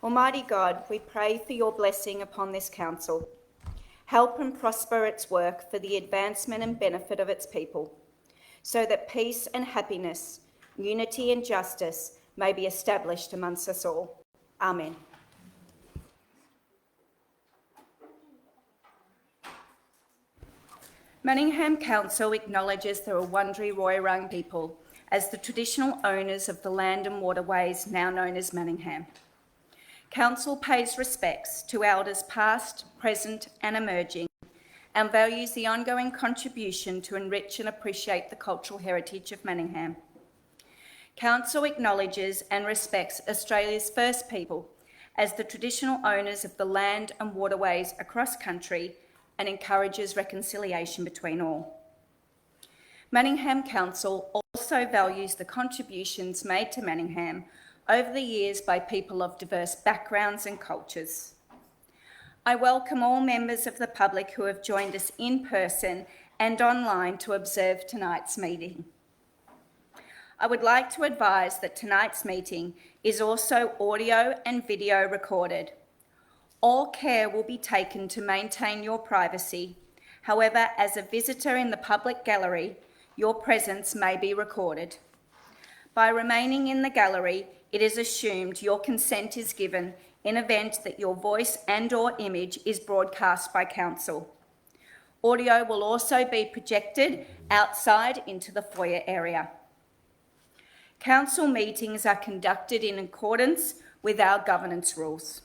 Almighty God, we pray for your blessing upon this council. Help and prosper its work for the advancement and benefit of its people, so that peace and happiness, unity and justice may be established amongst us all. Amen. Manningham Council acknowledges the Wurundjeri Woiwurrung people as the traditional owners of the land and waterways now known as Manningham. Council pays respects to elders past, present and emerging, and values the ongoing contribution to enrich and appreciate the cultural heritage of Manningham. Council acknowledges and respects Australia's First People as the traditional owners of the land and waterways across country and encourages reconciliation between all. Manningham Council also values the contributions made to Manningham over the years by people of diverse backgrounds and cultures. I welcome all members of the public who have joined us in person and online to observe tonight's meeting. I would like to advise that tonight's meeting is also audio and video recorded. All care will be taken to maintain your privacy. However, as a visitor in the public gallery, your presence may be recorded. By remaining in the gallery, it is assumed your consent is given in event that your voice and/or image is broadcast by Council. Audio will also be projected outside into the foyer area. Council meetings are conducted in accordance with our governance rules.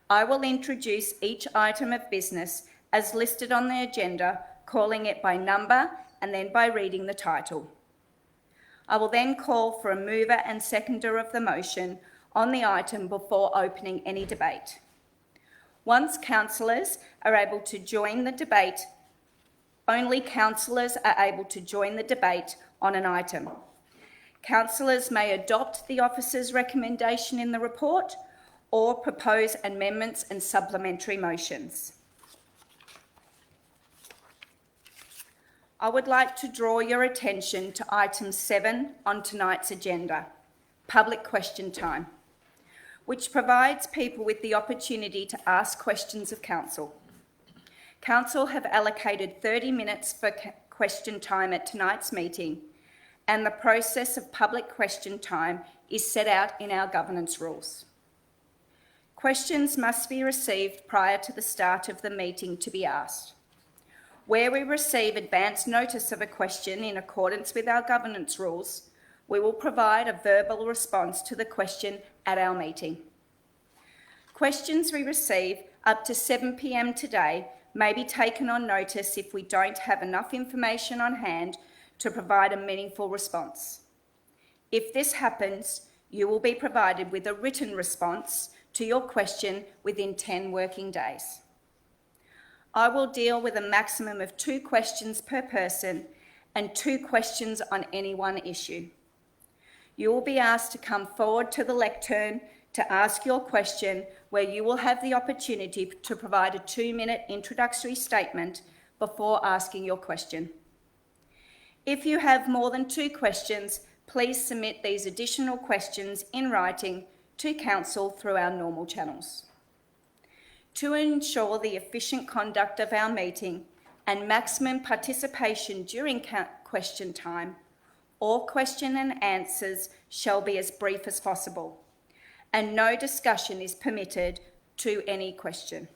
I will introduce each item of business as listed on the agenda, calling it by number and then by reading the title. I will then call for a mover and seconder of the motion on the item before opening any debate. Once councillors are able to join the debate, only councillors are able to join the debate on an item. Councillors may adopt the officer's recommendation in the report or propose amendments and supplementary motions. I would like to draw your attention to item 7 on tonight's agenda, public question time, which provides people with the opportunity to ask questions of Council. Council have allocated 30 minutes for question time at tonight's meeting, and the process of public question time is set out in our governance rules. Questions must be received prior to the start of the meeting to be asked. Where we receive advance notice of a question in accordance with our governance rules, we will provide a verbal response to the question at our meeting. Questions we receive up to 7 p.m. today may be taken on notice if we don't have enough information on hand to provide a meaningful response. If this happens, you will be provided with a written response to your question within 10 working days. I will deal with a maximum of 2 questions per person and 2 questions on any one issue. You will be asked to come forward to the lectern to ask your question, where you will have the opportunity to provide a 2-minute introductory statement before asking your question. If you have more than 2 questions, please submit these additional questions in writing to Council through our normal channels. To ensure the efficient conduct of our meeting and maximum participation during question time, all question and answers shall be as brief as possible, and no discussion is permitted to any question.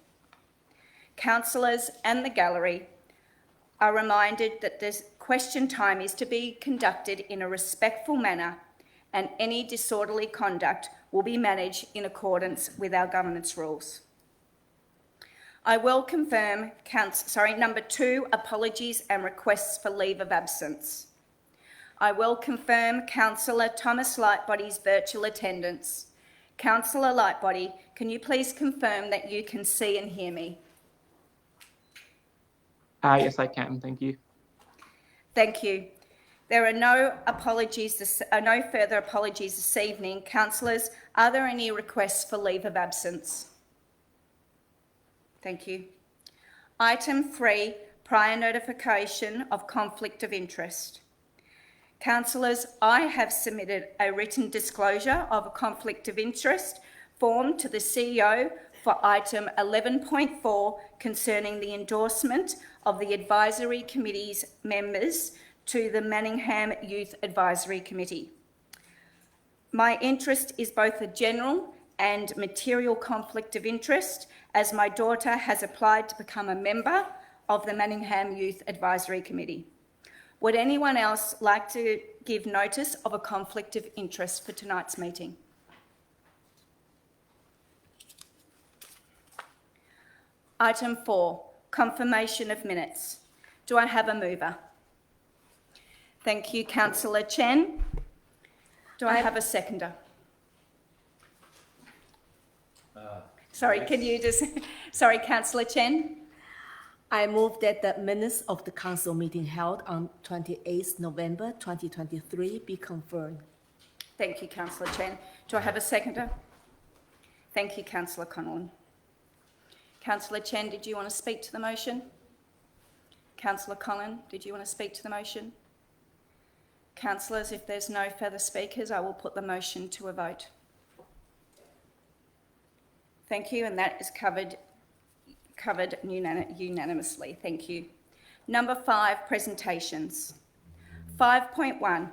Councillors and the gallery are reminded that this question time is to be conducted in a respectful manner, and any disorderly conduct will be managed in accordance with our governance rules. I will confirm number 2, apologies and requests for leave of absence. I will confirm Councillor Thomas Lightbody's virtual attendance. Councillor Lightbody, can you please confirm that you can see and hear me? Yes, I can. Thank you. Thank you. There are no further apologies this evening. Councillors, are there any requests for leave of absence? Thank you. Item 3, prior notification of conflict of interest. Councillors, I have submitted a written disclosure of a conflict of interest form to the CEO for item 11.4 concerning the endorsement of the Advisory Committee's members to the Manningham Youth Advisory Committee. My interest is both a general and material conflict of interest, as my daughter has applied to become a member of the Manningham Youth Advisory Committee. Would anyone else like to give notice of a conflict of interest for tonight's meeting? Item 4, confirmation of minutes. Do I have a mover? Thank you, Councillor Chen. Do I have a seconder? Sorry, yes. can you just... Sorry, Councillor Chen. I move that the minutes of the council meeting held on 28th November 2023 be confirmed. Thank you, Councillor Chen. Do I have a seconder? Thank you, Councillor Connellan. Councillor Chen, did you want to speak to the motion? Councillor Conlon, did you want to speak to the motion? Councillors, if there's no further speakers, I will put the motion to a vote. Thank you, and that is covered unanimously. Thank you. Number 5, presentations. 5.1,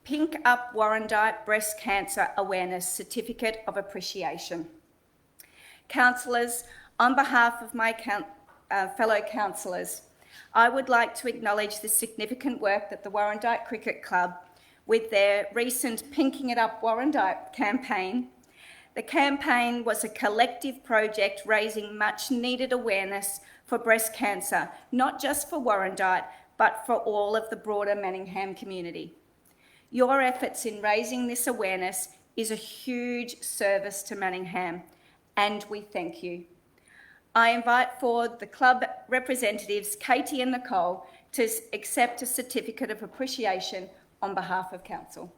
Pink Up Warrandyte Breast Cancer Awareness Certificate of Appreciation. Councillors, on behalf of my fellow councillors, I would like to acknowledge the significant work that the Warrandyte Cricket Club, with their recent Pinking It Up Warrandyte campaign. The campaign was a collective project raising much needed awareness for breast cancer, not just for Warrandyte, but for all of the broader Manningham community. Your efforts in raising this awareness is a huge service to Manningham, and we thank you. I invite forward the club representatives, Katie and Nicole, to accept a certificate of appreciation on behalf of council.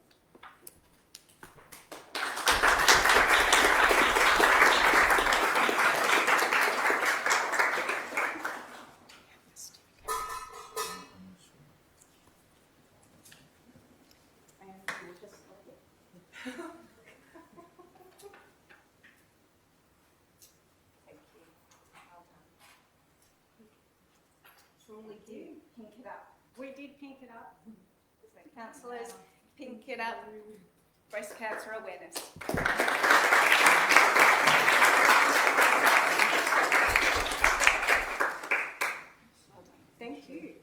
We did pink it up. We did pink it up. So councillors, pink it up. Breast cancer awareness. Well done. Thank you.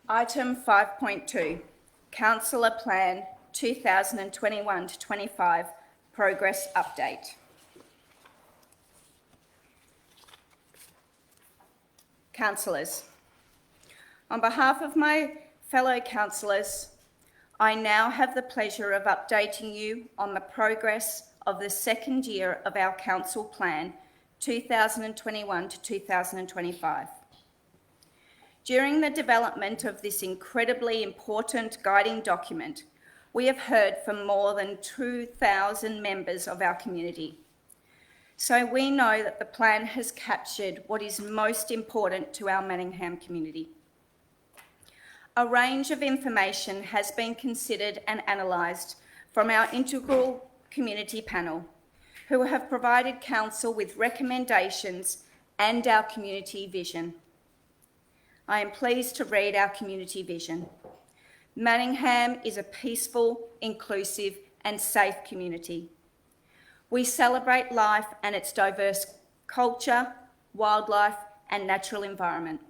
Item 5.2, Councillor Plan 2021 to 25 Progress Update. Councillors, on behalf of my fellow councillors, I now have the pleasure of updating you on the progress of the second year of our Council Plan 2021 to 2025. During the development of this incredibly important guiding document, we have heard from more than 2,000 members of our community. So we know that the plan has captured what is most important to our Manningham community. A range of information has been considered and analysed from our integral community panel, who have provided council with recommendations and our community vision. I am pleased to read our community vision. Manningham is a peaceful, inclusive and safe community. We celebrate life and its diverse culture, wildlife and natural environment.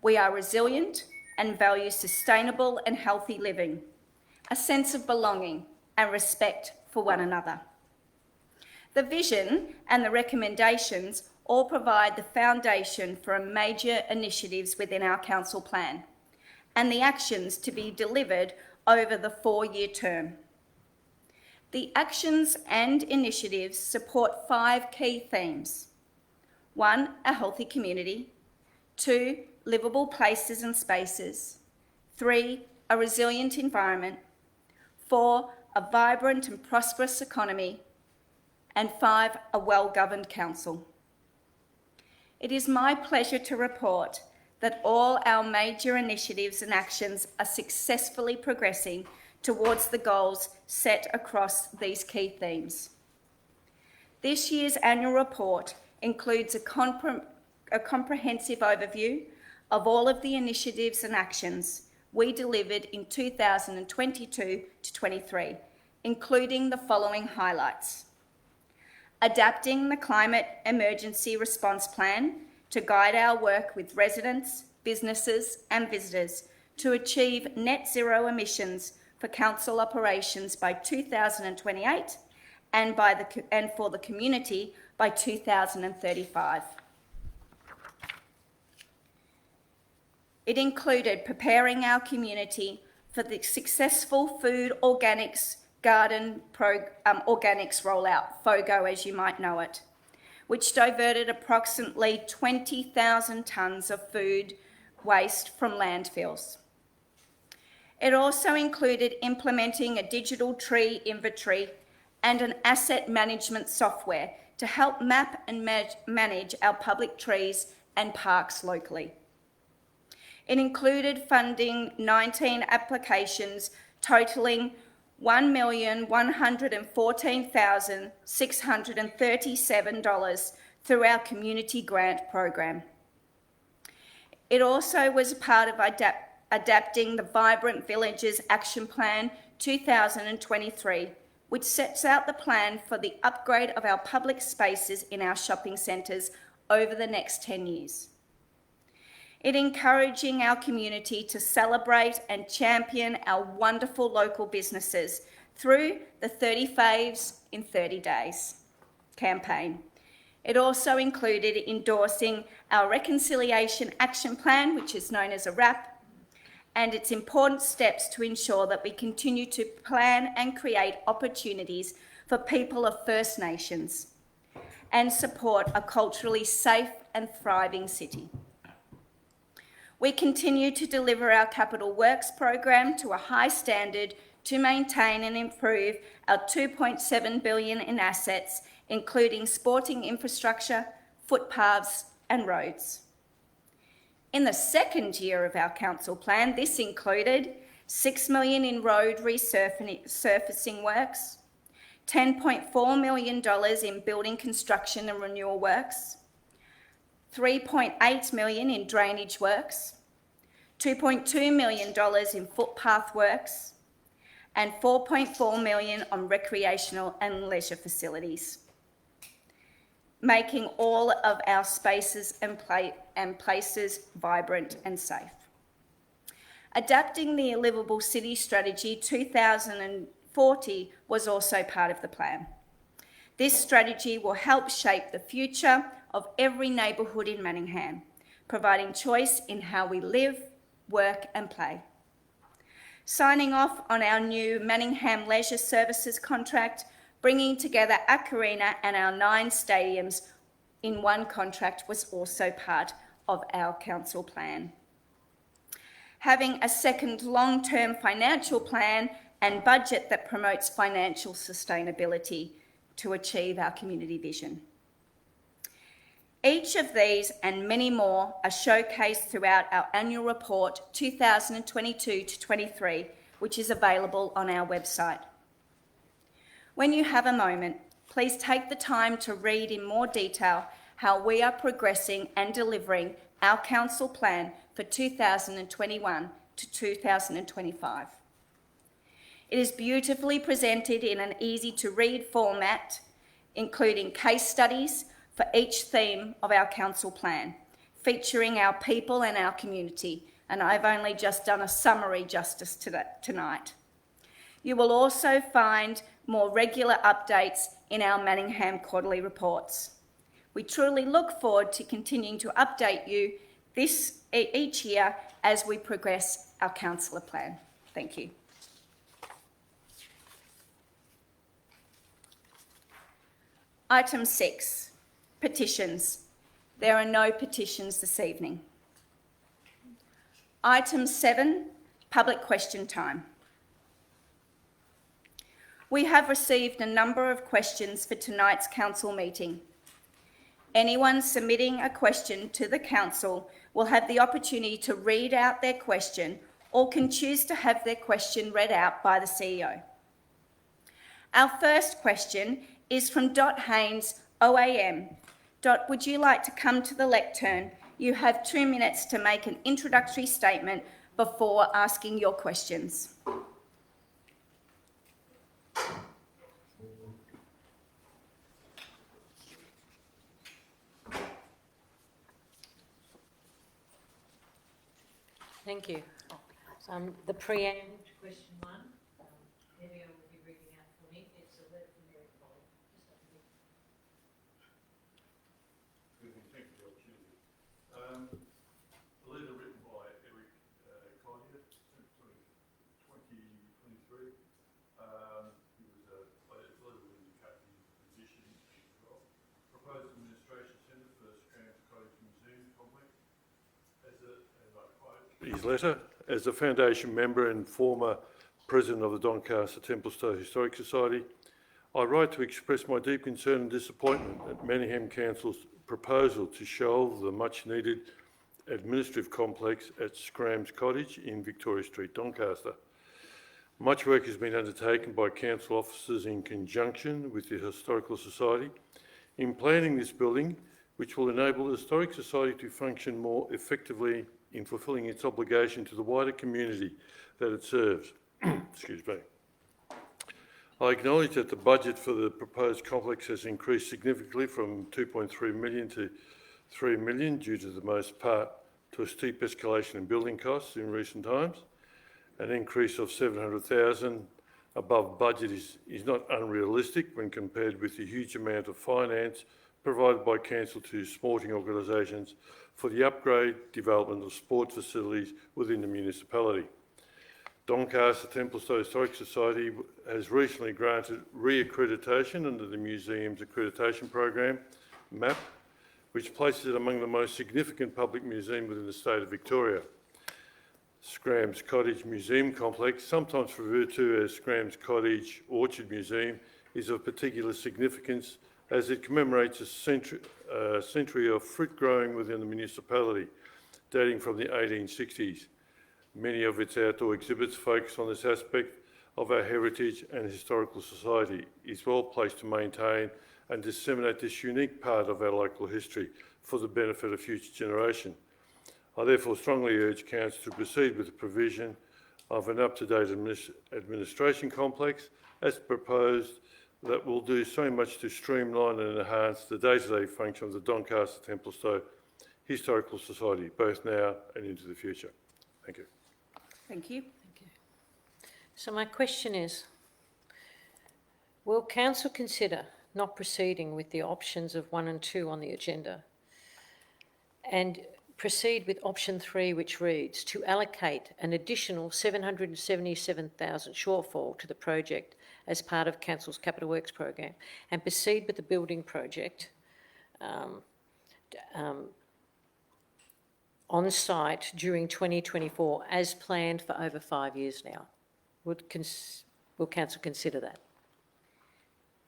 We are resilient and value sustainable and healthy living, a sense of belonging and respect for one another. The vision and the recommendations all provide the foundation for major initiatives within our council plan and the actions to be delivered over the 4-year term. The actions and initiatives support 5 key themes. 1, a healthy community. 2, livable places and spaces. 3, a resilient environment. 4, a vibrant and prosperous economy. And 5, a well-governed council. It is my pleasure to report that all our major initiatives and actions are successfully progressing towards the goals set across these key themes. This year's annual report includes a comprehensive overview of all of the initiatives and actions we delivered in 2022 to 23, including the following highlights: adapting the Climate Emergency Response Plan to guide our work with residents, businesses and visitors to achieve net zero emissions for council operations by 2028 and for the community by 2035. It included preparing our community for the successful food organics garden organics rollout, FOGO as you might know it, which diverted approximately 20,000 tonnes of food waste from landfills. It also included implementing a digital tree inventory and an asset management software to help map and manage our public trees and parks locally. It included funding 19 applications totalling $1,114,637 through our community grant program. It also was a part of adapting the Vibrant Villages Action Plan 2023, which sets out the plan for the upgrade of our public spaces in our shopping centres over the next 10 years. It encouraging our community to celebrate and champion our wonderful local businesses through the 30 Faves in 30 Days campaign. It also included endorsing our Reconciliation Action Plan, which is known as a RAP, and its important steps to ensure that we continue to plan and create opportunities for people of First Nations and support a culturally safe and thriving city. We continue to deliver our capital works program to a high standard to maintain and improve our $2.7 billion in assets, including sporting infrastructure, footpaths and roads. In the second year of our council plan, this included $6 million in road resurfacing works, $10.4 million in building construction and renewal works, $3.8 million in drainage works, $2.2 million in footpath works, and $4.4 million on recreational and leisure facilities, making all of our spaces and places vibrant and safe. Adapting the A Livable City Strategy 2040 was also part of the plan. This strategy will help shape the future of every neighbourhood in Manningham, providing choice in how we live, work and play. Signing off on our new Manningham Leisure Services contract, bringing together Acarina and our 9 stadiums in one contract was also part of our council plan. Having a second long-term financial plan and budget that promotes financial sustainability to achieve our community vision. Each of these and many more are showcased throughout our annual report 2022 to 23, which is available on our website. When you have a moment, please take the time to read in more detail how we are progressing and delivering our council plan for 2021 to 2025. It is beautifully presented in an easy-to-read format, including case studies for each theme of our council plan, featuring our people and our community, and I've only just done a summary justice to that tonight. You will also find more regular updates in our Manningham quarterly reports. We truly look forward to continuing to update you each year as we progress our councillor plan. Thank you. Item 6, petitions. There are no petitions this evening. Item 7, public question time. We have received a number of questions for tonight's council meeting. Anyone submitting a question to the council will have the opportunity to read out their question or can choose to have their question read out by the CEO. Our first question is from Dot Haynes, OAM. Dot, would you like to come to the lectern? You have 2 minutes to make an introductory statement before asking your questions. Thank you. The preamble to question one, Debbie will be reading out for me. It's a letter from Eric Foley. Thank you for the opportunity. A letter written by Eric Collier, 2023. He was a letter will indicate his position and role. Proposed administration centre for Scrams Cottage Museum Complex. His letter, as a Foundation member and former President of the Doncaster Templestowe Historic Society, I write to express my deep concern and disappointment at Manningham Council's proposal to shelve the much-needed administrative complex at Scrams Cottage in Victoria Street, Doncaster. Much work has been undertaken by council officers in conjunction with the Historical Society in planning this building, which will enable the Historic Society to function more effectively in fulfilling its obligation to the wider community that it serves. Excuse me. I acknowledge that the budget for the proposed complex has increased significantly from 2.3 million to 3 million due to the most part to a steep escalation in building costs in recent times. An increase of 700,000 above budget is not unrealistic when compared with the huge amount of finance provided by council to sporting organisations for the upgrade, development of sport facilities within the municipality. Doncaster Templestowe Historic Society has recently granted re-accreditation under the Museum's Accreditation Program, MAP, which places it among the most significant public museum within the state of Victoria. Scrams Cottage Museum Complex, sometimes referred to as Scrams Cottage Orchard Museum, is of particular significance as it commemorates a century of fruit growing within the municipality, dating from the 1860s. Many of its outdoor exhibits focus on this aspect of our heritage, and Historical Society is well placed to maintain and disseminate this unique part of our local history for the benefit of future generations. I therefore strongly urge Council to proceed with the provision of an up-to-date administration complex as proposed that will do so much to streamline and enhance the day-to-day function of the Doncaster Templestowe Historical Society, both now and into the future. Thank you. Thank you. Thank you. So my question is, will Council consider not proceeding with the options of 1 and 2 on the agenda and proceed with option 3, which reads to allocate an additional 777,000 shortfall to the project as part of Council's Capital Works program and proceed with the building project on site during 2024 as planned for over 5 years now? Will Council consider that?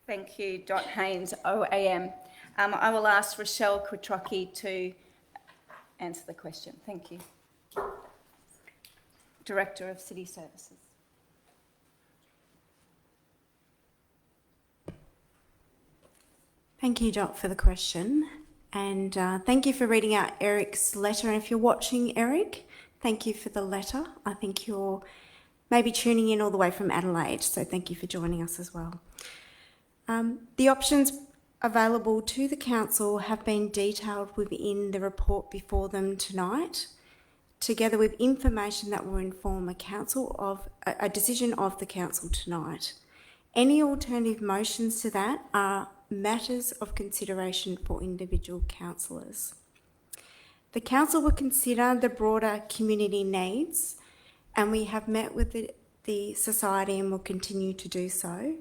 Thank you, Dot Haynes, OAM. I will ask Rochelle Kutrocki to answer the question. Thank you. Director of City Services. Thank you, Dot, for the question. And thank you for reading out Eric's letter. And if you're watching, Eric, thank you for the letter. I think you're maybe tuning in all the way from Adelaide, so thank you for joining us as well. The options available to the Council have been detailed within the report before them tonight, together with information that will inform a decision of the Council tonight. Any alternative motions to that are matters of consideration for individual councillors. The Council will consider the broader community needs, and we have met with the Society and will continue to do so.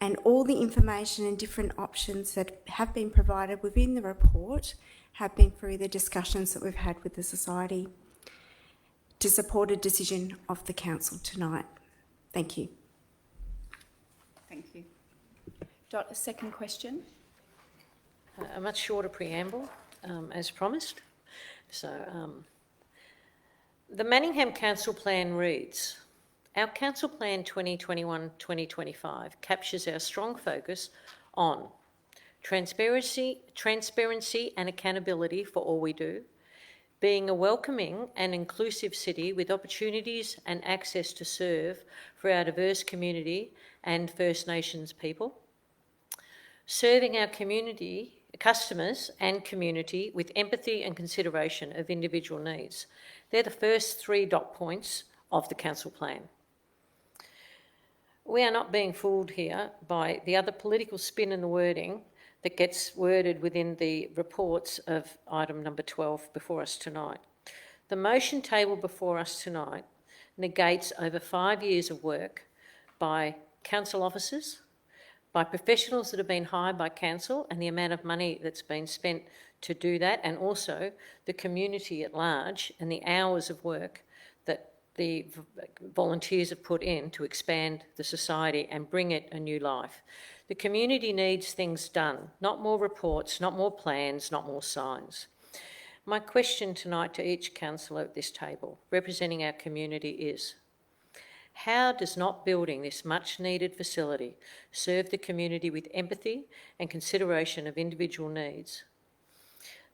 And all the information and different options that have been provided within the report have been through the discussions that we've had with the Society to support a decision of the Council tonight. Thank you. Thank you. Dot, a second question. a much shorter preamble, as promised. So, the Manningham Council Plan reads, our Council Plan 2021-2025 captures our strong focus on transparency and accountability for all we do, being a welcoming and inclusive city with opportunities and access to serve for our diverse community and First Nations people, serving our community, customers and community with empathy and consideration of individual needs. They're the first 3 dot points of the Council Plan. We are not being fooled here by the other political spin in the wording that gets worded within the reports of item number 12 before us tonight. The motion table before us tonight negates over 5 years of work by council officers, by professionals that have been hired by council and the amount of money that's been spent to do that, and also the community at large and the hours of work that the volunteers have put in to expand the society and bring it a new life. The community needs things done, not more reports, not more plans, not more signs. My question tonight to each councillor at this table, representing our community, is how does not building this much needed facility serve the community with empathy and consideration of individual needs?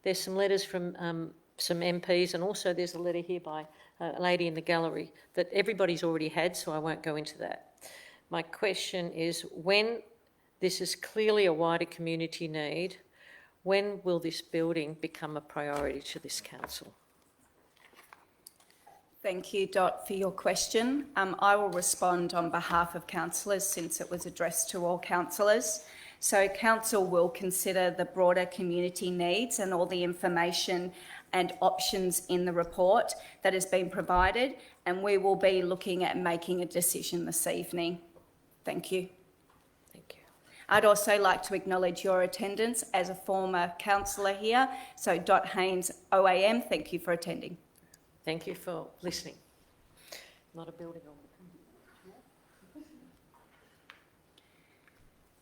There's some letters from some MPs, and also there's a letter here by a lady in the gallery that everybody's already had, so I won't go into that. My question is, when this is clearly a wider community need, when will this building become a priority to this council? Thank you, Dot, for your question. I will respond on behalf of councillors since it was addressed to all councillors. So council will consider the broader community needs and all the information and options in the report that has been provided, and we will be looking at making a decision this evening. Thank you. Thank you. I'd also like to acknowledge your attendance as a former councillor here. So Dot Haynes, OAM, thank you for attending. Thank you for listening. Not a building on.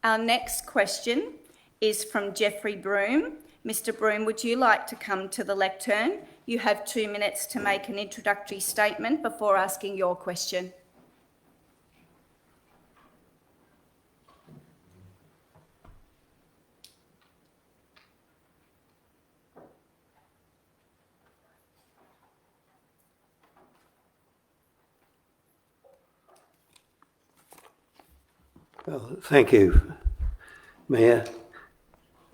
Our next question is from Jeffrey Broome. Mr. Broome, would you like to come to the lectern? You have 2 minutes to make an introductory statement before asking your question. Well, thank you, Mayor.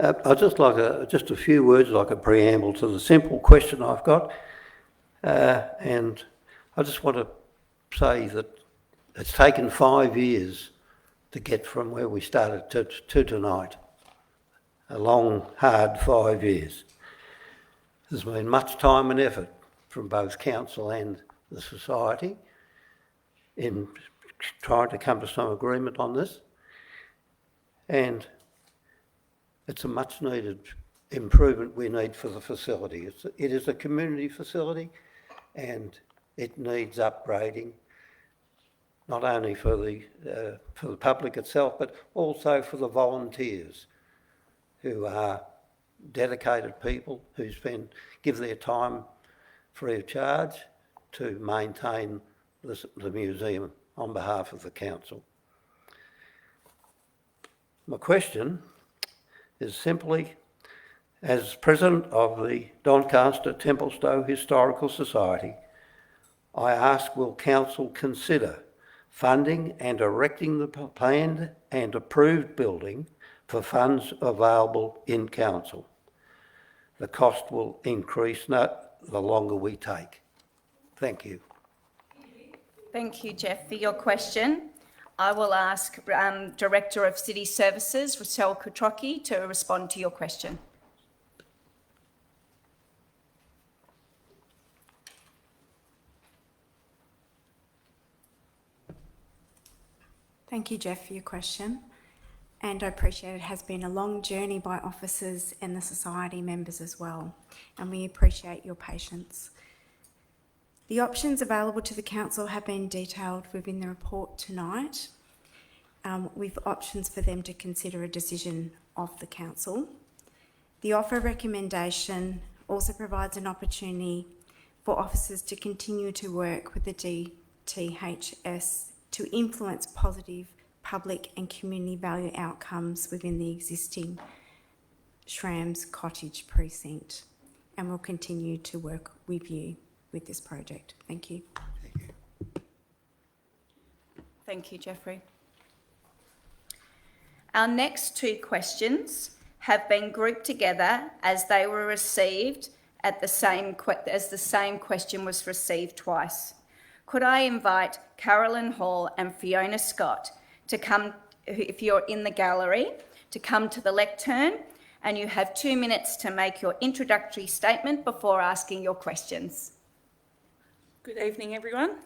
I'd just like just a few words, like a preamble to the simple question I've got. And I just want to say that it's taken 5 years to get from where we started to tonight. A long, hard 5 years. There's been much time and effort from both council and the society in trying to come to some agreement on this, and it's a much needed improvement we need for the facility. It is a community facility and it needs upgrading, not only for the public itself, but also for the volunteers who are dedicated people who give their time free of charge to maintain the museum on behalf of the council. My question is simply, as President of the Doncaster Templestowe Historical Society, I ask, will council consider funding and erecting the planned and approved building for funds available in council? The cost will increase the longer we take. Thank you. Thank you, Jeff, for your question. I will ask Director of City Services, Rochelle Kutrocki, to respond to your question. Thank you, Jeff, for your question. And I appreciate it has been a long journey by officers and the society members as well. And we appreciate your patience. The options available to the council have been detailed within the report tonight, with options for them to consider a decision of the council. The offer recommendation also provides an opportunity for officers to continue to work with the DTHS to influence positive public and community value outcomes within the existing Shrams Cottage precinct, and we'll continue to work with you with this project. Thank you. Thank you, Jeffrey. Our next two questions have been grouped together as they were received at the same question was received twice. Could I invite Carolyn Hall and Fiona Scott to come, if you're in the gallery, to come to the lectern, and you have 2 minutes to make your introductory statement before asking your questions. Good evening, everyone.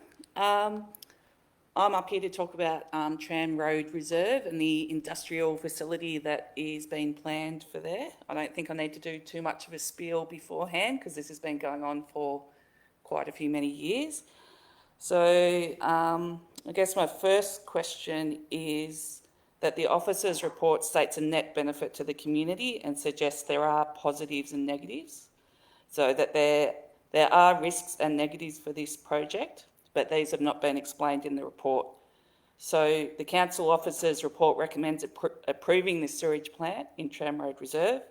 I'm up here to talk about Tram Road Reserve and the industrial facility that is being planned for there. I don't think I need to do too much of a spiel beforehand because this has been going on for quite a few many years. So I guess my first question is that the officer's report states a net benefit to the community and suggests there are positives and negatives. So that there are risks and negatives for this project, but these have not been explained in the report. So the council officer's report recommends approving this sewage plant in Tram Road Reserve,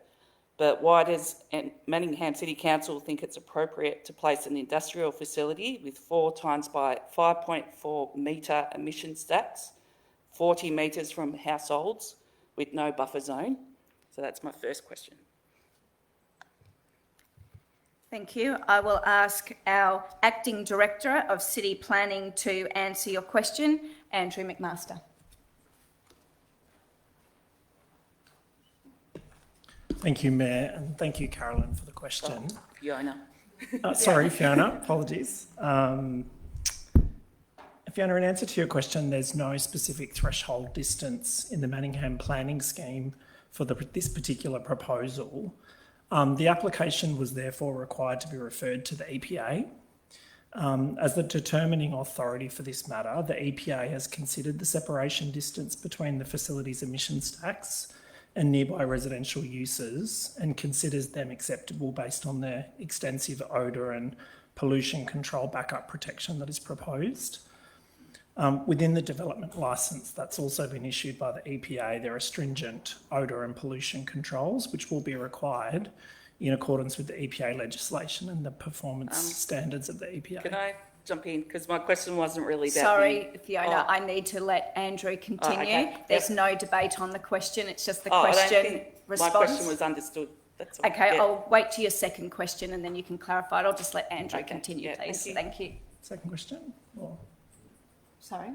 but why does Manningham City Council think it's appropriate to place an industrial facility with 4 times by 5.4 metre emission stacks, 40 metres from households with no buffer zone? So that's my first question. Thank you. I will ask our Acting Director of City Planning to answer your question, Andrew McMaster. Thank you, Mayor, and thank you, Carolyn, for the question. Fiona. Sorry, Fiona, apologies. Fiona, in answer to your question, there's no specific threshold distance in the Manningham planning scheme for this particular proposal. The application was therefore required to be referred to the EPA. As the determining authority for this matter, the EPA has considered the separation distance between the facility's emission stacks and nearby residential uses and considers them acceptable based on the extensive odour and pollution control backup protection that is proposed. Within the development licence that's also been issued by the EPA, there are stringent odour and pollution controls which will be required in accordance with the EPA legislation and the performance standards of the EPA. Can I jump in? Because my question wasn't really about... Sorry, Fiona, I need to let Andrew continue. Okay. There's no debate on the question, it's just the question I don't think response. my question was understood. That's all. Okay, Yeah. I'll wait to your second question and then you can clarify it. I'll just let Andrew continue, Yeah, please. thank you. Second question? Or? Sorry?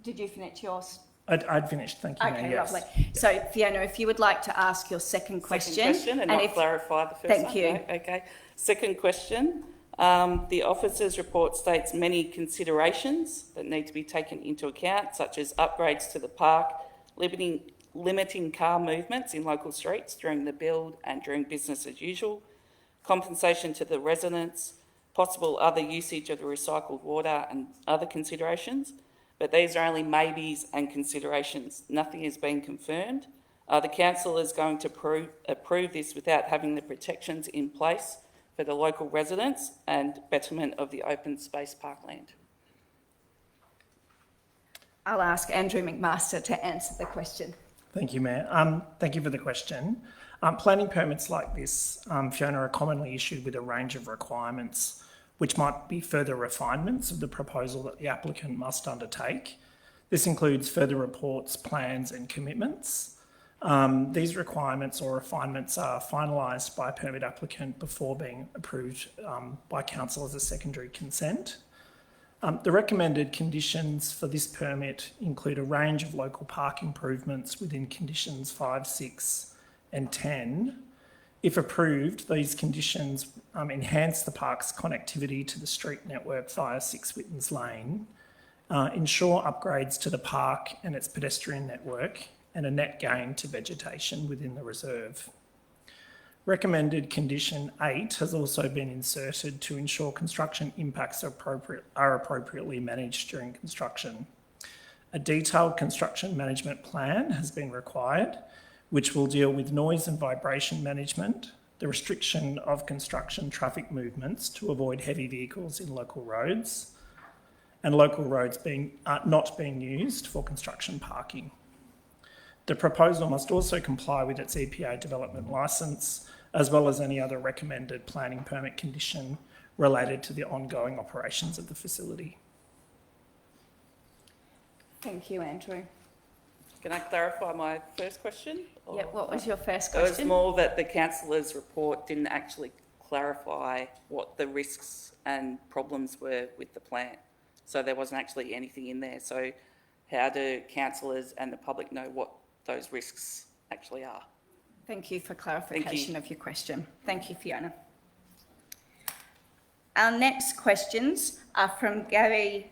Did you finish yours? I'd finished, thank you. Okay, Mayor, yes. lovely. So, Fiona, if you would like to ask your second question. And not clarify the first one. Thank you. No? Okay. Second question. The officer's report states many considerations that need to be taken into account, such as upgrades to the park, limiting car movements in local streets during the build and during business as usual, compensation to the residents, possible other usage of the recycled water and other considerations. But these are only maybes and considerations. Nothing has been confirmed. The council is going to approve this without having the protections in place for the local residents and betterment of the open space parkland. I'll ask Andrew McMaster to answer the question. Thank you, Mayor. Thank you for the question. Planning permits like this, Fiona, are commonly issued with a range of requirements which might be further refinements of the proposal that the applicant must undertake. This includes further reports, plans and commitments. These requirements or refinements are finalised by a permit applicant before being approved by council as a secondary consent. The recommended conditions for this permit include a range of local park improvements within conditions 5, 6 and 10. If approved, these conditions enhance the park's connectivity to the street network via 6 Whittons Lane, ensure upgrades to the park and its pedestrian network, and a net gain to vegetation within the reserve. Recommended condition 8 has also been inserted to ensure construction impacts are appropriately managed during construction. A detailed construction management plan has been required, which will deal with noise and vibration management, the restriction of construction traffic movements to avoid heavy vehicles in local roads, and local roads not being used for construction parking. The proposal must also comply with its EPA development licence, as well as any other recommended planning permit condition related to the ongoing operations of the facility. Thank you, Andrew. Can I clarify my first question? Yeah, what was your first It was question? more that the councillor's report didn't actually clarify what the risks and problems were with the plant. So there wasn't actually anything in there. So how do councillors and the public know what those risks actually are? Thank you for clarification of your question. Thank you, Fiona. Our next questions are from Gary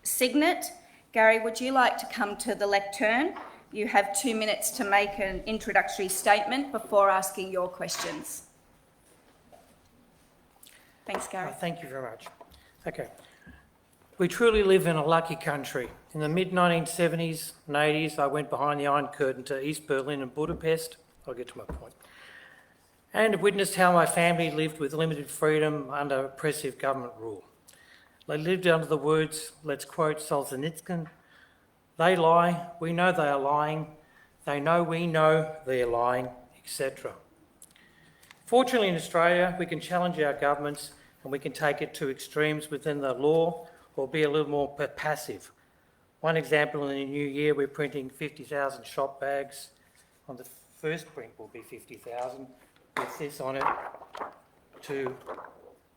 Signet. Gary, would you like to come to the lectern? You have 2 minutes to make an introductory statement before asking your questions. Thanks, Gary. Thank you very much. Okay. We truly live in a lucky country. In the mid-1970s and 80s, I went behind the Iron Curtain to East Berlin and Budapest. I'll get to my point. And witnessed how my family lived with limited freedom under oppressive government rule. They lived under the words, let's quote Solzhenitsyn, they lie, we know they are lying, they know we know they are lying, etc. Fortunately in Australia, we can challenge our governments and we can take it to extremes within the law or be a little more passive. One example, in the new year, we're printing 50,000 shop bags. On the first print will be 50,000 with this on it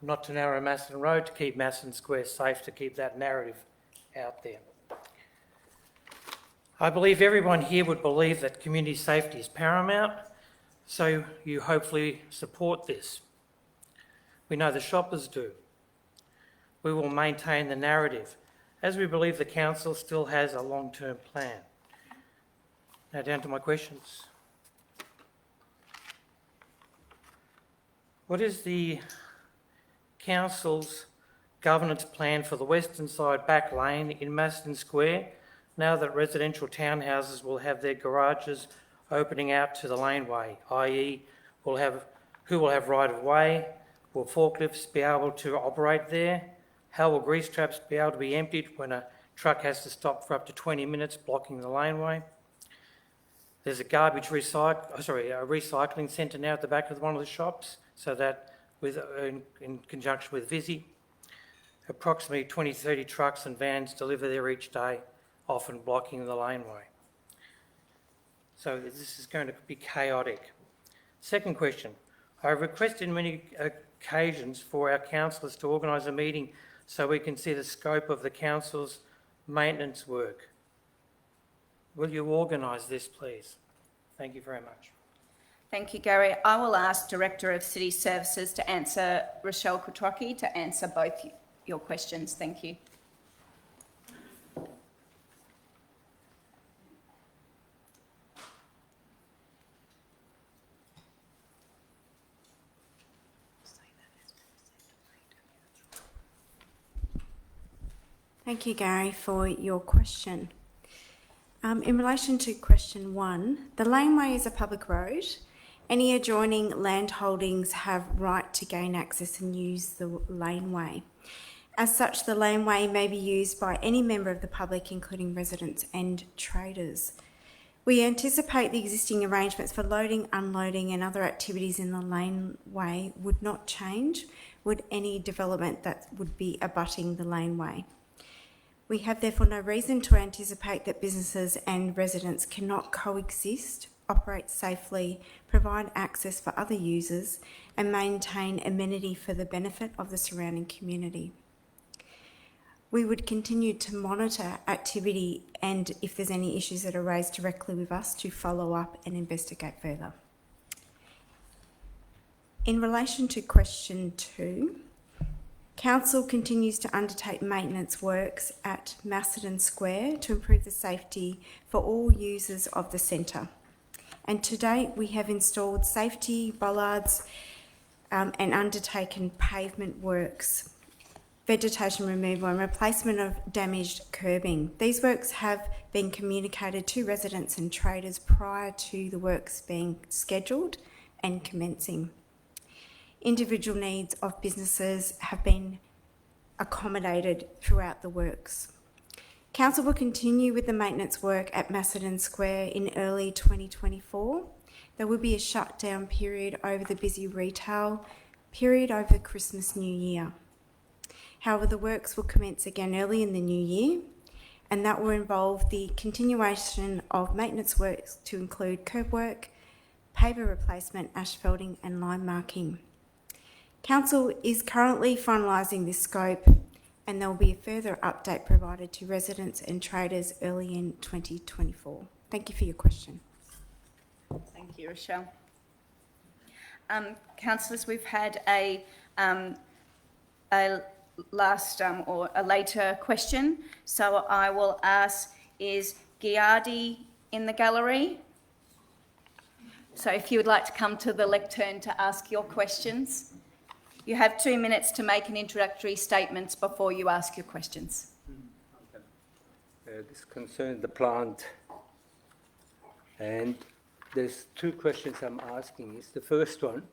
not to narrow Macedon Road, to keep Macedon Square safe, to keep that narrative out there. I believe everyone here would believe that community safety is paramount, so you hopefully support this. We know the shoppers do. We will maintain the narrative, as we believe the council still has a long-term plan. Now down to my questions. What is the council's governance plan for the western side back lane in Macedon Square now that residential townhouses will have their garages opening out to the laneway, i.e. who will have right of way? Will forklifts be able to operate there? How will grease traps be able to be emptied when a truck has to stop for up to 20 minutes blocking the laneway? There's a recycling centre now at the back of one of the shops, so that in conjunction with Visi, approximately 20-30 trucks and vans deliver there each day, often blocking the laneway. So this is going to be chaotic. Second question, I've requested many occasions for our councillors to organise a meeting so we can see the scope of the council's maintenance work. Will you organise this, please? Thank you very much. Thank you, Gary. I will ask Director of City Services to answer, Rochelle Kutrocki, to answer both your questions. Thank you. Thank you, Gary, for your question. In relation to question 1, the laneway is a public road. Any adjoining land holdings have right to gain access and use the laneway. As such, the laneway may be used by any member of the public, including residents and traders. We anticipate the existing arrangements for loading, unloading and other activities in the laneway would not change with any development that would be abutting the laneway. We have therefore no reason to anticipate that businesses and residents cannot coexist, operate safely, provide access for other users and maintain amenity for the benefit of the surrounding community. We would continue to monitor activity and if there's any issues that are raised directly with us to follow up and investigate further. In relation to question 2, Council continues to undertake maintenance works at Macedon Square to improve the safety for all users of the centre. And to date, we have installed safety bollards and undertaken pavement works vegetation removal and replacement of damaged curbing. These works have been communicated to residents and traders prior to the works being scheduled and commencing. Individual needs of businesses have been accommodated throughout the works. Council will continue with the maintenance work at Macedon Square in early 2024. There will be a shutdown period over the busy retail period over Christmas, New Year. However, the works will commence again early in the new year, and that will involve the continuation of maintenance works to include curb work, paver replacement, asphalting and line marking. Council is currently finalising this scope, and there will be a further update provided to residents and traders early in 2024. Thank you for your question. Thank you, Rochelle. Councillors, we've had a later question, so I will ask, is Giardi in the gallery? So if you would like to come to the lectern to ask your questions. You have 2 minutes to make an introductory statement before you ask your questions. This concerns the plant, and there's two questions I'm asking. Is the first one,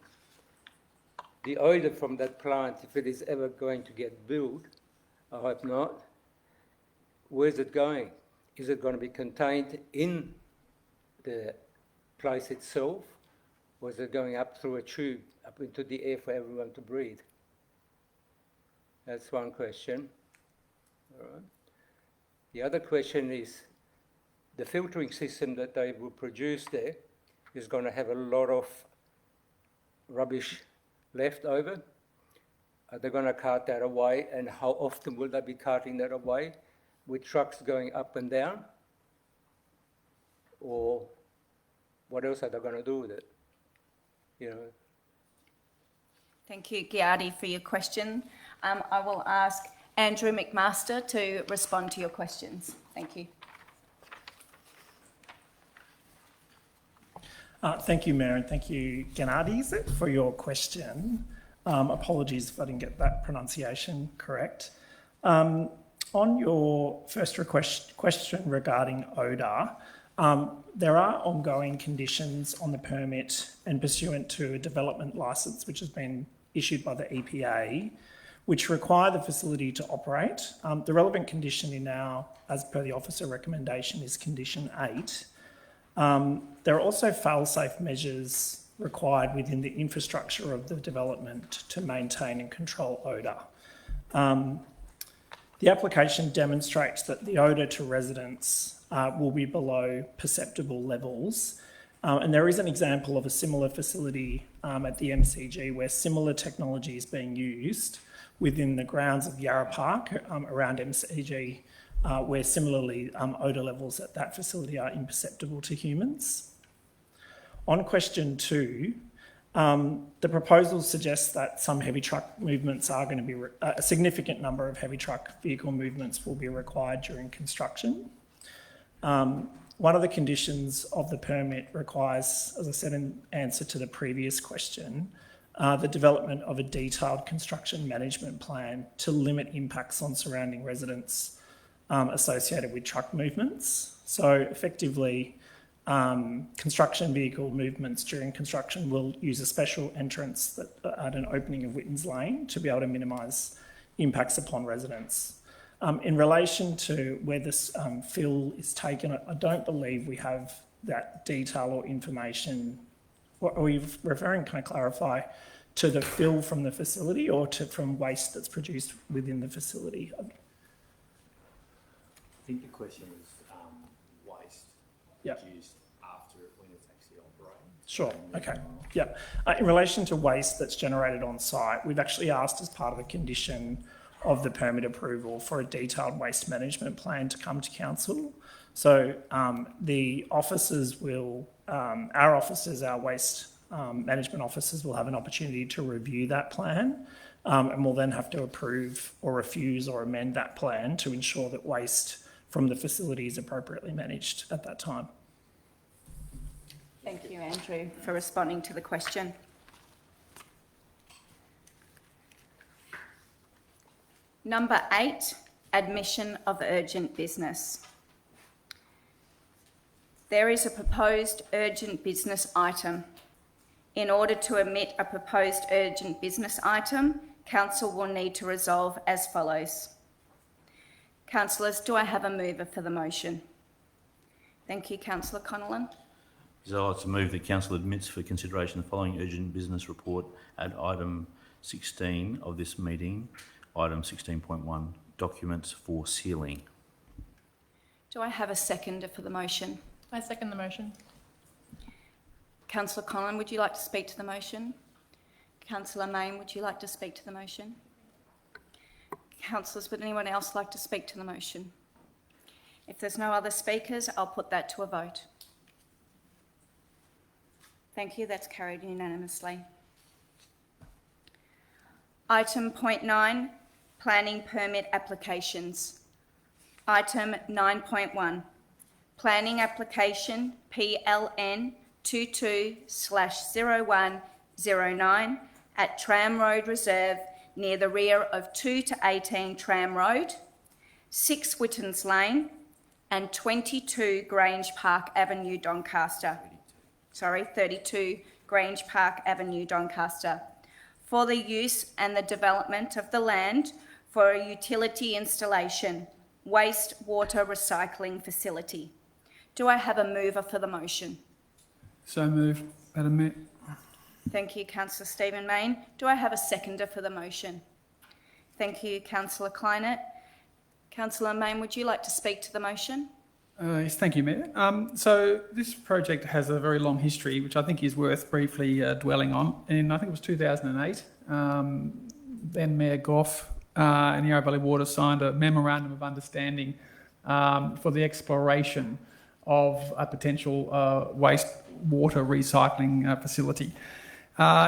the odour from that plant, if it is ever going to get built, I hope not, where's it going? Is it going to be contained in the place itself, or is it going up through a tube, up into the air for everyone to breathe? That's one question. All right. The other question is, the filtering system that they will produce there is going to have a lot of rubbish left over. Are they going to cart that away, and how often will they be carting that away, with trucks going up and down? Or what else are they going to do with it? You know. Thank you, Giardi, for your question. I will ask Andrew McMaster to respond to your questions. Thank you. Thank you, Mayor, and thank you, Gennady, for your question. Apologies if I didn't get that pronunciation correct. On your first question regarding odour, there are ongoing conditions on the permit and pursuant to a development licence which has been issued by the EPA, which require the facility to operate. The relevant condition in our, as per the officer recommendation, is condition 8. There are also fail-safe measures required within the infrastructure of the development to maintain and control odour. The application demonstrates that the odour to residents will be below perceptible levels. And there is an example of a similar facility at the MCG where similar technology is being used within the grounds of Yarra Park around MCG, where similarly odour levels at that facility are imperceptible to humans. On question 2, the proposal suggests that some heavy truck movements are going to be, a significant number of heavy truck vehicle movements will be required during construction. One of the conditions of the permit requires, as I said in answer to the previous question, the development of a detailed construction management plan to limit impacts on surrounding residents associated with truck movements. So effectively, construction vehicle movements during construction will use a special entrance at an opening of Whitton's Lane to be able to minimise impacts upon residents. In relation to where this fill is taken, I don't believe we have that detail or information. Are you referring, can I clarify, to the fill from the facility or from waste that's produced within the facility? I think the question was waste produced after it when it's actually operating. Sure, okay, yeah. In relation to waste that's generated on site, we've actually asked as part of the condition of the permit approval for a detailed waste management plan to come to council. So the officers will, our officers, our waste management officers will have an opportunity to review that plan and will then have to approve or refuse or amend that plan to ensure that waste from the facility is appropriately managed at that time. Thank you, Andrew, for responding to the question. Number 8, admission of urgent business. There is a proposed urgent business item. In order to admit a proposed urgent business item, Council will need to resolve as follows. Councillors, do I have a mover for the motion? Thank you, Councillor Connellan. I'd like to move that Council admits for consideration the following urgent business report at item 16 of this meeting, item 16.1, documents for sealing. Do I have a seconder for the motion? I second the motion. Councillor Conlon, would you like to speak to the motion? Councillor Mayne, would you like to speak to the motion? Councillors, would anyone else like to speak to the motion? If there's no other speakers, I'll put that to a vote. Thank you, that's carried unanimously. Item point 9, planning permit applications. Item 9.1, planning application PLN 22/0109 at Tram Road Reserve near the rear of 2 to 18 Tram Road, 6 Wittens Lane and 22 Grange Park Avenue, Doncaster. 32 Grange Park Avenue, Doncaster, for the use and the development of the land for a utility installation, waste water recycling facility. Do I have a mover for the motion? So moved, Madam Mayor. Thank you, Councillor Stephen Mayne. Do I have a seconder for the motion? Thank you, Councillor Kleinert. Councillor Mayne, would you like to speak to the motion? Yes, thank you, Mayor. So this project has a very long history, which I think is worth briefly dwelling on. In, I think it was 2008, then Mayor Gough and Yarra Valley Water signed a memorandum of understanding for the exploration of a potential waste water recycling facility.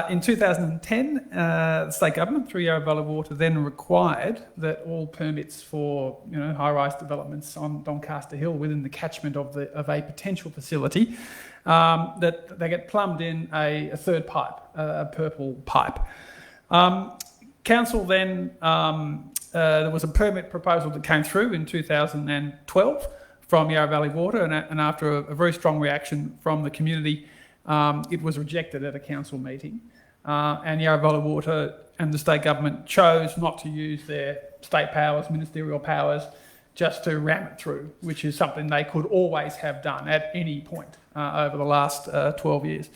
In 2010, the state government, through Yarra Valley Water, then required that all permits for high-rise developments on Doncaster Hill within the catchment of a potential facility, that they get plumbed in a third pipe, a purple pipe. Council then, there was a permit proposal that came through in 2012 from Yarra Valley Water, and after a very strong reaction from the community, it was rejected at a council meeting, and Yarra Valley Water and the state government chose not to use their state powers, ministerial powers, just to ram it through, which is something they could always have done at any point over the last 12 years.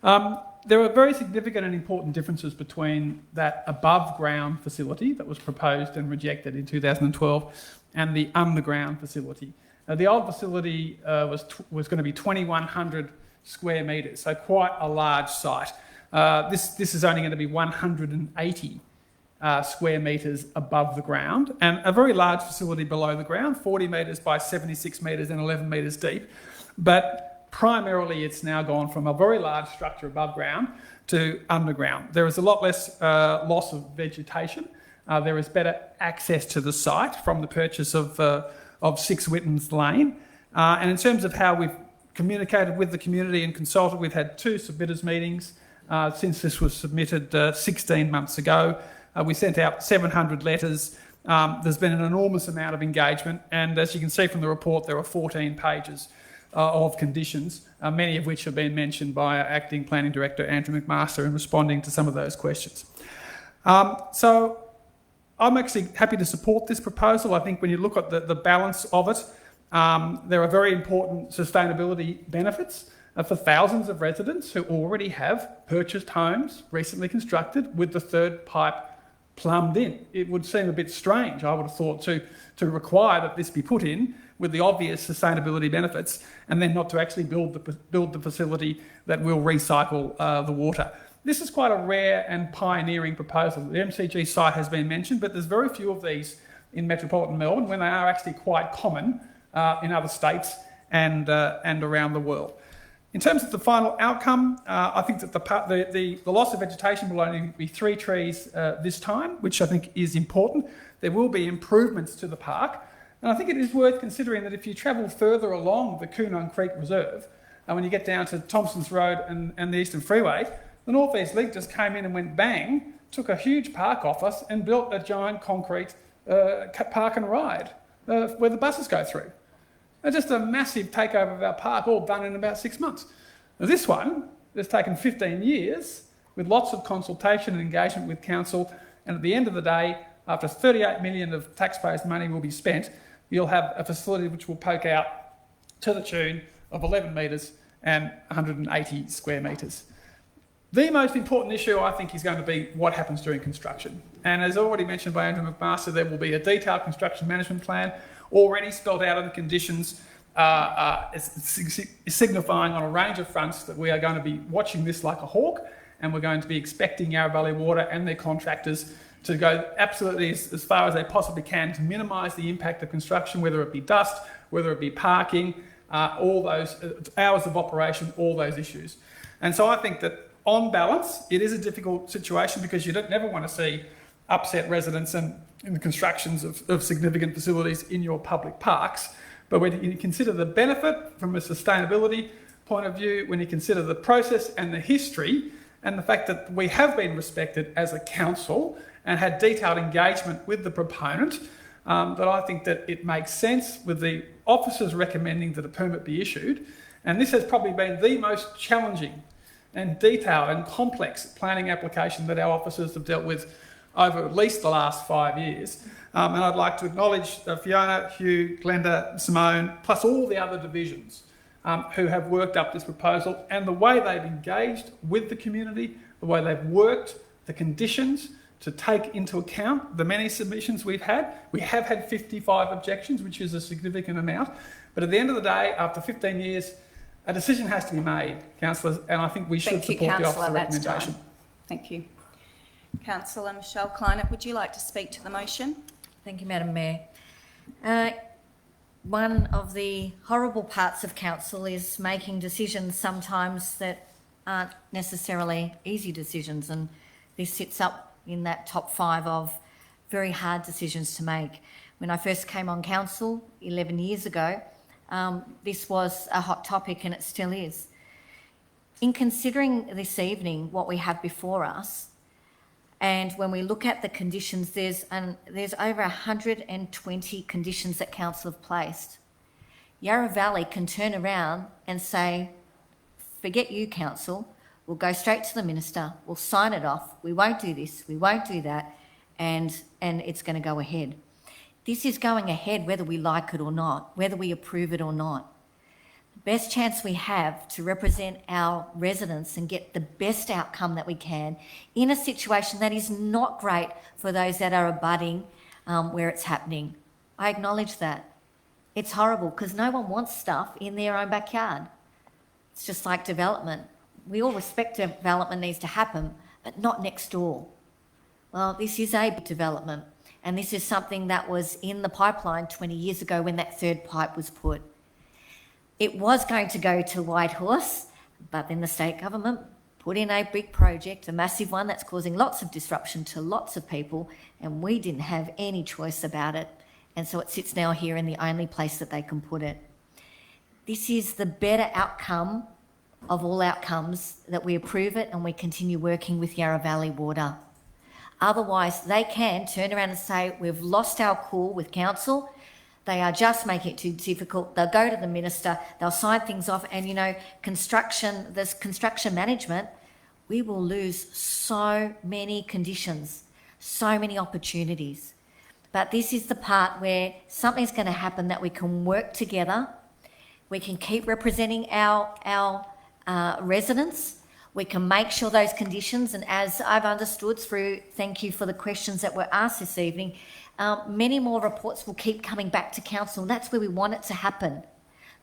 There are very significant and important differences between that above-ground facility that was proposed and rejected in 2012 and the underground facility. The old facility was going to be 2,100 square metres, so quite a large site. This is only going to be 180 square metres above the ground, and a very large facility below the ground, 40 metres by 76 metres and 11 metres deep. But primarily it's now gone from a very large structure above ground to underground. There is a lot less loss of vegetation. There is better access to the site from the purchase of 6 Wittens Lane. And in terms of how we've communicated with the community and consulted, we've had 2 submitters meetings since this was submitted 16 months ago. We sent out 700 letters. There's been an enormous amount of engagement, and as you can see from the report, there are 14 pages of conditions, many of which have been mentioned by our Acting Planning Director Andrew McMaster in responding to some of those questions. So I'm actually happy to support this proposal. I think when you look at the balance of it, there are very important sustainability benefits for thousands of residents who already have purchased homes recently constructed with the third pipe plumbed in. It would seem a bit strange, I would have thought, to require that this be put in with the obvious sustainability benefits and then not to actually build the facility that will recycle the water. This is quite a rare and pioneering proposal. The MCG site has been mentioned, but there's very few of these in metropolitan Melbourne, when they are actually quite common in other states and around the world. In terms of the final outcome, I think that the loss of vegetation will only be 3 trees this time, which I think is important. There will be improvements to the park, and I think it is worth considering that if you travel further along the Coonong Creek Reserve, and when you get down to Thompson's Road and the Eastern Freeway, the North East Link just came in and went bang took a huge park off us and built a giant concrete park and ride where the buses go through. Just a massive takeover of our park, all done in about 6 months. Now, this one has taken 15 years with lots of consultation and engagement with council, and at the end of the day, after 38 million of taxpayers' money will be spent, you'll have a facility which will poke out to the tune of 11 metres and 180 square metres. The most important issue, I think, is going to be what happens during construction. And as already mentioned by Andrew McMaster, there will be a detailed construction management plan already spelled out in the conditions, signifying on a range of fronts that we are going to be watching this like a hawk, and we're going to be expecting Yarra Valley Water and their contractors to go absolutely as far as they possibly can to minimise the impact of construction, whether it be dust, whether it be parking, all those hours of operation, all those issues. And so I think that on balance, it is a difficult situation because you never want to see upset residents and in the constructions of significant facilities in your public parks. But when you consider the benefit from a sustainability point of view, when you consider the process and the history and the fact that we have been respected as a council and had detailed engagement with the proponent, that I think that it makes sense with the officers recommending that a permit be issued. And this has probably been the most challenging and detailed and complex planning application that our officers have dealt with over at least the last 5 years. And I'd like to acknowledge Fiona, Hugh, Glenda, Simone, plus all the other divisions who have worked up this proposal, and the way they've engaged with the community, the way they've worked the conditions to take into account the many submissions we've had. We have had 55 objections, which is a significant amount. But at the end of the day, after 15 years, a decision has to be made, councillors, and I think we should support the officer recommendation. Thank you. Councillor Michelle Kleinert, would you like to speak to the motion? Thank you, Madam Mayor. One of the horrible parts of council is making decisions sometimes that aren't necessarily easy decisions, and this sits up in that top 5 of very hard decisions to make. When I first came on council 11 years ago, this was a hot topic, and it still is. In considering this evening what we have before us, and when we look at the conditions, there's over 120 conditions that council have placed. Yarra Valley can turn around and say, forget you, council, we'll go straight to the minister, we'll sign it off, we won't do this, we won't do that, and it's going to go ahead. This is going ahead whether we like it or not, whether we approve it or not. The best chance we have to represent our residents and get the best outcome that we can in a situation that is not great for those that are abutting where it's happening. I acknowledge that. It's horrible because no one wants stuff in their own backyard. It's just like development. We all respect development needs to happen, but not next door. Well, this is a development, and this is something that was in the pipeline 20 years ago when that third pipe was put. It was going to go to Whitehorse, but then the state government put in a big project, a massive one that's causing lots of disruption to lots of people, and we didn't have any choice about it. And so it sits now here in the only place that they can put it. This is the better outcome of all outcomes, that we approve it and we continue working with Yarra Valley Water. Otherwise, they can turn around and say, we've lost our cool with council. They are just making it too difficult. They'll go to the minister, they'll sign things off, and this construction management, we will lose so many conditions, so many opportunities. But this is the part where something's going to happen that we can work together. We can keep representing our residents. We can make sure those conditions, and as I've understood through, thank you for the questions that were asked this evening, many more reports will keep coming back to council. That's where we want it to happen.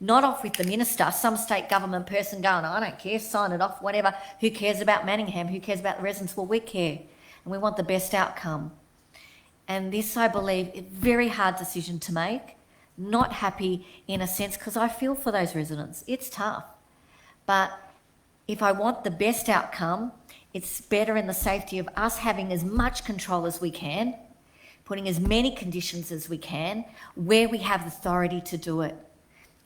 Not off with the minister, some state government person going, I don't care, sign it off, whatever. Who cares about Manningham? Who cares about the residents? Well, we care, and we want the best outcome. And this, I believe, is a very hard decision to make. Not happy in a sense, because I feel for those residents. It's tough. But if I want the best outcome, it's better in the safety of us having as much control as we can, putting as many conditions as we can, where we have authority to do it.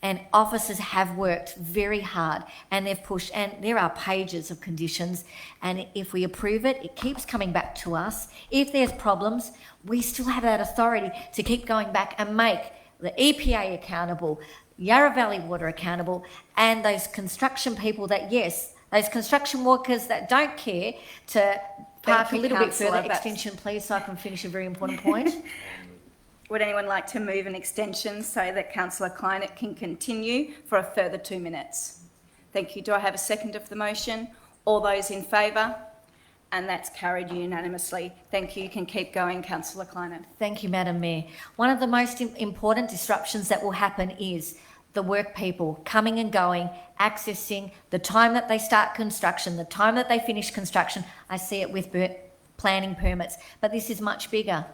And officers have worked very hard and they've pushed, and there are pages of conditions. And if we approve it, it keeps coming back to us. If there's problems, we still have that authority to keep going back and make the EPA accountable, Yarra Valley Water accountable, and those construction people that, yes, those construction workers that don't care to park a little bit further. Extension, please, so I can finish a very important point. Would anyone like to move an extension so that Councillor Kleinert can continue for a further 2 minutes? Thank you. Do I have a second of the motion? All those in favour? And that's carried unanimously. Thank you. You can keep going, Councillor Kleinert. Thank you, Madam Mayor. One of the most important disruptions that will happen is the work people coming and going, accessing the time that they start construction, the time that they finish construction. I see it with planning permits, but this is much bigger.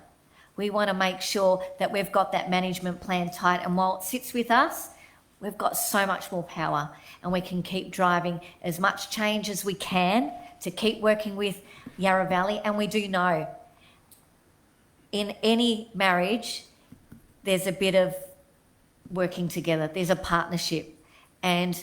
We want to make sure that we've got that management plan tight, and while it sits with us, we've got so much more power, and we can keep driving as much change as we can to keep working with Yarra Valley. And we do know in any marriage, there's a bit of working together, there's a partnership. And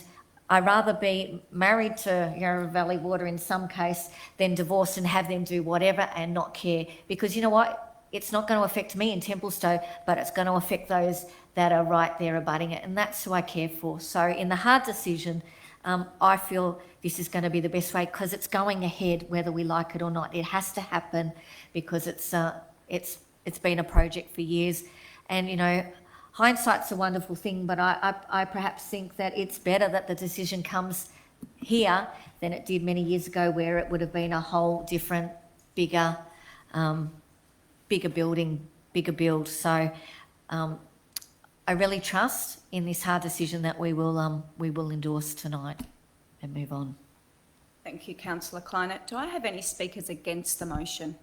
I'd rather be married to Yarra Valley Water in some case than divorced and have them do whatever and not care. Because you know what? It's not going to affect me in Templestowe, but it's going to affect those that are right there abutting it. And that's who I care for. So in the hard decision, I feel this is going to be the best way, because it's going ahead whether we like it or not. It has to happen because it's been a project for years. And, you know, hindsight's a wonderful thing, but I perhaps think that it's better that the decision comes here than it did many years ago, where it would have been a whole different, bigger building, bigger build. So I really trust in this hard decision that we will endorse tonight and move on. Thank you, Councillor Kleinert. Do I have any speakers against the motion?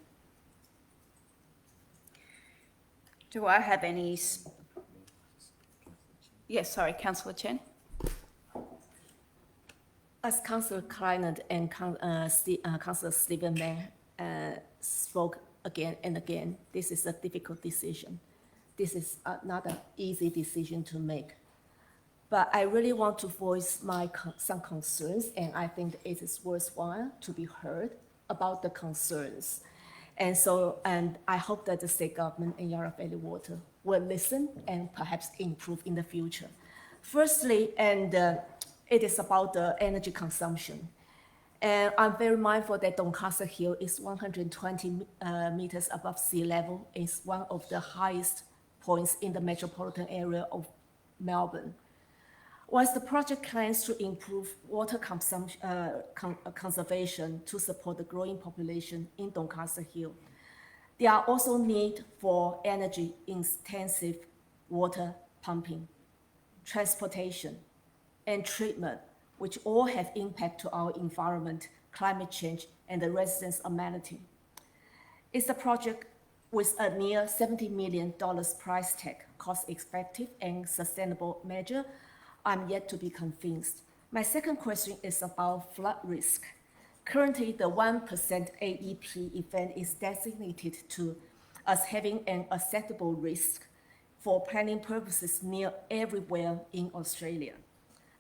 Do I have any... Yes, sorry, Councillor Chen. As Councillor Kleinert and Councillor Stephen Mann spoke again and again, this is a difficult decision. This is not an easy decision to make. But I really want to voice some concerns, and I think it is worthwhile to be heard about the concerns. And I hope that the state government and Yarra Valley Water will listen and perhaps improve in the future. Firstly, it is about the energy consumption. And I'm very mindful that Doncaster Hill is 120 meters above sea level. It's one of the highest points in the metropolitan area of Melbourne. Whilst the project plans to improve water conservation to support the growing population in Doncaster Hill, there are also need for energy-intensive water pumping, transportation, and treatment, which all have impact to our environment, climate change, and the residents' amenity. It's a project with a near $70 million price tag, cost-effective and sustainable measure. I'm yet to be convinced. My second question is about flood risk. Currently, the 1% AEP event is designated to as having an acceptable risk for planning purposes near everywhere in Australia.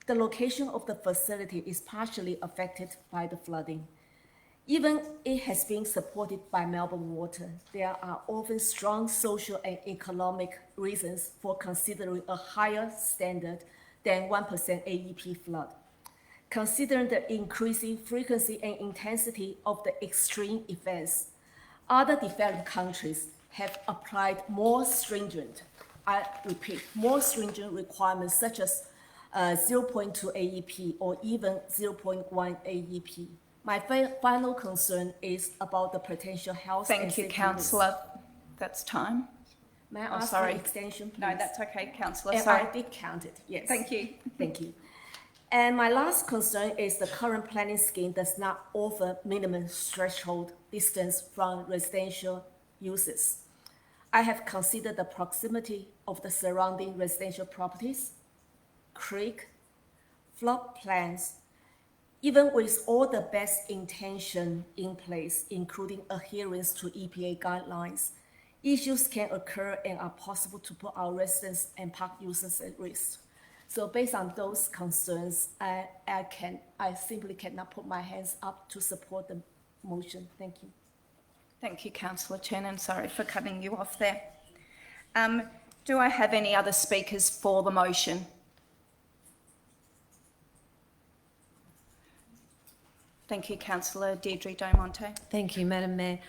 The location of the facility is partially affected by the flooding. Even it has been supported by Melbourne Water, there are often strong social and economic reasons for considering a higher standard than 1% AEP flood. Considering the increasing frequency and intensity of the extreme events, other developed countries have applied more stringent, I repeat, more stringent requirements such as 0.2 AEP or even 0.1 AEP. My final concern is about the potential health and Thank you, safety Councillor. That's time. May I ask for extension, please? No, that's okay, Councillor. And Sorry. I did count it, yes. Thank you. Thank you. And my last concern is the current planning scheme does not offer minimum threshold distance from residential uses. I have considered the proximity of the surrounding residential properties, creek, flood plans. Even with all the best intention in place, including adherence to EPA guidelines, issues can occur and are possible to put our residents and park users at risk. So based on those concerns, I simply cannot put my hands up to support the motion. Thank you. Thank you, Councillor Chen, and sorry for cutting you off there. Do I have any other speakers for the motion? Thank you, Councillor Deirdre Diamonte. Thank you, Madam Mayor.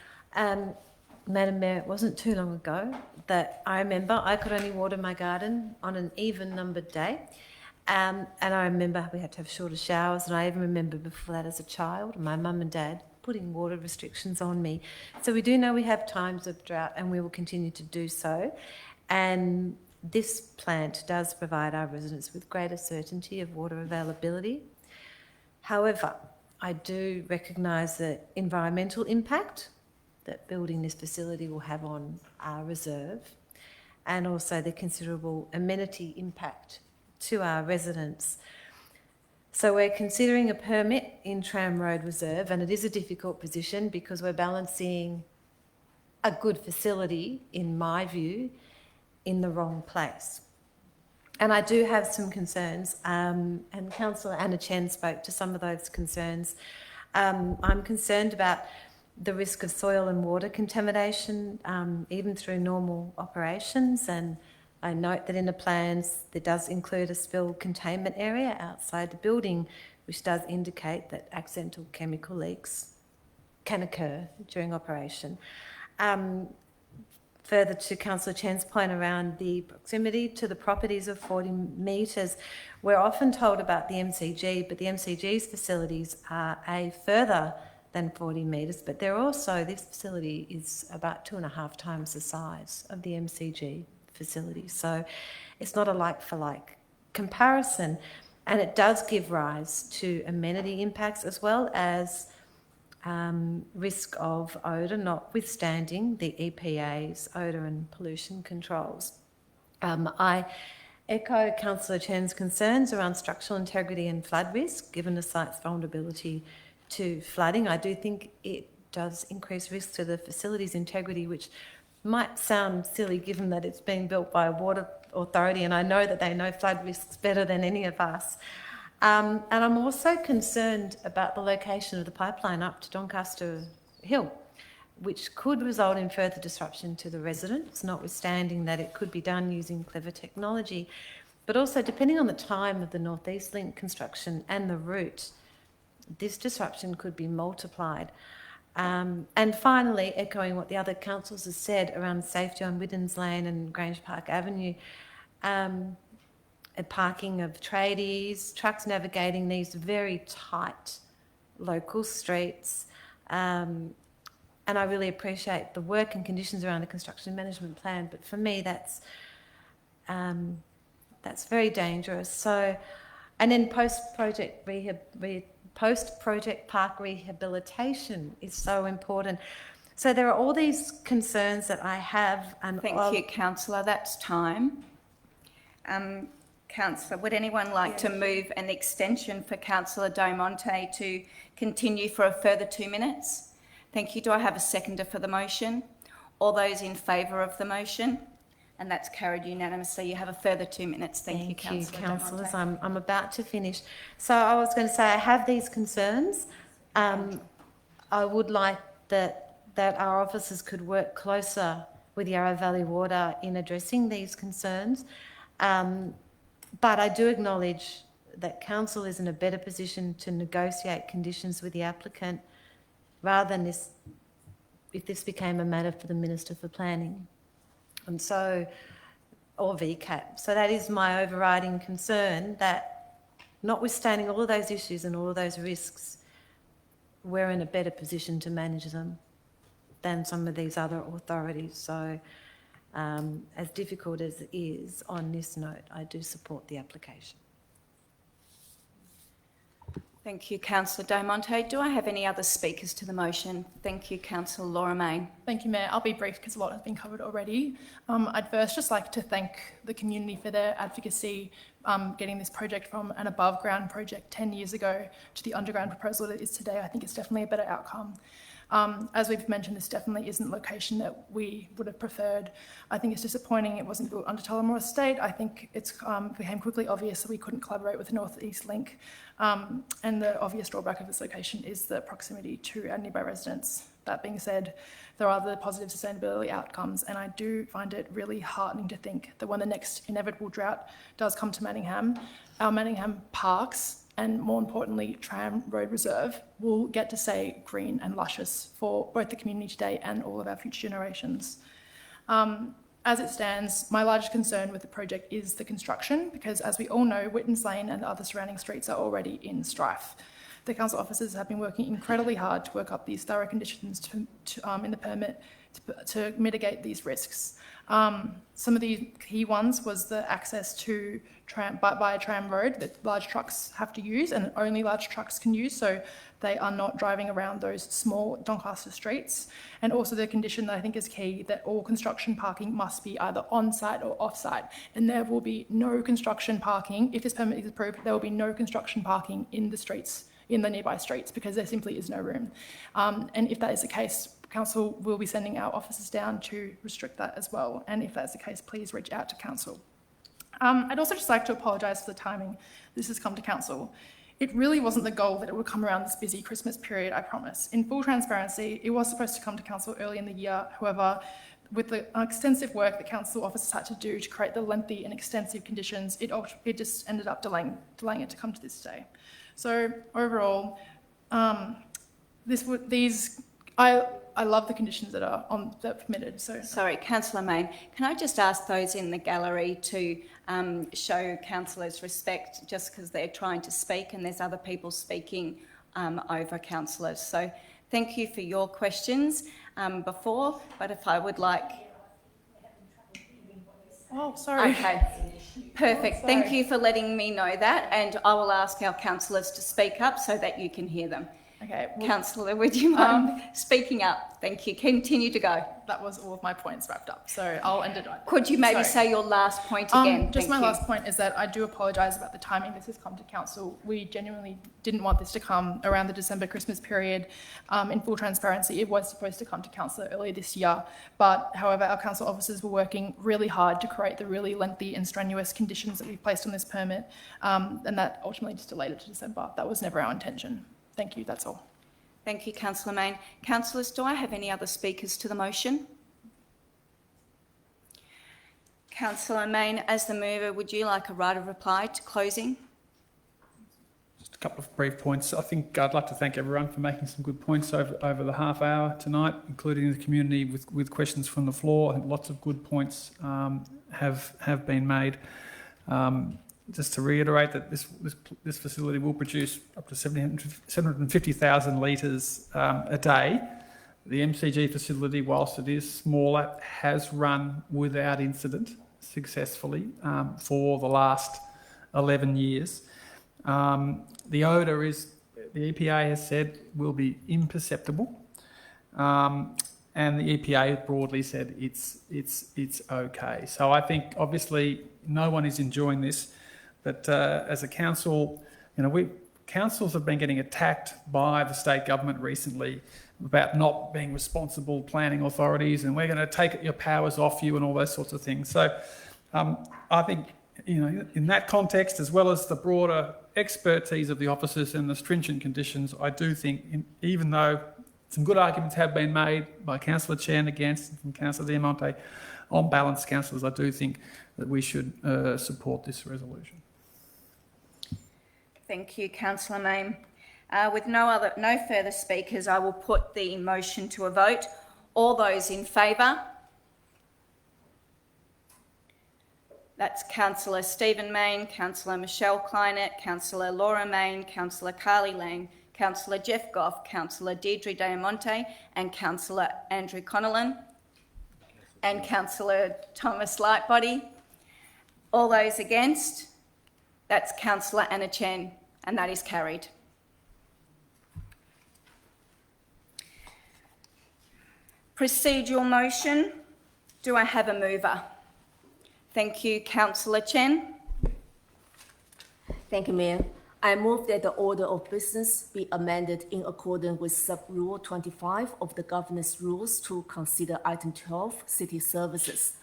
Madam Mayor, it wasn't too long ago that I remember I could only water my garden on an even-numbered day. And I remember we had to have shorter showers, and I even remember before that as a child, my mum and dad putting water restrictions on me. So we do know we have times of drought, and we will continue to do so. And this plant does provide our residents with greater certainty of water availability. However, I do recognise the environmental impact that building this facility will have on our reserve, and also the considerable amenity impact to our residents. So we're considering a permit in Tram Road Reserve, and it is a difficult position because we're balancing a good facility, in my view, in the wrong place. And I do have some concerns, and Councillor Anna Chen spoke to some of those concerns. I'm concerned about the risk of soil and water contamination, even through normal operations, and I note that in the plans there does include a spill containment area outside the building, which does indicate that accidental chemical leaks can occur during operation. Further to Councillor Chen's point around the proximity to the properties of 40 metres, we're often told about the MCG, but the MCG's facilities are further than 40 metres, but they're also, this facility is about 2.5 times the size of the MCG facility. So it's not a like-for-like comparison, and it does give rise to amenity impacts as well as risk of odour, notwithstanding the EPA's odour and pollution controls. I echo Councillor Chen's concerns around structural integrity and flood risk, given the site's vulnerability to flooding. I do think it does increase risk to the facility's integrity, which might sound silly given that it's being built by a water authority, and I know that they know flood risks better than any of us. And I'm also concerned about the location of the pipeline up to Doncaster Hill, which could result in further disruption to the residents, notwithstanding that it could be done using clever technology. But also, depending on the time of the North East Link construction and the route, this disruption could be multiplied. And finally, echoing what the other councils have said around safety on Whiddens Lane and Grange Park Avenue, parking of tradies, trucks navigating these very tight local streets. And I really appreciate the work and conditions around the construction management plan, but for me that's very dangerous. So, and then post-project park rehabilitation is so important. So there are all these concerns that I have. And thank you, Councillor. That's time. Councillor, would anyone like to move an extension for Councillor Diamonte to continue for a further 2 minutes? Thank you. Do I have a seconder for the motion? All those in favour of the motion? And that's carried unanimously. You have a further 2 minutes. Thank you, Councillor. Councillors. I'm about to finish. So I was going to say I have these concerns. I would like that our officers could work closer with Yarra Valley Water in addressing these concerns. But I do acknowledge that Council is in a better position to negotiate conditions with the applicant rather than this, if this became a matter for the Minister for Planning. And so, or VCAT. So that is my overriding concern, that notwithstanding all of those issues and all of those risks, we're in a better position to manage them than some of these other authorities. So as difficult as it is, on this note, I do support the application. Thank you, Councillor Diamonte. Do I have any other speakers to the motion? Thank you, Councillor Laura Mayne. Thank you, Mayor. I'll be brief because a lot has been covered already. I'd first just like to thank the community for their advocacy, getting this project from an above-ground project 10 years ago to the underground proposal that it is today. I think it's definitely a better outcome. As we've mentioned, this definitely isn't the location that we would have preferred. I think it's disappointing it wasn't built under Tullamore Estate. I think it's became quickly obvious that we couldn't collaborate with North East Link. And the obvious drawback of this location is the proximity to our nearby residents. That being said, there are the positive sustainability outcomes, and I do find it really heartening to think that when the next inevitable drought does come to Manningham, our Manningham parks, and more importantly, Tram Road Reserve, will get to stay green and luscious for both the community today and all of our future generations. As it stands, my largest concern with the project is the construction, because as we all know, Whittons Lane and the other surrounding streets are already in strife. The council officers have been working incredibly hard to work up these thorough conditions in the permit to mitigate these risks. Some of the key ones was the access to by a tram road that large trucks have to use, and only large trucks can use, so they are not driving around those small Doncaster streets. And also the condition that I think is key, that all construction parking must be either on-site or off-site, and there will be no construction parking. If this permit is approved, there will be no construction parking in the streets, in the nearby streets, because there simply is no room. And if that is the case, council will be sending our officers down to restrict that as well. And if that's the case, please reach out to council. I'd also just like to apologise for the timing this has come to council. It really wasn't the goal that it would come around this busy Christmas period, I promise. In full transparency, it was supposed to come to council early in the year. However, with the extensive work that council officers had to do to create the lengthy and extensive conditions, it just ended up delaying it to come to this day. So overall, I love the conditions that are permitted. So sorry, Councillor Mayne, can I just ask those in the gallery to show councillors respect, just because they're trying to speak and there's other people speaking over councillors. So thank you for your questions before, but if I would like... Oh, sorry. Okay, perfect. Oh, thank you for letting me know that, and I will ask our councillors to speak up so that you can hear them. Okay. Well, Councillor, would you mind speaking up? Thank you. Continue to go. That was all of my points wrapped up, so I'll end it right there. Could you maybe say your last point again? Just my last point is that I do apologise about the timing this has come to council. We genuinely didn't want this to come around the December Christmas period. In full transparency, it was supposed to come to council earlier this year, but however, our council officers were working really hard to create the really lengthy and strenuous conditions that we've placed on this permit, and that ultimately just delayed it to December. That was never our intention. Thank you, that's all. Thank you, Councillor Mayne. Councillors, do I have any other speakers to the motion? Councillor Mayne, as the mover, would you like a right of reply to closing? Just a couple of brief points. I think I'd like to thank everyone for making some good points over the half hour tonight, including the community with questions from the floor. I think lots of good points have been made. Just to reiterate that this facility will produce up to 750,000 litres a day. The MCG facility, whilst it is smaller, has run without incident successfully for the last 11 years. The odour the EPA has said, will be imperceptible, and the EPA broadly said it's okay. So I think obviously no one is enjoying this. But as a council, councils have been getting attacked by the state government recently about not being responsible planning authorities, and we're going to take your powers off you and all those sorts of things. So I think, in that context, as well as the broader expertise of the officers and the stringent conditions, I do think, even though some good arguments have been made by Councillor Chen against and from Councillor Diamante, on balance, councillors, I do think that we should support this resolution. Thank you, Councillor Mayne. With no further speakers, I will put the motion to a vote. All those in favour? That's Councillor Stephen Mayne, Councillor Michelle Kleinert, Councillor Laura Mayne, Councillor Carly Lang, Councillor Jeff Goff, Councillor Deirdre Diamante, and Councillor Andrew Connellan, and Councillor Thomas Lightbody. All those against? That's Councillor Anna Chen, and that is carried. Procedural motion. Do I have a mover? Thank you, Councillor Chen. Thank you, Mayor. I move that the order of business be amended in accordance with Sub-Rule 25 of the Governance Rules to consider Item 12, City Services.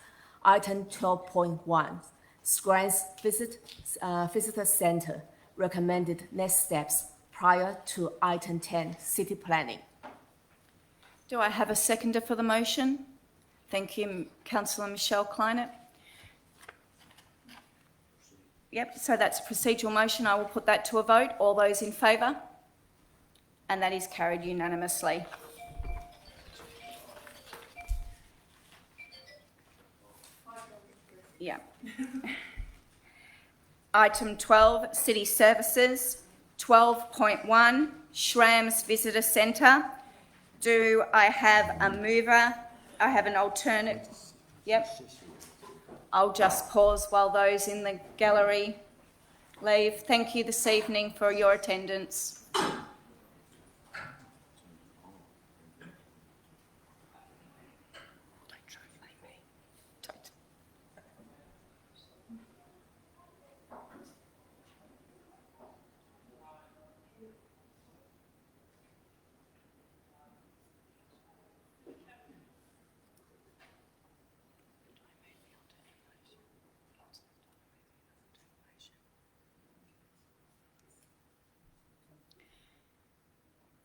Item 12.1, Scran's Visitor Centre, recommended next steps prior to Item 10, City Planning. Do I have a seconder for the motion? Thank you, Councillor Michelle Kleinert. Yep, so that's a procedural motion. I will put that to a vote. All those in favour? And that is carried unanimously. Yeah. Item 12, City Services. 12.1, Schramm's Visitor Centre. Do I have a mover? I have an alternate. Yep. I'll just pause while those in the gallery leave. Thank you this evening for your attendance.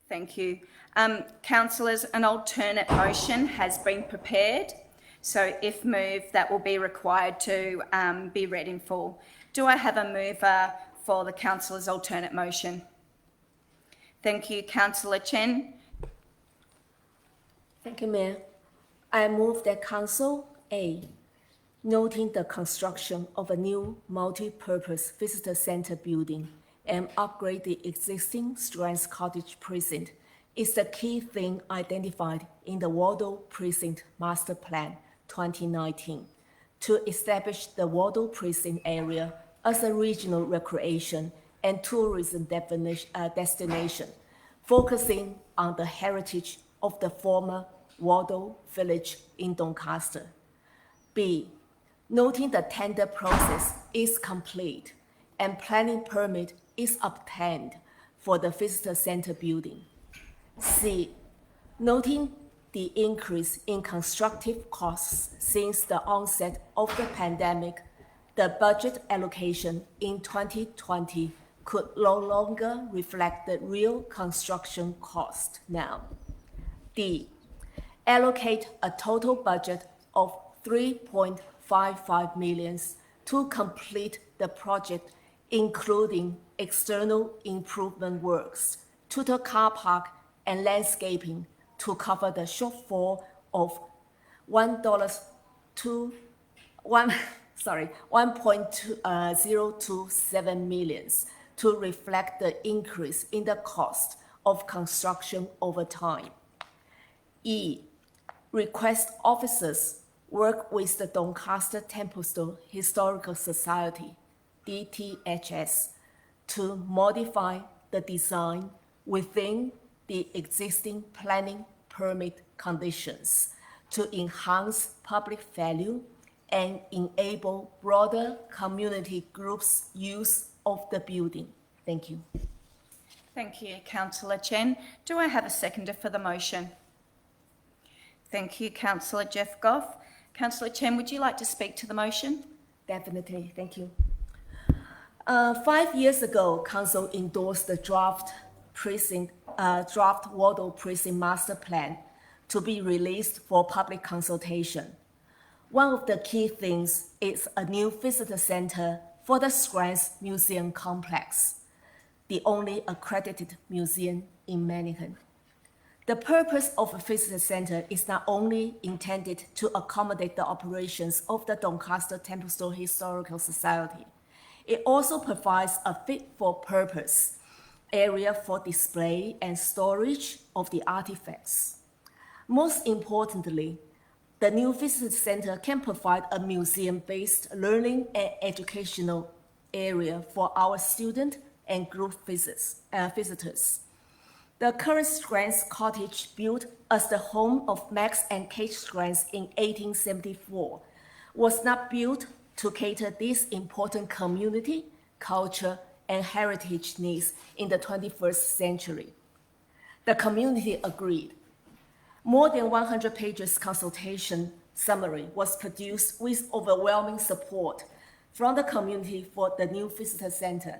Thank you. Councillors, an alternate motion has been prepared. So if moved, that will be required to be read in full. Do I have a mover for the councillor's alternate motion? Thank you, Councillor Chen. Thank you, Mayor. I move that Council A, noting the construction of a new multi-purpose visitor centre building and upgrade the existing Strands Cottage precinct is the key thing identified in the Wardle Precinct Master Plan 2019 to establish the Wardle Precinct area as a regional recreation and tourism destination, focusing on the heritage of the former Wardle village in Doncaster. B, noting the tender process is complete and planning permit is obtained for the visitor center building. C, noting the increase in constructive costs since the onset of the pandemic, the budget allocation in 2020 could no longer reflect the real construction cost now. D, allocate a total budget of 3.55 million to complete the project, including external improvement works, tutor car park, and landscaping to cover the shortfall of $1.027 million to reflect the increase in the cost of construction over time. E, request officers work with the Doncaster Templestowe Historical Society, DTHS, to modify the design within the existing planning permit conditions to enhance public value and enable broader community groups' use of the building. Thank you. Thank you, Councillor Chen. Do I have a seconder for the motion? Thank you, Councillor Jeff Goff. Councillor Chen, would you like to speak to the motion? Definitely, thank you. 5 years ago, Council endorsed the draft Wardle Precinct Master Plan to be released for public consultation. One of the key things is a new visitor centre for the Scran's Museum Complex, the only accredited museum in Manningham. The purpose of a visitor centre is not only intended to accommodate the operations of the Doncaster Templestowe Historical Society, it also provides a fit-for-purpose area for display and storage of the artifacts. Most importantly, the new visitor centre can provide a museum-based learning and educational area for our student and group visitors. The current Scran's Cottage, built as the home of Max and Kate Scrans in 1874, was not built to cater this important community, culture, and heritage needs in the 21st century. The community agreed. More than 100 pages consultation summary was produced with overwhelming support from the community for the new visitor center.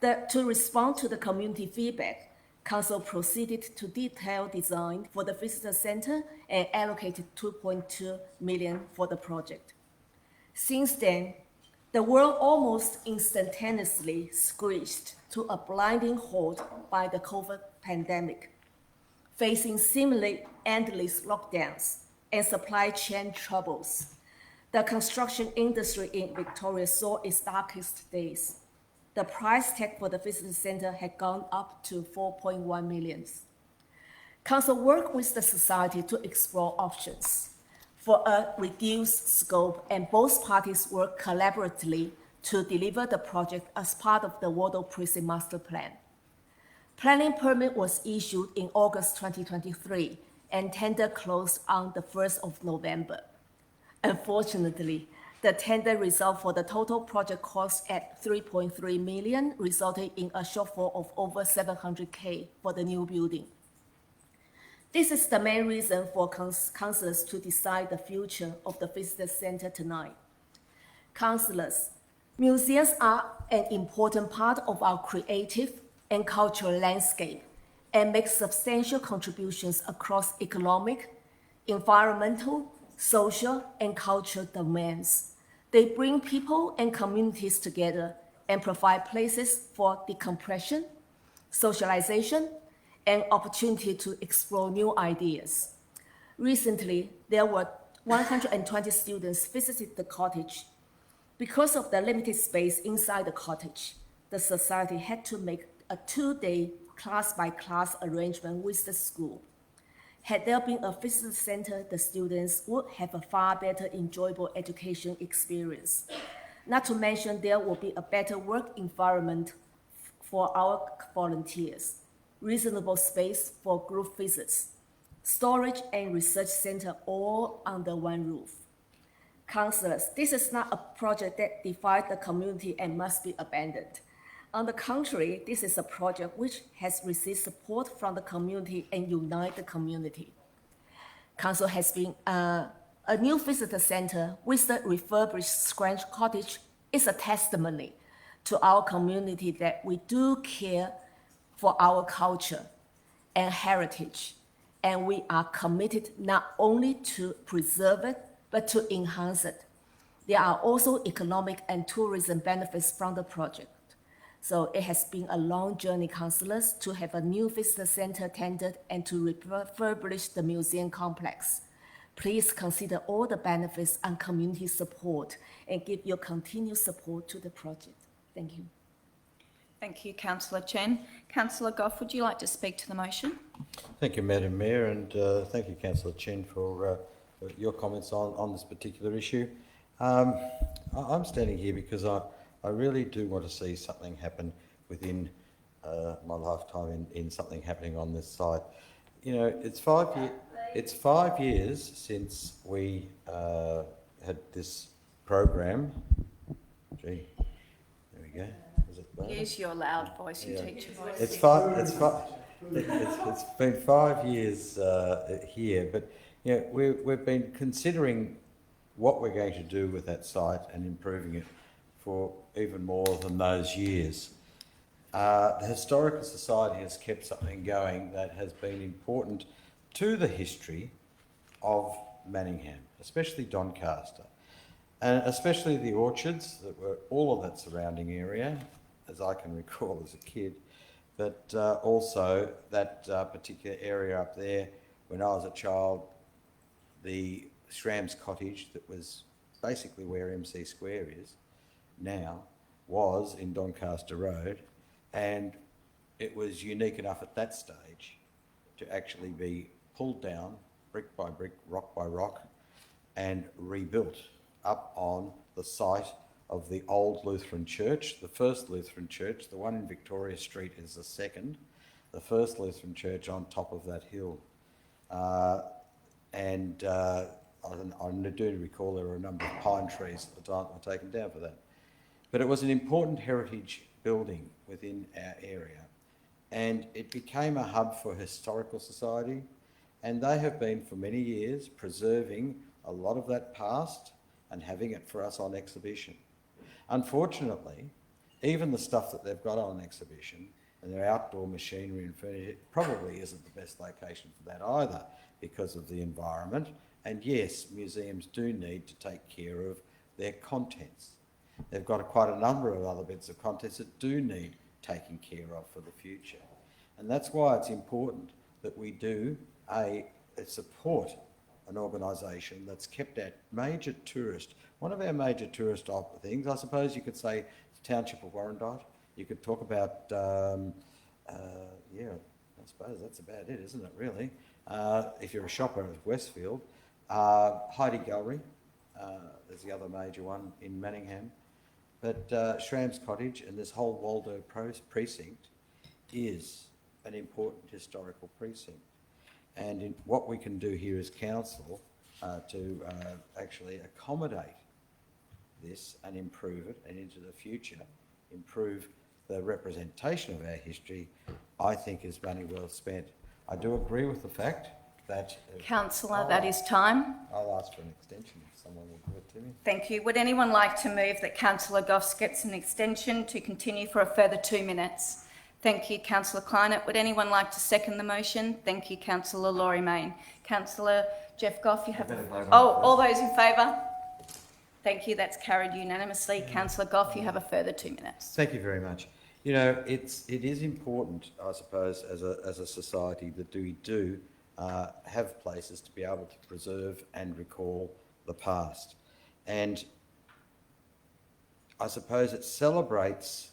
To respond to the community feedback, Council proceeded to detailed design for the visitor center and allocated 2.2 million for the project. Since then, the world almost instantaneously squeezed to a blinding halt by the COVID pandemic, facing seemingly endless lockdowns and supply chain troubles. The construction industry in Victoria saw its darkest days. The price tag for the visitor center had gone up to 4.1 million. Council worked with the society to explore options for a reduced scope, and both parties worked collaboratively to deliver the project as part of the Wardour Precinct Master Plan. Planning permit was issued in August 2023, and tender closed on the 1st of November. Unfortunately, the tender result for the total project cost at 3.3 million resulted in a shortfall of over 700K for the new building. This is the main reason for councillors to decide the future of the visitor centre tonight. Councillors, museums are an important part of our creative and cultural landscape and make substantial contributions across economic, environmental, social, and cultural domains. They bring people and communities together and provide places for decompression, socialization, and opportunity to explore new ideas. Recently, there were 120 students visited the cottage. Because of the limited space inside the cottage, the society had to make a 2-day class-by-class arrangement with the school. Had there been a visitor center, the students would have a far better enjoyable education experience. Not to mention there will be a better work environment for our volunteers, reasonable space for group visits, storage and research center all under one roof. Councillors, this is not a project that divides the community and must be abandoned. On the contrary, this is a project which has received support from the community and unites the community. Council has been a new visitor center with the refurbished Scrange Cottage is a testimony to our community that we do care for our culture and heritage, and we are committed not only to preserve it, but to enhance it. There are also economic and tourism benefits from the project. So it has been a long journey, councillors, to have a new visitor center tendered and to refurbish the museum complex. Please consider all the benefits and community support and give your continued support to the project. Thank you. Thank you, Councillor Chen. Councillor Goff, would you like to speak to the motion? Thank you, Madam Mayor, and thank you, Councillor Chen, for your comments on this particular issue. I'm standing here because I really do want to see something happen within my lifetime in something happening on this site. You know, it's 5 years since we had this program. Gee, there we go. Is it better? Use your loud voice, you teacher voice. It's been 5 years here, but you know, we've been considering what we're going to do with that site and improving it for even more than those years. The Historical Society has kept something going that has been important to the history of Manningham, especially Doncaster, and especially the orchards that were all of that surrounding area, as I can recall as a kid, but also that particular area up there when I was a child, the Schramm's cottage that was basically where MC Square is now, was in Doncaster Road, and it was unique enough at that stage to actually be pulled down brick by brick, rock by rock, and rebuilt up on the site of the old Lutheran church, the first Lutheran church. The one in Victoria Street is the second, the first Lutheran church on top of that hill. I do recall there were a number of pine trees at the time that were taken down for that. But it was an important heritage building within our area, and it became a hub for historical society, and they have been for many years preserving a lot of that past and having it for us on exhibition. Unfortunately, even the stuff that they've got on exhibition and their outdoor machinery and furniture probably isn't the best location for that either because of the environment. And yes, museums do need to take care of their contents. They've got quite a number of other bits of contents that do need taking care of for the future. And that's why it's important that we do support an organisation that's kept our major tourist, one of our major tourist things, I suppose you could say the township of Warrandyte. You could talk about, yeah, I suppose that's about it, isn't it, really? If you're a shopper at Westfield, Heidi Gallery, there's the other major one in Manningham. But Shram's Cottage and this whole Waldo precinct is an important historical precinct. And what we can do here as council to actually accommodate this and improve it and into the future, improve the representation of our history, I think is money well spent. I do agree with the fact that... Councillor, that is time. I'll ask for an extension if someone will give it to me. Thank you. Would anyone like to move that Councillor Goss gets an extension to continue for a further 2 minutes? Thank you, Councillor Kleinert. Would anyone like to second the motion? Thank you, Councillor Laurie Main. Councillor Jeff Goff, you have... all those in favour? Thank you. That's carried unanimously. Councillor Goff, you have a further 2 minutes. Thank you very much. You know, it is important, I suppose, as a society that we do have places to be able to preserve and recall the past. And I suppose it celebrates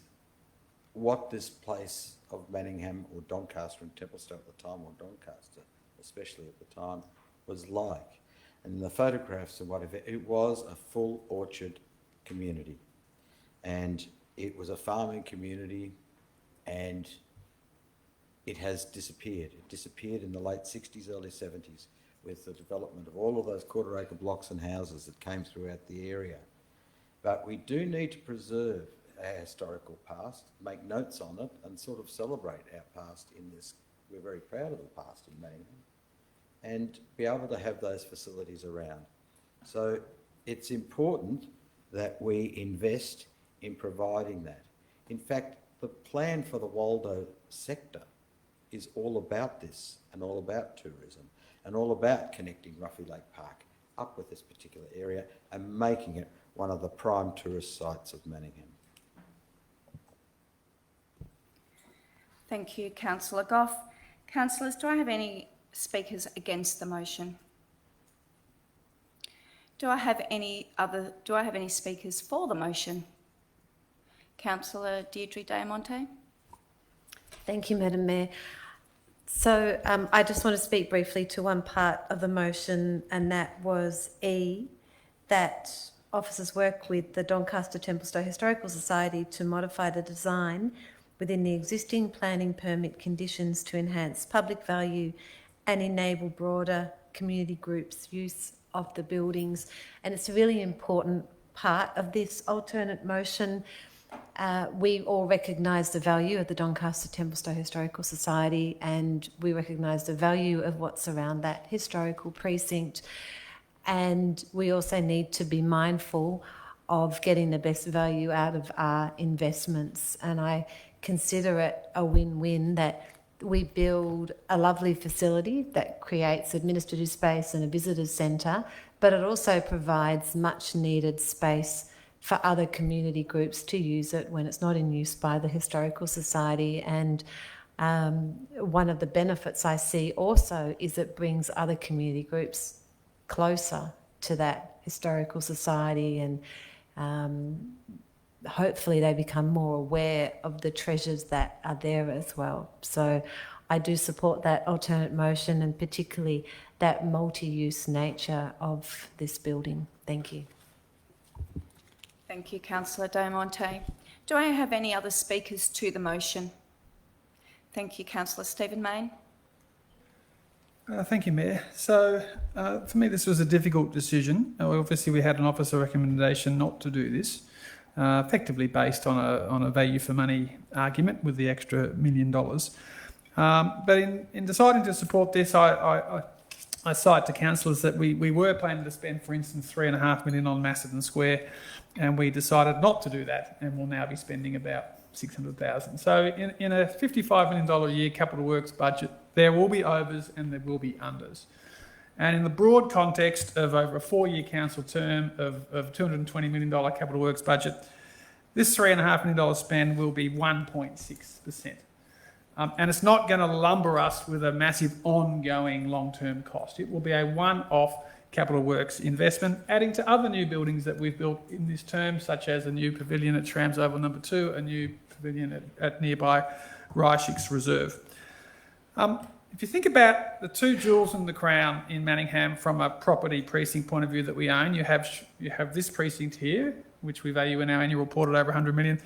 what this place of Manningham or Doncaster and Templestowe at the time, or Doncaster especially at the time, was like. And in the photographs and whatever, it was a full orchard community. And it was a farming community, and it has disappeared. It disappeared in the late 60s, early 70s with the development of all of those quarter-acre blocks and houses that came throughout the area. But we do need to preserve our historical past, make notes on it, and sort of celebrate our past in this. We're very proud of the past in Manningham, and be able to have those facilities around. So it's important that we invest in providing that. In fact, the plan for the Waldo sector is all about this, and all about tourism, and all about connecting Ruffey Lake Park up with this particular area and making it one of the prime tourist sites of Manningham. Thank you, Councillor Goff. Councillors, do I have any speakers against the motion? Do I have any speakers for the motion? Councillor Deirdre Diamonte. Thank you, Madam Mayor. So I just want to speak briefly to one part of the motion, and that was E, that officers work with the Doncaster Templestowe Historical Society to modify the design within the existing planning permit conditions to enhance public value and enable broader community groups' use of the buildings. And it's a really important part of this alternate motion. We all recognise the value of the Doncaster Templestowe Historical Society, and we recognise the value of what's around that historical precinct. And we also need to be mindful of getting the best value out of our investments. And I consider it a win-win that we build a lovely facility that creates administrative space and a visitors centre, but it also provides much needed space for other community groups to use it when it's not in use by the Historical Society. And one of the benefits I see also is it brings other community groups closer to that Historical Society, and hopefully they become more aware of the treasures that are there as well. So I do support that alternate motion, and particularly that multi-use nature of this building. Thank you. Thank you, Councillor Diamonte. Do I have any other speakers to the motion? Thank you, Councillor Stephen Main. Thank you, Mayor. So for me, this was a difficult decision. Obviously, we had an officer recommendation not to do this. effectively based on a value for money argument with the extra $1 million. But in deciding to support this, I cite to councillors that we were planning to spend, for instance, $3.5 million on Macedon Square, and we decided not to do that, and we'll now be spending about $600,000. So in a $55 million a year capital works budget, there will be overs and there will be unders. And in the broad context of over a 4-year council term of $220 million capital works budget, this $3.5 million spend will be 1.6%. And it's not going to lumber us with a massive ongoing long-term cost. It will be a one-off capital works investment, adding to other new buildings that we've built in this term, such as a new pavilion at Trams Oval No. 2, a new pavilion at nearby Reichicks Reserve. If you think about the two jewels in the crown in Manningham from a property precinct point of view that we own, you have this precinct here, which we value in our annual report at over $100 million,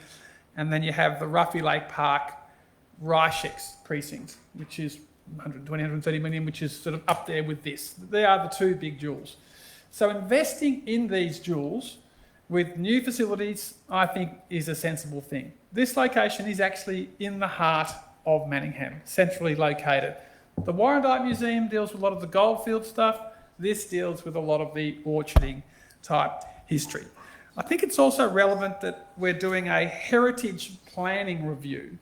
and then you have the Ruffy Lake Park Reichicks precinct, which is 130 million, which is sort of up there with this. They are the two big jewels. So investing in these jewels with new facilities, I think, is a sensible thing. This location is actually in the heart of Manningham, centrally located. The Warrandyte Museum deals with a lot of the goldfield stuff. This deals with a lot of the orcharding type history. I think it's also relevant that we're doing a heritage planning review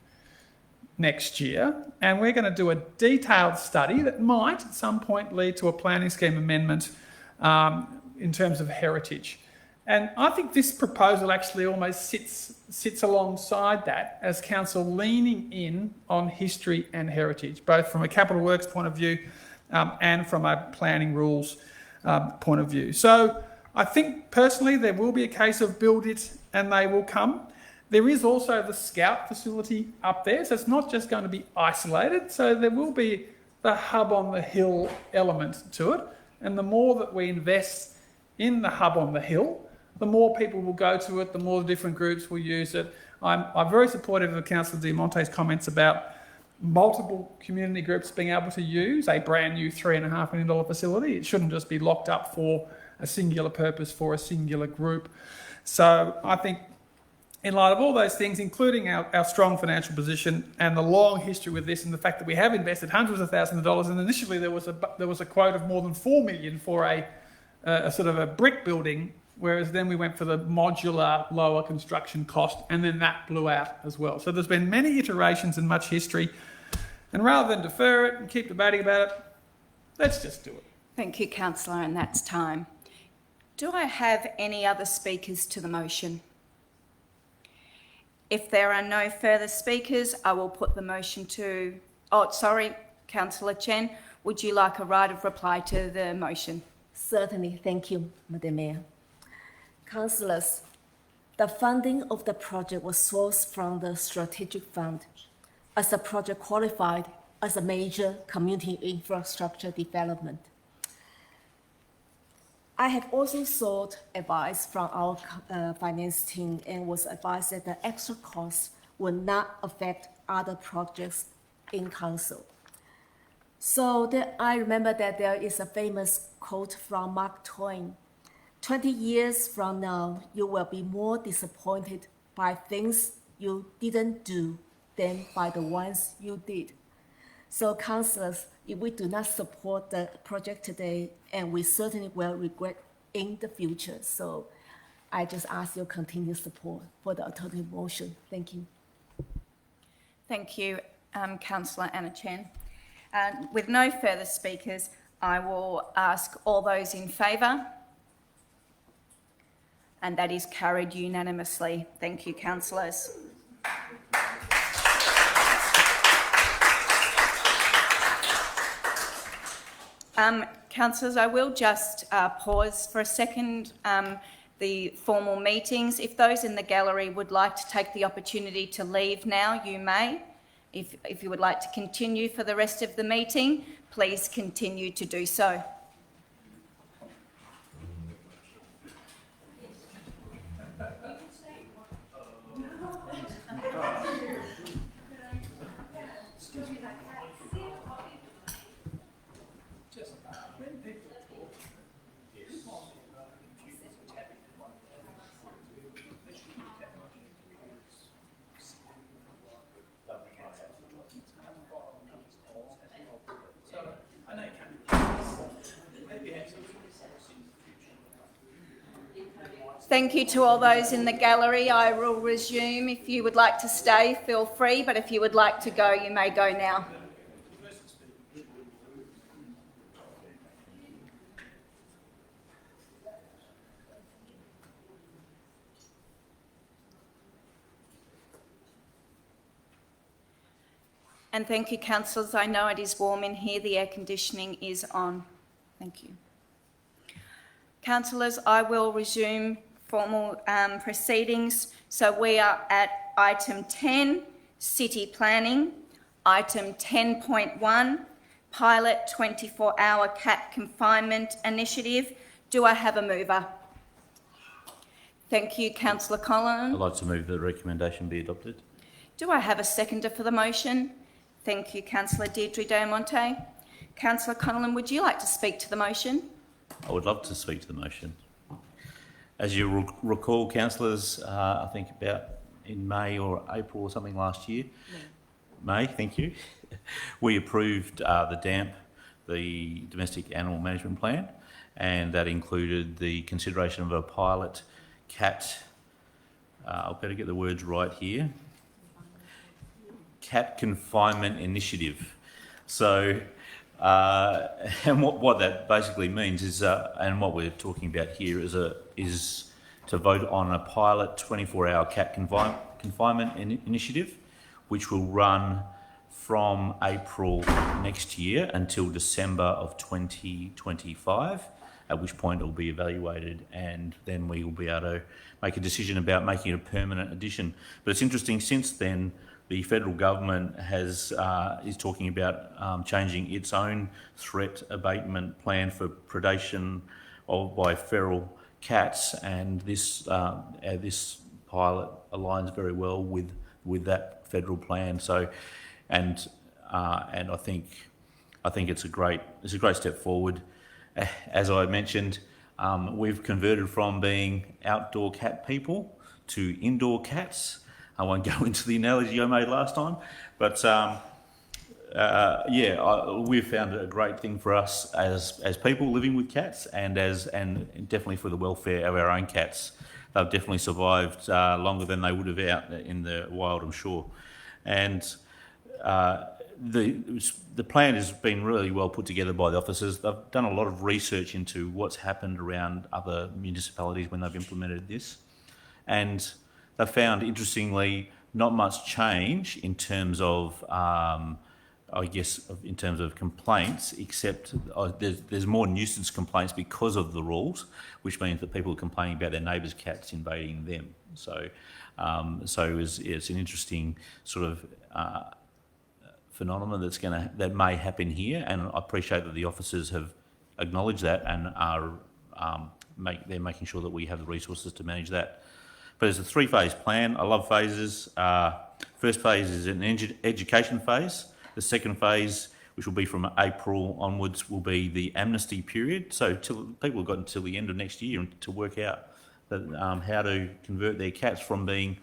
next year, and we're going to do a detailed study that might at some point lead to a planning scheme amendment in terms of heritage. And I think this proposal actually almost sits alongside that as council leaning in on history and heritage, both from a capital works point of view and from a planning rules point of view. So I think personally there will be a case of build it and they will come. There is also the Scout facility up there, so it's not just going to be isolated. So there will be the hub on the hill element to it. And the more that we invest in the hub on the hill, the more people will go to it, the more different groups will use it. I'm very supportive of Councillor Diamante's comments about multiple community groups being able to use a brand new $3.5 million facility. It shouldn't just be locked up for a singular purpose for a singular group. So I think in light of all those things, including our strong financial position and the long history with this and the fact that we have invested hundreds of thousands of dollars, and initially there was a quote of more than $4 million for a sort of a brick building, whereas then we went for the modular lower construction cost, and then that blew out as well. So there's been many iterations and much history, and rather than defer it and keep debating about it, let's just do it. Thank you, Councillor, and that's time. Do I have any other speakers to the motion? If there are no further speakers, I will put the motion to... Oh, sorry, Councillor Chen, would you like a right of reply to the motion? Certainly, thank you, Madam Mayor. Councillors, the funding of the project was sourced from the Strategic Fund, as the project qualified as a major community infrastructure development. I have also sought advice from our finance team and was advised that the extra costs will not affect other projects in council. So I remember that there is a famous quote from Mark Twain: 20 years from now, you will be more disappointed by things you didn't do than by the ones you did. So councillors, if we do not support the project today, and we certainly will regret in the future. So I just ask your continued support for the alternative motion. Thank you. Thank you, Councillor Anna Chen. With no further speakers, I will ask all those in favour, and that is carried unanimously. Thank you, councillors. Councillors, I will just pause for a second the formal meetings. If those in the gallery would like to take the opportunity to leave now, you may. If you would like to continue for the rest of the meeting, please continue to do so. Thank you to all those in the gallery. I will resume. If you would like to stay, feel free, but if you would like to go, you may go now. And thank you, councillors. I know it is warm in here. The air conditioning is on. Thank you. Councillors, I will resume formal proceedings. So we are at item 10, city planning, item 10.1, pilot 24-hour cat confinement initiative. Do I have a mover? Thank you, Councillor Collins. I'd like to move the recommendation be adopted. Do I have a seconder for the motion? Thank you, Councillor Deirdre Del Monte. Councillor Connellan, would you like to speak to the motion? I would love to speak to the motion. As you recall, councillors, I think about in May or April or something last year, May, thank you, we approved the DAMP, the Domestic Animal Management Plan, and that included the consideration of a pilot cat, I'll better get the words right here, cat confinement initiative. So, and what that basically means is, and what we're talking about here is to vote on a pilot 24-hour cat confinement initiative, which will run from April next year until December of 2025, at which point it will be evaluated, and then we will be able to make a decision about making it a permanent addition. But it's interesting, since then, the federal government is talking about changing its own threat abatement plan for predation by feral cats, and this pilot aligns very well with that federal plan. So, and I think it's a great step forward. As I mentioned, we've converted from being outdoor cat people to indoor cats. I won't go into the analogy I made last time, but we've found it a great thing for us as people living with cats, and definitely for the welfare of our own cats. They've definitely survived longer than they would have out in the wild, I'm sure. And the plan has been really well put together by the officers. They've done a lot of research into what's happened around other municipalities when they've implemented this, and they've found, interestingly, not much change in terms of, in terms of complaints, except there's more nuisance complaints because of the rules, which means that people are complaining about their neighbours' cats invading them. So, it's an interesting sort of phenomenon that may happen here, and I appreciate that the officers have acknowledged that and are they're making sure that we have the resources to manage that. But it's a three-phase plan. I love phases. First phase is an education phase. The second phase, which will be from April onwards, will be the amnesty period. So people have got until the end of next year to work out how to convert their cats from being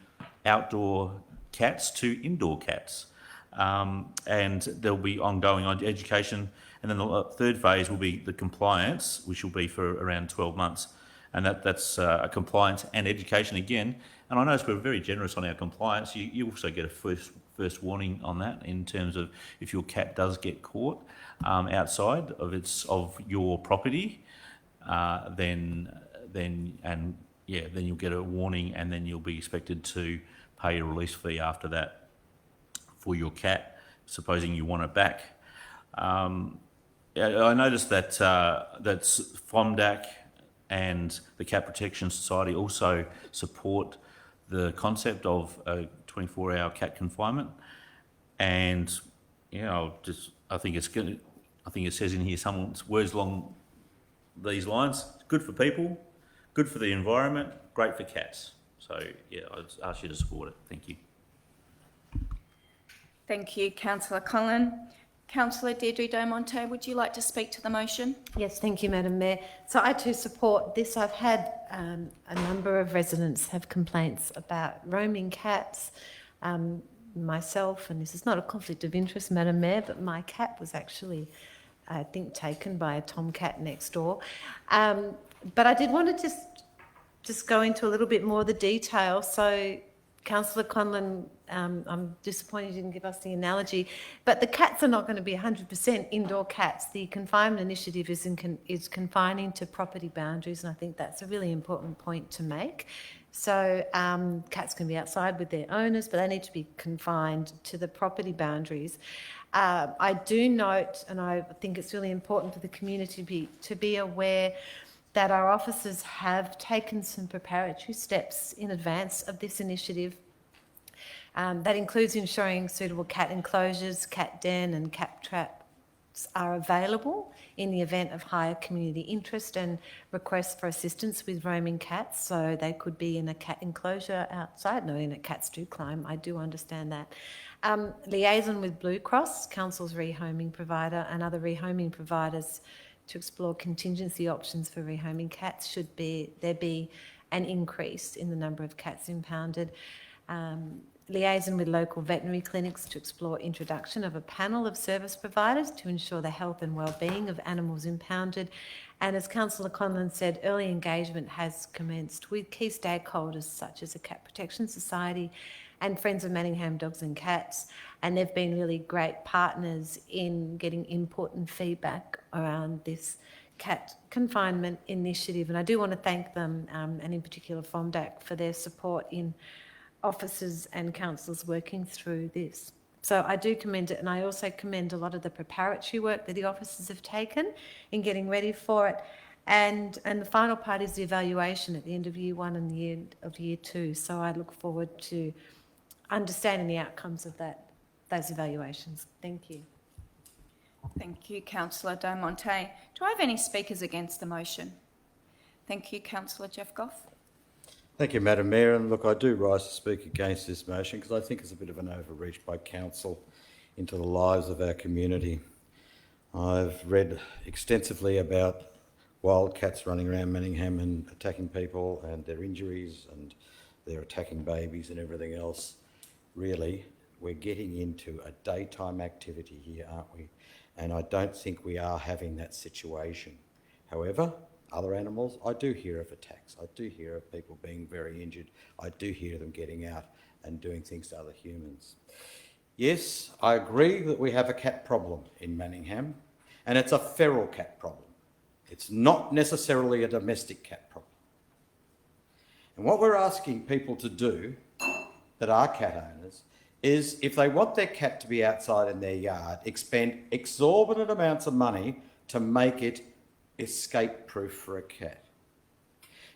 outdoor cats to indoor cats. And there'll be ongoing education. And then the third phase will be the compliance, which will be for around 12 months. And that's a compliance and education again. And I notice we're very generous on our compliance. You also get a first warning on that, in terms of if your cat does get caught outside of your property, then you'll get a warning, and then you'll be expected to pay a release fee after that for your cat, supposing you want it back. I noticed that FOMDAC and the Cat Protection Society also support the concept of a 24-hour cat confinement, and I think it says in here some words along these lines: good for people, good for the environment, great for cats. So I'd ask you to support it. Thank you. Thank you, Councillor Cullen. Councillor Deirdre Del Monte, would you like to speak to the motion? Yes, thank you, Madam Mayor. So I too support this. I've had a number of residents have complaints about roaming cats. Myself, and this is not a conflict of interest, Madam Mayor, but my cat was actually, I think, taken by a tomcat next door. But I did want to just just go into a little bit more of the detail. So, Councillor Conlon, I'm disappointed you didn't give us the analogy, but the cats are not going to be 100% indoor cats. The confinement initiative is confining to property boundaries, and I think that's a really important point to make. So cats can be outside with their owners, but they need to be confined to the property boundaries. I do note, and I think it's really important for the community to be aware that our officers have taken some preparatory steps in advance of this initiative. That includes ensuring suitable cat enclosures, cat den and cat traps are available in the event of higher community interest and requests for assistance with roaming cats. So they could be in a cat enclosure outside, knowing that cats do climb. I do understand that. Liaison with Blue Cross, Council's rehoming provider, and other rehoming providers to explore contingency options for rehoming cats should there be an increase in the number of cats impounded. Liaison with local veterinary clinics to explore introduction of a panel of service providers to ensure the health and well-being of animals impounded. And as Councillor Conlon said, early engagement has commenced with key stakeholders such as the Cat Protection Society and Friends of Manningham Dogs and Cats, and they've been really great partners in getting input and feedback around this cat confinement initiative. And I do want to thank them, and in particular FOMDAC, for their support in officers and councillors working through this. So I do commend it, and I also commend a lot of the preparatory work that the officers have taken in getting ready for it. And the final part is the evaluation at the end of year 1 and the end of year 2. So I look forward to understanding the outcomes of those evaluations. Thank you. Thank you, Councillor Del Monte. Do I have any speakers against the motion? Thank you, Councillor Jeff Goff. Thank you, Madam Mayor. And look, I do rise to speak against this motion because I think it's a bit of an overreach by council into the lives of our community. I've read extensively about wildcats running around Manningham and attacking people and their injuries, and they're attacking babies and everything else. Really, we're getting into a daytime activity here, aren't we? And I don't think we are having that situation. However, other animals, I do hear of attacks. I do hear of people being very injured. I do hear them getting out and doing things to other humans. Yes, I agree that we have a cat problem in Manningham, and it's a feral cat problem. It's not necessarily a domestic cat problem. And what we're asking people to do that are cat owners is, if they want their cat to be outside in their yard, expend exorbitant amounts of money to make it escape-proof for a cat.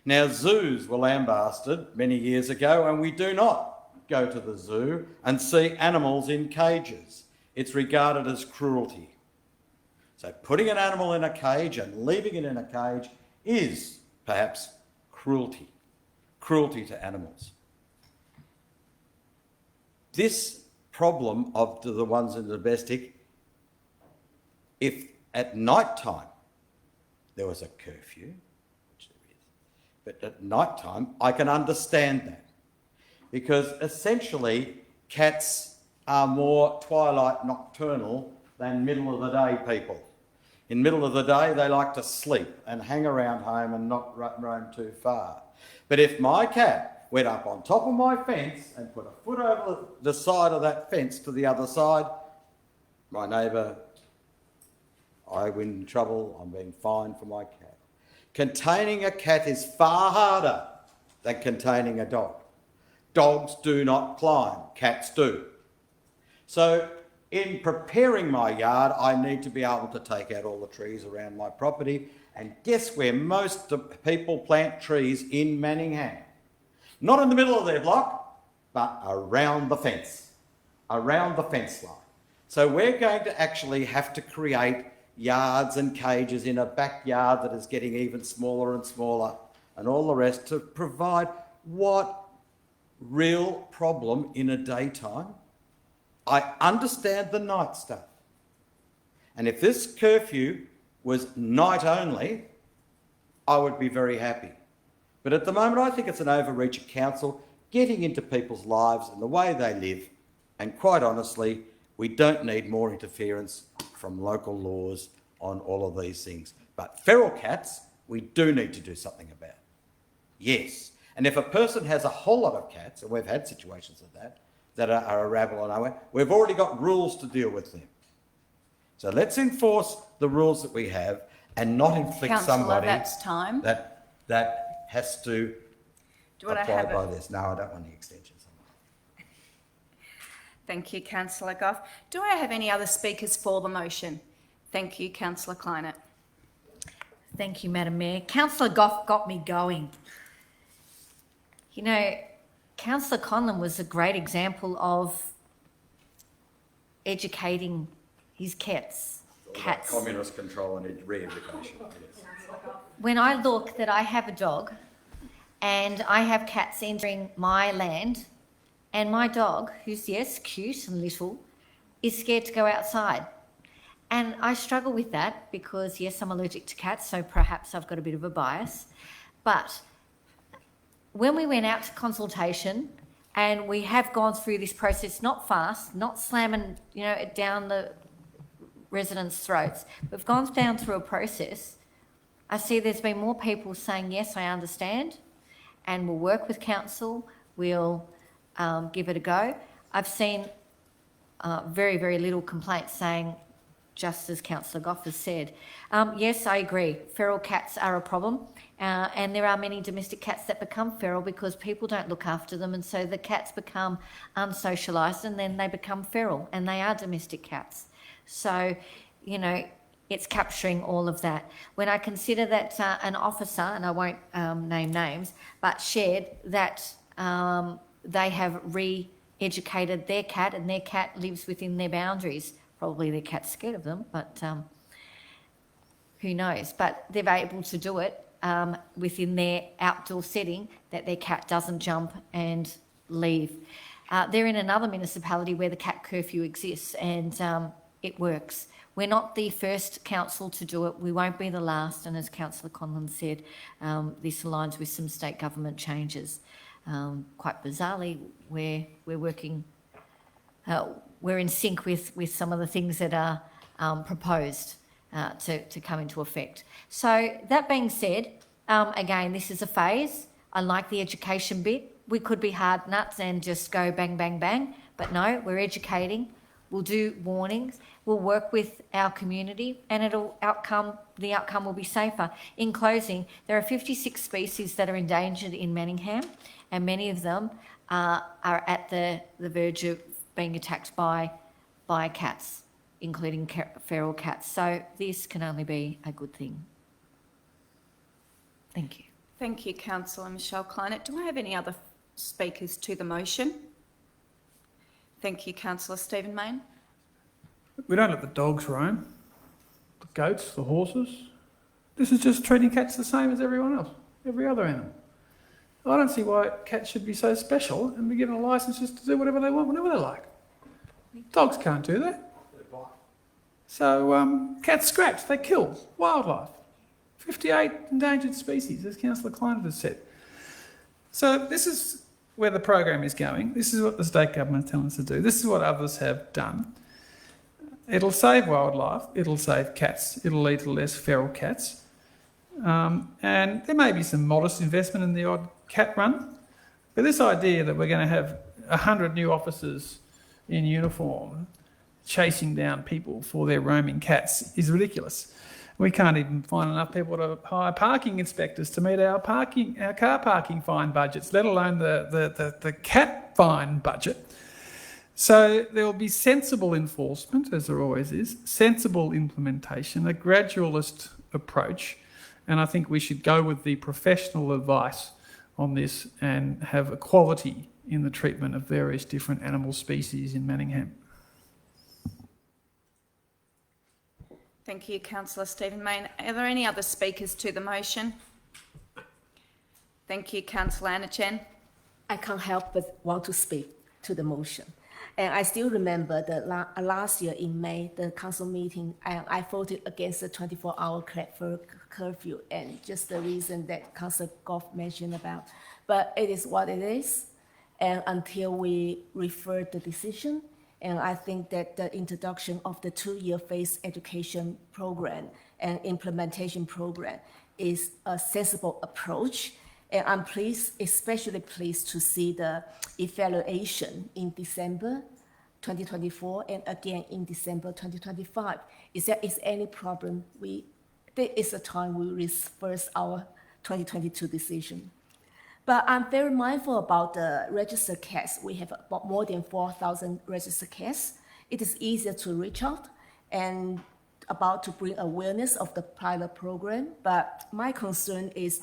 Now, zoos were lambasted many years ago, and we do not go to the zoo and see animals in cages. It's regarded as cruelty. So putting an animal in a cage and leaving it in a cage is perhaps cruelty to animals. This problem of the ones in the domestic, if at night time there was a curfew, which there is, but at night time I can understand that, because essentially cats are more twilight nocturnal than middle of the day people. In middle of the day they like to sleep and hang around home and not roam too far. But if my cat went up on top of my fence and put a foot over the side of that fence to the other side, my neighbour, I'm in trouble, I'm being fined for my cat. Containing a cat is far harder than containing a dog. Dogs do not climb, cats do. So in preparing my yard, I need to be able to take out all the trees around my property. And guess where most people plant trees in Manningham? Not in the middle of their block, but around the fence line. So we're going to actually have to create yards and cages in a backyard that is getting even smaller and smaller, and all the rest, to provide what real problem in a daytime? I understand the night stuff. And if this curfew was night only, I would be very happy. But at the moment, I think it's an overreach of council getting into people's lives and the way they live. And quite honestly, we don't need more interference from local laws on all of these things. But feral cats, we do need to do something about. Yes. And if a person has a whole lot of cats, and we've had situations of that are a rabble on our way, we've already got rules to deal with them. So let's enforce the rules that we have and not inflict Councillor, somebody that's time. that has to apply by this. No, I don't want any extensions. Thank you, Councillor Goff. Do I have any other speakers for the motion? Thank you, Councillor Kleinert. Thank you, Madam Mayor. Councillor Goff got me going. You know, Councillor Conlon was a great example of educating his cats. Communist control and re-education. Yes. When I look that I have a dog and I have cats entering my land, and my dog, who's, yes, cute and little, is scared to go outside. And I struggle with that because, yes, I'm allergic to cats, so perhaps I've got a bit of a bias. But when we went out to consultation, and we have gone through this process, not fast, not slamming, you know, it down the residents' throats, we've gone down through a process. I see there's been more people saying, yes, I understand, and we'll work with council, we'll give it a go. I've seen very, very little complaints saying, just as Councillor Goff has said. Yes, I agree, feral cats are a problem, and there are many domestic cats that become feral because people don't look after them, and so the cats become unsocialised and then they become feral, and they are domestic cats. So, you know, it's capturing all of that. When I consider that an officer, and I won't name names, but shared that they have re-educated their cat and their cat lives within their boundaries. Probably their cat's scared of them, but who knows? But they're able to do it within their outdoor setting, that their cat doesn't jump and leave. They're in another municipality where the cat curfew exists, and it works. We're not the first council to do it. We won't be the last. And as Councillor Conlon said, this aligns with some state government changes. Quite bizarrely, we're working, we're in sync with some of the things that are proposed to come into effect. So that being said, again, this is a phase. I like the education bit. We could be hard nuts and just go bang, bang, bang, but no, we're educating. We'll do warnings. We'll work with our community, and the outcome will be safer. In closing, there are 56 species that are endangered in Manningham, and many of them are at the verge of being attacked by cats, including feral cats. So this can only be a good thing. Thank you. Thank you, Councillor Michelle Kleinert. Do I have any other speakers to the motion? Thank you, Councillor Stephen Mayne. We don't let the dogs roam, the goats, the horses. This is just treating cats the same as everyone else, every other animal. I don't see why cats should be so special and be given a licence just to do whatever they want, whenever they like. Dogs can't do that. So cats scratch, they kill wildlife. 58 endangered species, as Councillor Kleinert has said. So this is where the program is going. This is what the state government is telling us to do. This is what others have done. It'll save wildlife, it'll save cats, it'll lead to less feral cats. And there may be some modest investment in the odd cat run, but this idea that we're going to have 100 new officers in uniform chasing down people for their roaming cats is ridiculous. We can't even find enough people to hire parking inspectors to meet our car parking fine budgets, let alone the cat fine budget. So there will be sensible enforcement, as there always is, sensible implementation, a gradualist approach, and I think we should go with the professional advice on this and have equality in the treatment of various different animal species in Manningham. Thank you, Councillor Stephen Mayne. Are there any other speakers to the motion? Thank you, Councillor Anna Chen. I can't help but want to speak to the motion. And I still remember that last year in May, the council meeting, I voted against the 24-hour curfew, and just the reason that Councillor Goff mentioned about. But it is what it is, and until we refer the decision, and I think that the introduction of the 2-year phase education program and implementation program is a sensible approach, And I'm pleased, especially pleased to see the evaluation in December 2024 and again in December 2025. If there is any problem, there is a time we reverse our 2022 decision. But I'm very mindful about the registered cats. We have about more than 4,000 registered cats. It is easier to reach out and about to bring awareness of the pilot program. But my concern is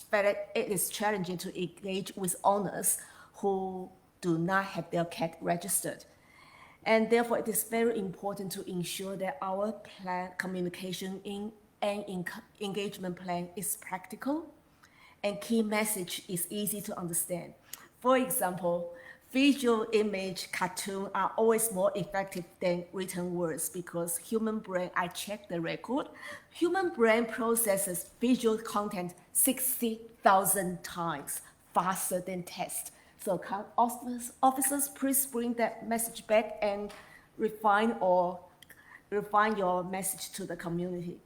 that it is challenging to engage with owners who do not have their cat registered. And therefore, it is very important to ensure that our communication and engagement plan is practical and key message is easy to understand. For example, visual image cartoons are always more effective than written words because human brain, I checked the record, human brain processes visual content 60,000 times faster than text. So can officers please bring that message back and refine your message to the community.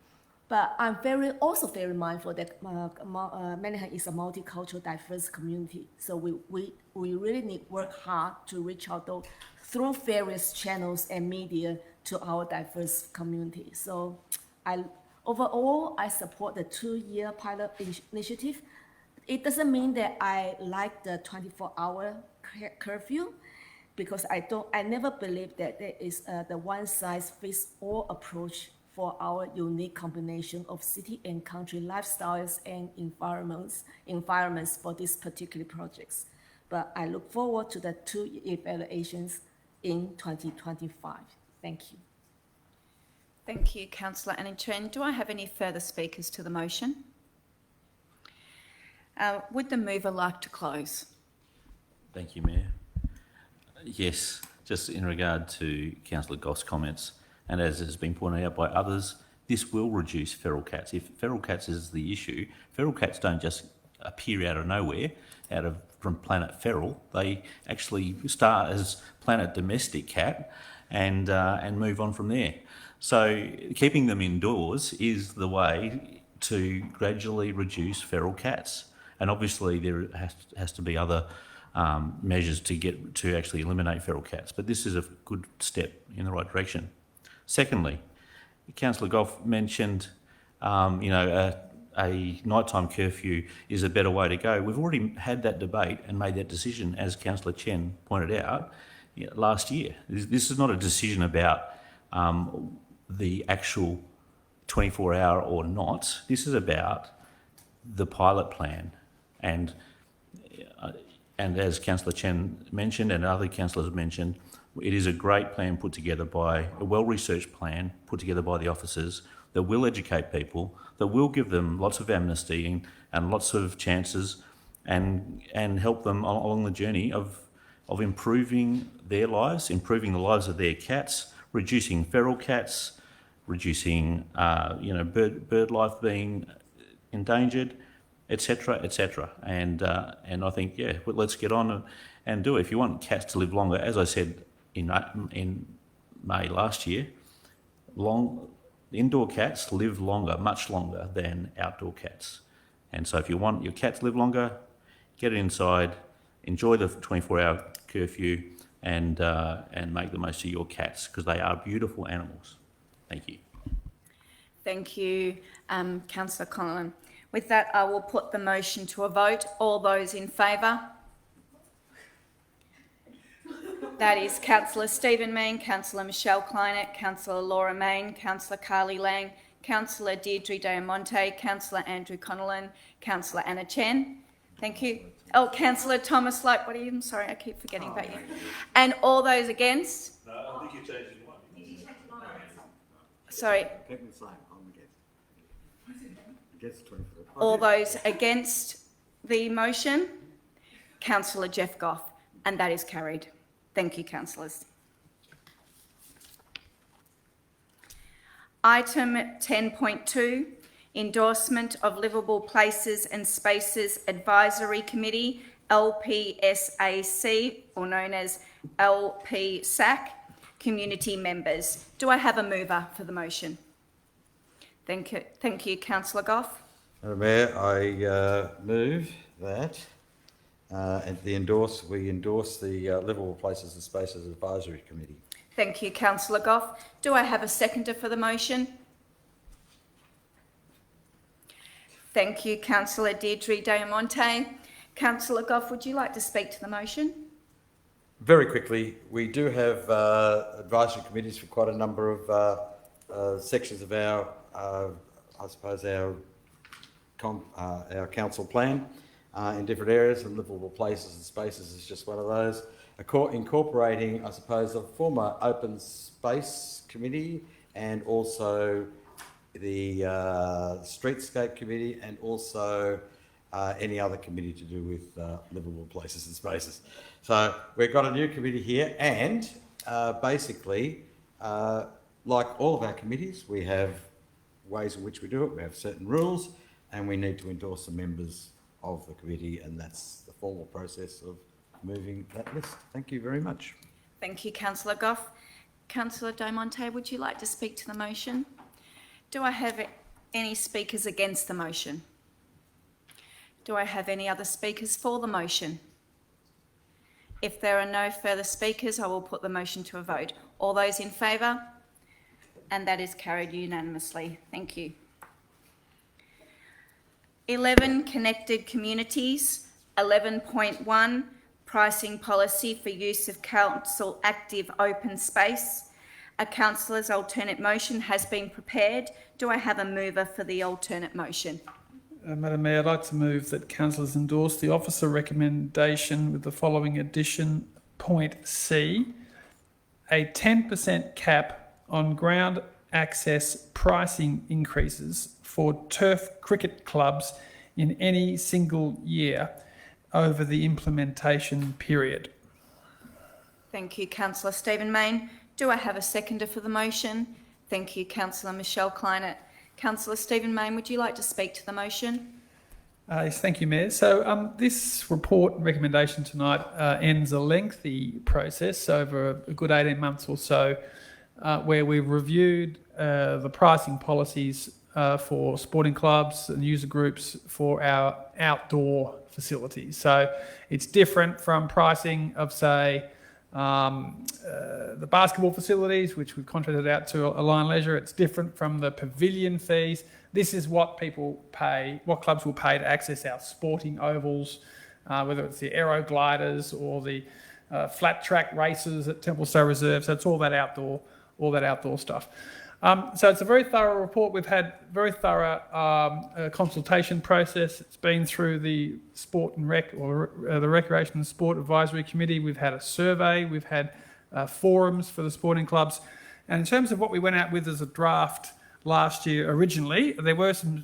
But I'm also very mindful that Manningham is a multicultural, diverse community. So we really need to work hard to reach out through various channels and media to our diverse community. So overall, I support the 2-year pilot initiative. It doesn't mean that I like the 24-hour curfew because I never believe that there is the one-size-fits-all approach for our unique combination of city and country lifestyles and environments for these particular projects. But I look forward to the 2 evaluations in 2025. Thank you. Thank you, Councillor Annie Chen. Do I have any further speakers to the motion? Would the mover like to close? Thank you, Mayor. Yes, just in regard to Councillor Goff's comments, and as has been pointed out by others, this will reduce feral cats. If feral cats is the issue, feral cats don't just appear out of nowhere, from Planet Feral. They actually start as Planet Domestic Cat and move on from there. So keeping them indoors is the way to gradually reduce feral cats. And obviously there has to be other measures to actually eliminate feral cats. But this is a good step in the right direction. Secondly, Councillor Goff mentioned, a nighttime curfew is a better way to go. We've already had that debate and made that decision, as Councillor Chen pointed out, last year. This is not a decision about the actual 24-hour or not. This is about the pilot plan. And as Councillor Chen mentioned and other councillors mentioned, it is a great plan put together by a well-researched plan put together by the officers that will educate people, that will give them lots of amnesty and lots of chances and help them along the journey of improving their lives, improving the lives of their cats, reducing feral cats, reducing bird life being endangered, etc., etc. And I think, let's get on and do it. If you want cats to live longer, as I said in May last year, indoor cats live longer, much longer than outdoor cats. And so if you want your cat to live longer, get it inside, enjoy the 24-hour curfew and make the most of your cats because they are beautiful animals. Thank you. Thank you, Councillor Conlon. With that, I will put the motion to a vote. All those in favour? That is Councillor Stephen Mayne, Councillor Michelle Kleinert, Councillor Laura Mayne, Councillor Carly Lang, Councillor Deirdre Diamonte, Councillor Andrew Connellan, Councillor Anna Chen. Thank you. Oh, Councillor Thomas Lope, what are you? I'm sorry, I keep forgetting about you. And all those against? No, I think you changed your mind. Sorry. Keep the same. I'm against 24. All those against the motion? Councillor Jeff Goff, and that is carried. Thank you, councillors. Item 10.2, endorsement of Livable Places and Spaces Advisory Committee, LPSAC, or known as LPSAC, community members. Do I have a mover for the motion? Thank you, Councillor Goff. Madam Mayor, I move that. And we endorse the Livable Places and Spaces Advisory Committee. Thank you, Councillor Goff. Do I have a seconder for the motion? Thank you, Councillor Deirdre Diamonte. Councillor Goff, would you like to speak to the motion? Very quickly, we do have advisory committees for quite a number of sections of our, I suppose, our council plan in different areas, and Livable Places and Spaces is just one of those. Incorporating, I suppose, a former open space committee and also the streetscape committee and also any other committee to do with livable places and spaces. So we've got a new committee here, and basically, like all of our committees, we have ways in which we do it. We have certain rules, and we need to endorse the members of the committee, and that's the formal process of moving that list. Thank you very much. Thank you, Councillor Goff. Councillor Diamonte, would you like to speak to the motion? Do I have any speakers against the motion? Do I have any other speakers for the motion? If there are no further speakers, I will put the motion to a vote. All those in favour? And that is carried unanimously. Thank you. 11, connected communities. 11.1, pricing policy for use of council active open space. A councillor's alternate motion has been prepared. Do I have a mover for the alternate motion? Madam Mayor, I'd like to move that councillors endorse the officer recommendation with the following addition, point C, a 10% cap on ground access pricing increases for turf cricket clubs in any single year over the implementation period. Thank you, Councillor Stephen Mayne. Do I have a seconder for the motion? Thank you, Councillor Michelle Kleinert. Councillor Stephen Mayne, would you like to speak to the motion? Yes, thank you, Mayor. So this report and recommendation tonight ends a lengthy process over a good 18 months or so, where we've reviewed the pricing policies for sporting clubs and user groups for our outdoor facilities. So it's different from pricing of, say, the basketball facilities, which we've contracted out to Align Leisure. It's different from the pavilion fees. This is what people pay, what clubs will pay to access our sporting ovals, whether it's the aero gliders or the flat track races at Templestowe Reserve. So it's all that outdoor stuff. So it's a very thorough report. We've had very thorough consultation process. It's been through the Sport and Rec, or the Recreation and Sport Advisory Committee. We've had a survey. We've had forums for the sporting clubs. And in terms of what we went out with as a draft last year originally, there were some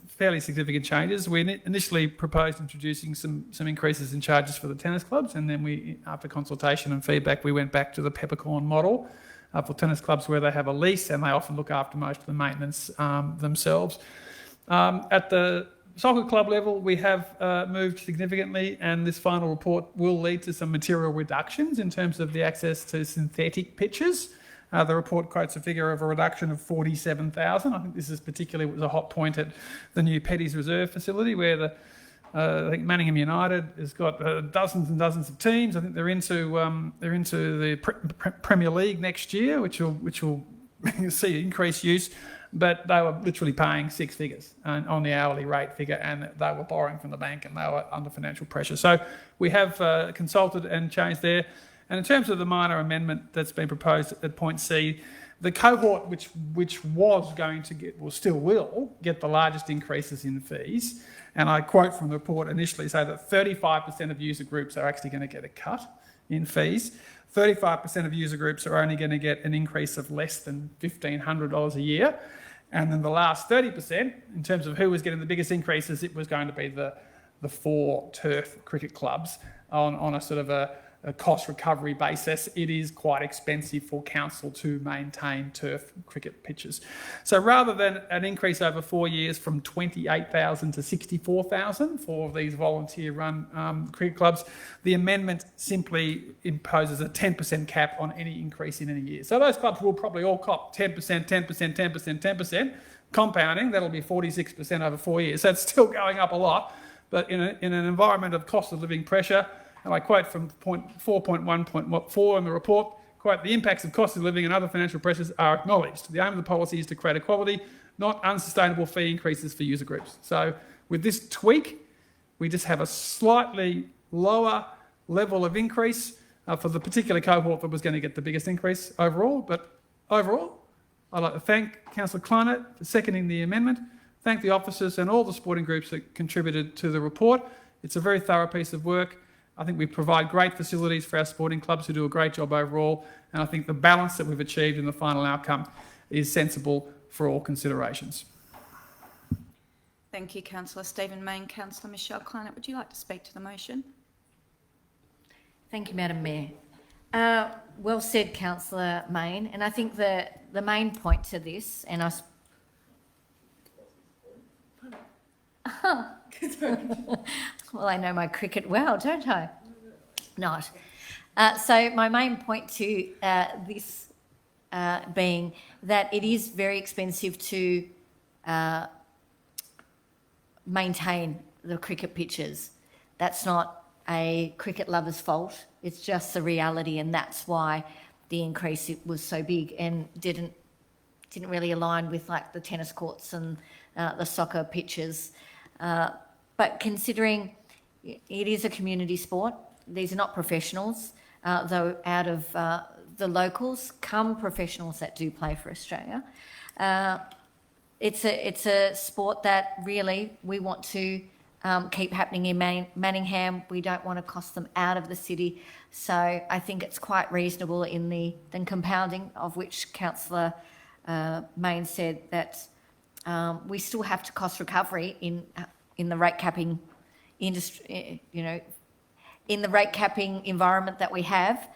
fairly significant changes. We initially proposed introducing some increases in charges for the tennis clubs, and then we, after consultation and feedback, we went back to the peppercorn model for tennis clubs, where they have a lease and they often look after most of the maintenance themselves. At the soccer club level, we have moved significantly, and this final report will lead to some material reductions in terms of the access to synthetic pitches. The report quotes a figure of a reduction of 47,000. I think this is particularly was a hot point at the new Petties Reserve facility, where I think Manningham United has got dozens and dozens of teams. I think they're into the Premier League next year, which will see increased use. But they were literally paying six figures on the hourly rate figure, and they were borrowing from the bank, and they were under financial pressure. So we have consulted and changed there. And in terms of the minor amendment that's been proposed at point C, the cohort which was going to get, or still will, get the largest increases in fees, and I quote from the report initially, say that 35% of user groups are actually going to get a cut in fees. 35% of user groups are only going to get an increase of less than $1,500 a year. And then the last 30%, in terms of who was getting the biggest increases, it was going to be the 4 turf cricket clubs on a sort of a cost recovery basis. It is quite expensive for council to maintain turf cricket pitches. So rather than an increase over 4 years from 28,000 to 64,000 for these volunteer-run cricket clubs, the amendment simply imposes a 10% cap on any increase in any year. So those clubs will probably all cop 10%, 10%, 10%, 10%, compounding. That'll be 46% over 4 years. So it's still going up a lot. But in an environment of cost of living pressure, and I quote from 4.1.4 in the report, quote, the impacts of cost of living and other financial pressures are acknowledged. The aim of the policy is to create equality, not unsustainable fee increases for user groups. So with this tweak, we just have a slightly lower level of increase for the particular cohort that was going to get the biggest increase overall. But overall, I'd like to thank Councillor Kleinert for seconding the amendment, thank the officers and all the sporting groups that contributed to the report. It's a very thorough piece of work. I think we provide great facilities for our sporting clubs who do a great job overall, and I think the balance that we've achieved in the final outcome is sensible for all considerations. Thank you, Councillor Stephen Mayne. Councillor Michelle Kleinert, would you like to speak to the motion? Thank you, Madam Mayor. Well said, Councillor Mayne, and I think the main point to this, and I... Well, I know my cricket well, don't I? Not. So my main point to this being that it is very expensive to maintain the cricket pitches. That's not a cricket lover's fault. It's just the reality, and that's why the increase was so big and didn't really align with like the tennis courts and the soccer pitches. But considering it is a community sport, these are not professionals, though out of the locals come professionals that do play for Australia. It's a sport that really we want to keep happening in Manningham. We don't want to cost them out of the city. So I think it's quite reasonable in the compounding of which Councillor Mayne said that we still have to cost recovery in the rate capping industry, in the rate capping environment that we have.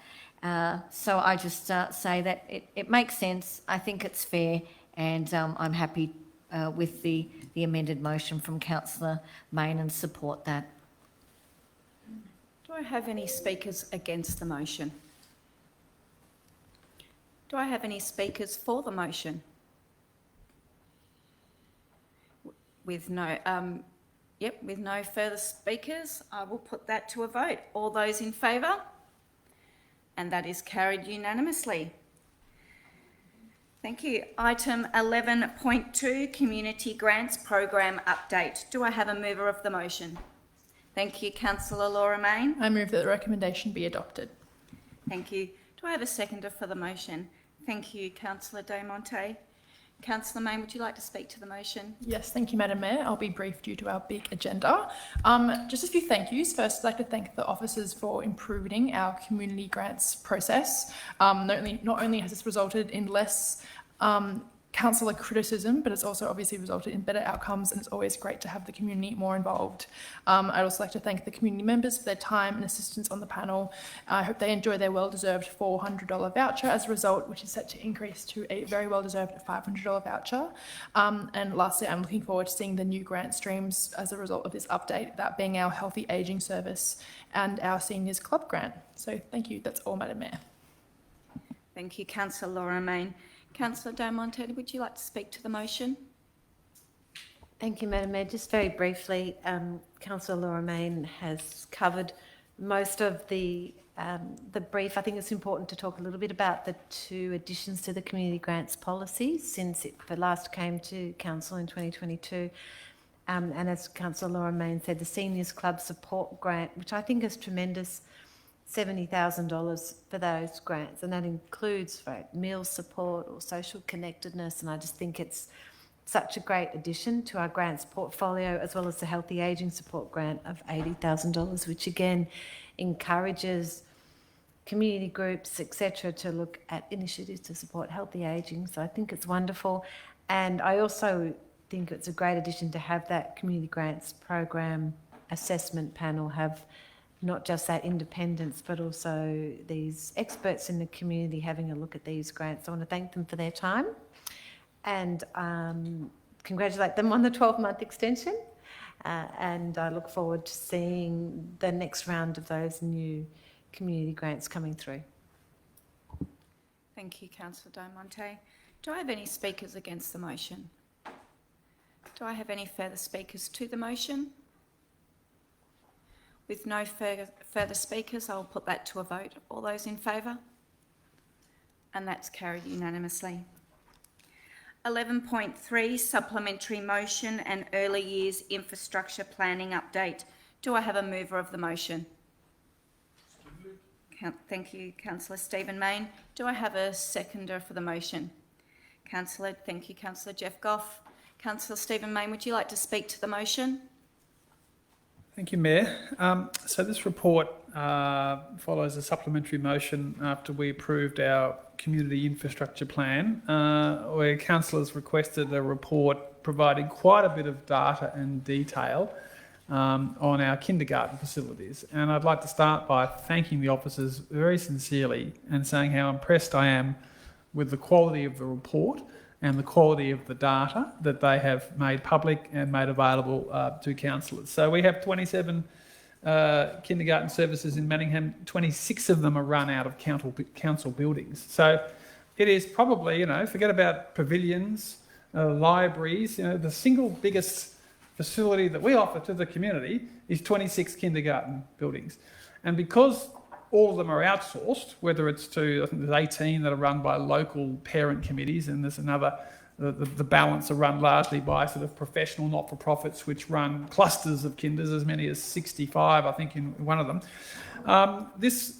So I just say that it makes sense. I think it's fair, and I'm happy with the amended motion from Councillor Mayne and support that. Do I have any speakers against the motion? Do I have any speakers for the motion? With no further speakers, I will put that to a vote. All those in favour? And that is carried unanimously. Thank you. Item 11.2, Community Grants Program Update. Do I have a mover of the motion? Thank you, Councillor Laura Mayne. I move that the recommendation be adopted. Thank you. Do I have a seconder for the motion? Thank you, Councillor De Monte. Councillor Mayne, would you like to speak to the motion? Yes, thank you, Madam Mayor. I'll be brief due to our big agenda. Just a few thank yous. First, I'd like to thank the officers for improving our community grants process. Not only has this resulted in less councillor criticism, but it's also obviously resulted in better outcomes, and it's always great to have the community more involved. I'd also like to thank the community members for their time and assistance on the panel. I hope they enjoy their well-deserved $400 voucher as a result, which is set to increase to a very well-deserved $500 voucher. And lastly, I'm looking forward to seeing the new grant streams as a result of this update, that being our Healthy Ageing Service and our Seniors Club grant. So thank you. That's all, Madam Mayor. Thank you, Councillor Laura Mayne. Councillor De Monte, would you like to speak to the motion? Thank you, Madam Mayor. Just very briefly, Councillor Laura Mayne has covered most of the brief. I think it's important to talk a little bit about the two additions to the community grants policy since it last came to Council in 2022. And as Councillor Laura Mayne said, the Seniors Club Support Grant, which I think is tremendous, $70,000 for those grants, and that includes meal support or social connectedness, and I just think it's such a great addition to our grants portfolio, as well as the Healthy Ageing Support Grant of $80,000, which again encourages community groups, etc., to look at initiatives to support healthy ageing. So I think it's wonderful, and I also think it's a great addition to have that community grants program assessment panel have not just that independence, but also these experts in the community having a look at these grants. I want to thank them for their time and congratulate them on the 12-month extension. And I look forward to seeing the next round of those new community grants coming through. Thank you, Councillor De Monte. Do I have any speakers against the motion? Do I have any further speakers to the motion? With no further speakers, I'll put that to a vote. All those in favour? And that's carried unanimously. 11.3, supplementary motion and early years infrastructure planning update. Do I have a mover of the motion? Thank you, Councillor Stephen Mayne. Do I have a seconder for the motion? Thank you, Councillor Jeff Goff. Councillor Stephen Mayne, would you like to speak to the motion? Thank you, Mayor. So this report follows a supplementary motion after we approved our community infrastructure plan, where councillors requested a report providing quite a bit of data and detail on our kindergarten facilities. And I'd like to start by thanking the officers very sincerely and saying how impressed I am with the quality of the report and the quality of the data that they have made public and made available to councillors. So we have 27 kindergarten services in Manningham. 26 of them are run out of council buildings. So it is probably, forget about pavilions, libraries, the single biggest facility that we offer to the community is 26 kindergarten buildings. And because all of them are outsourced, whether it's to, I think there's 18 that are run by local parent committees, and there's another, the balance are run largely by sort of professional not-for-profits which run clusters of kinders, as many as 65, I think, in one of them.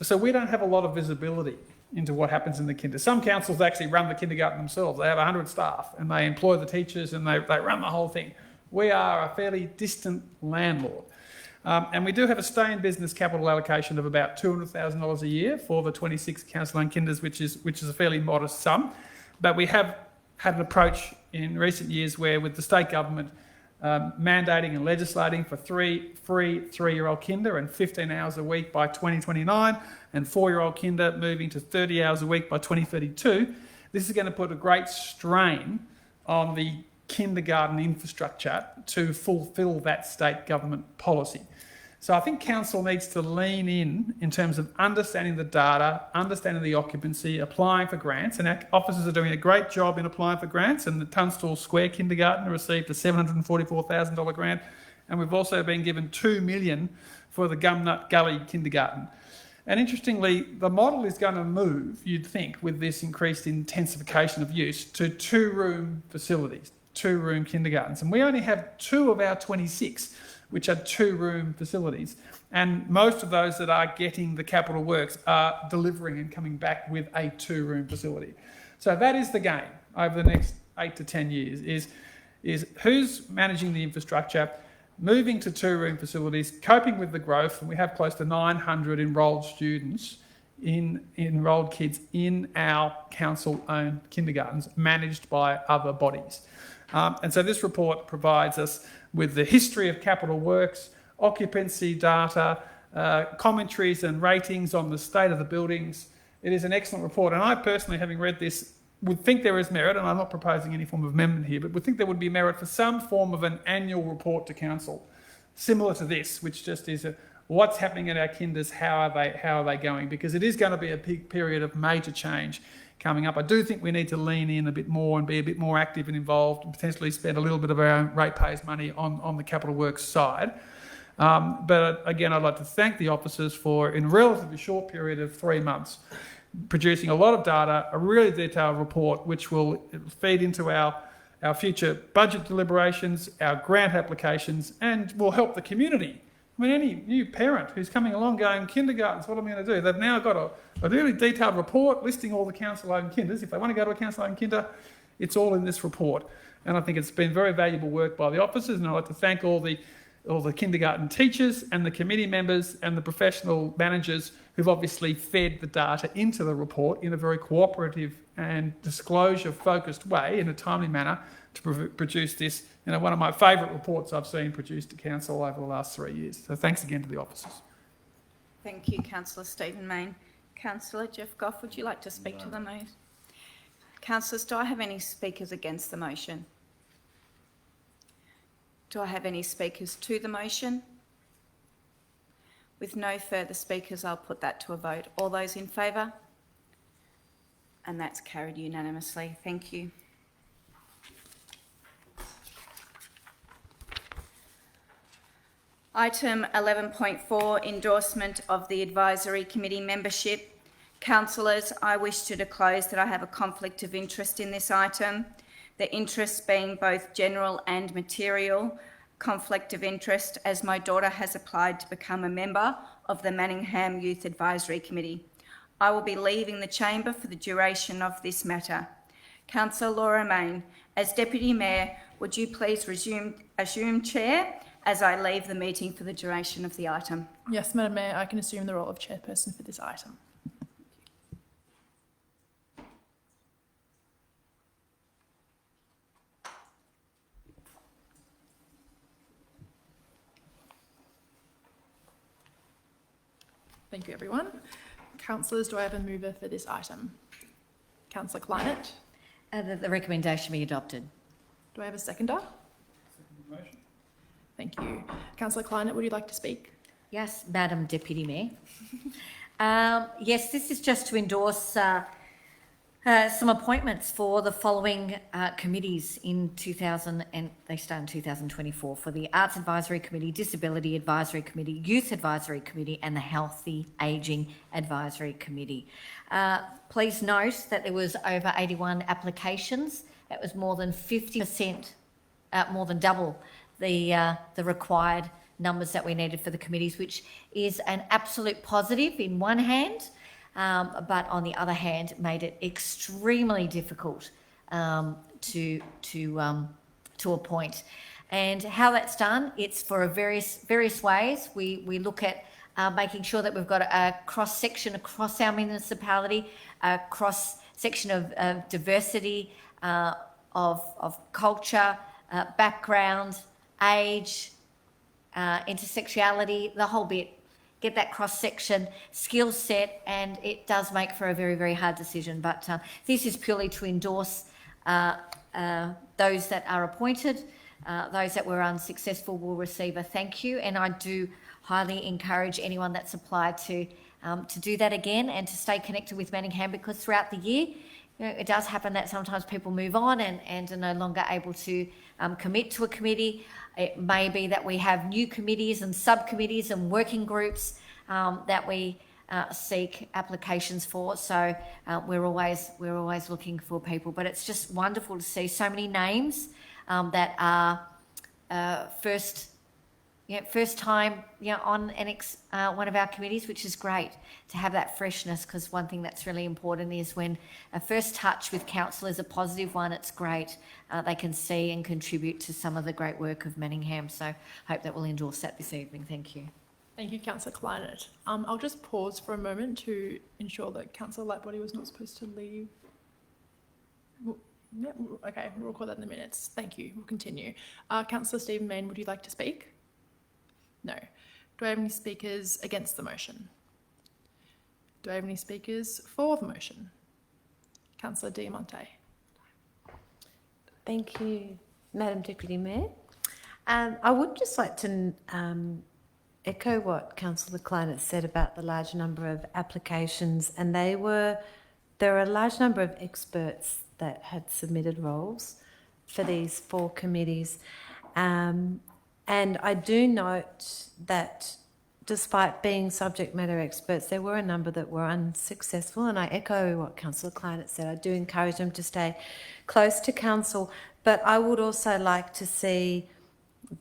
So we don't have a lot of visibility into what happens in the kinder. Some councils actually run the kindergarten themselves. They have 100 staff and they employ the teachers and they run the whole thing. We are a fairly distant landlord. And we do have a stay-in-business capital allocation of about $200,000 a year for the 26 council-owned kinders, which is a fairly modest sum. But we have had an approach in recent years where, with the state government mandating and legislating for free 3-year-old kinder and 15 hours a week by 2029, and 4-year-old kinder moving to 30 hours a week by 2032, this is going to put a great strain on the kindergarten infrastructure to fulfil that state government policy. So I think council needs to lean in terms of understanding the data, understanding the occupancy, applying for grants, and our officers are doing a great job in applying for grants, and the Tunstall Square Kindergarten received a $744,000 grant, and we've also been given $2 million for the Gumnut Gully Kindergarten. And interestingly, the model is going to move, you'd think, with this increased intensification of use, to 2-room facilities, 2-room kindergartens. And we only have 2 of our 26, which are 2-room facilities. And most of those that are getting the capital works are delivering and coming back with a 2-room facility. So that is the game over the next 8 to 10 years, is who's managing the infrastructure, moving to 2-room facilities, coping with the growth, and we have close to 900 enrolled students, enrolled kids in our council-owned kindergartens managed by other bodies. And so this report provides us with the history of capital works, occupancy data, commentaries and ratings on the state of the buildings. It is an excellent report, and I personally, having read this, would think there is merit, and I'm not proposing any form of amendment here, but would think there would be merit for some form of an annual report to council, similar to this, which just is what's happening at our kinders, how are they going? Because it is going to be a big period of major change coming up. I do think we need to lean in a bit more and be a bit more active and involved, and potentially spend a little bit of our own ratepayers' money on the capital works side. But again, I'd like to thank the officers for, in a relatively short period of 3 months, producing a lot of data, a really detailed report, which will feed into our future budget deliberations, our grant applications, and will help the community. I mean, any new parent who's coming along going, kindergartens, what am I going to do? They've now got a really detailed report listing all the council-owned kinders. If they want to go to a council-owned kinder, it's all in this report. And I think it's been very valuable work by the officers, and I'd like to thank all the kindergarten teachers and the committee members and the professional managers who've obviously fed the data into the report in a very cooperative and disclosure-focused way, in a timely manner, to produce this, one of my favourite reports I've seen produced to council over the last 3 years. So thanks again to the officers. Thank you, Councillor Stephen Mayne. Councillor Jeff Goff, would you like to speak to the motion? Councillors, do I have any speakers against the motion? Do I have any speakers to the motion? With no further speakers, I'll put that to a vote. All those in favour? And that's carried unanimously. Thank you. Item 11.4, endorsement of the advisory committee membership. Councillors, I wish to disclose that I have a conflict of interest in this item, the interest being both general and material conflict of interest, as my daughter has applied to become a member of the Manningham Youth Advisory Committee. I will be leaving the chamber for the duration of this matter. Councillor Laura Main, as Deputy Mayor, would you please assume chair as I leave the meeting for the duration of the item? Yes, Madam Mayor, I can assume the role of chairperson for this item. Thank you, everyone. Councillors, do I have a mover for this item? Councillor Kleinert. The recommendation be adopted. Do I have a seconder? Motion. Thank you. Councillor Kleinert, would you like to speak? Yes, Madam Deputy Mayor. Yes, this is just to endorse some appointments for the following committees in they start in 2024 for the Arts Advisory Committee, Disability Advisory Committee, Youth Advisory Committee and the Healthy Ageing Advisory Committee. Please note that there was over 81 applications. That was more than 50%, more than double the required numbers that we needed for the committees, which is an absolute positive in one hand, but on the other hand, made it extremely difficult to appoint. And how that's done, it's for various ways. We look at making sure that we've got a cross-section across our municipality, a cross-section of diversity, of culture, background, age, intersectionality, the whole bit. Get that cross-section skill set, and it does make for a very, very hard decision. But this is purely to endorse those that are appointed. Those that were unsuccessful will receive a thank you, and I do highly encourage anyone that's applied to do that again and to stay connected with Manningham, because throughout the year, it does happen that sometimes people move on and are no longer able to commit to a committee. It may be that we have new committees and subcommittees and working groups that we seek applications for. So we're always looking for people. But it's just wonderful to see so many names that are first time on one of our committees, which is great to have that freshness, because one thing that's really important is when a first touch with council is a positive one, it's great. They can see and contribute to some of the great work of Manningham. So I hope that we'll endorse that this evening. Thank you. Thank you, Councillor Kleinert. I'll just pause for a moment to ensure that Councillor Lightbody was not supposed to leave. Yeah, okay, we'll record that in the minutes. Thank you. We'll continue. Councillor Stephen Main, would you like to speak? No. Do I have any speakers against the motion? Do I have any speakers for the motion? Councillor Diamante. Thank you, Madam Deputy Mayor. I would just like to echo what Councillor Kleinert said about the large number of applications, and there were a large number of experts that had submitted roles for these 4 committees. And I do note that despite being subject matter experts, there were a number that were unsuccessful, and I echo what Councillor Kleinert said. I do encourage them to stay close to council, but I would also like to see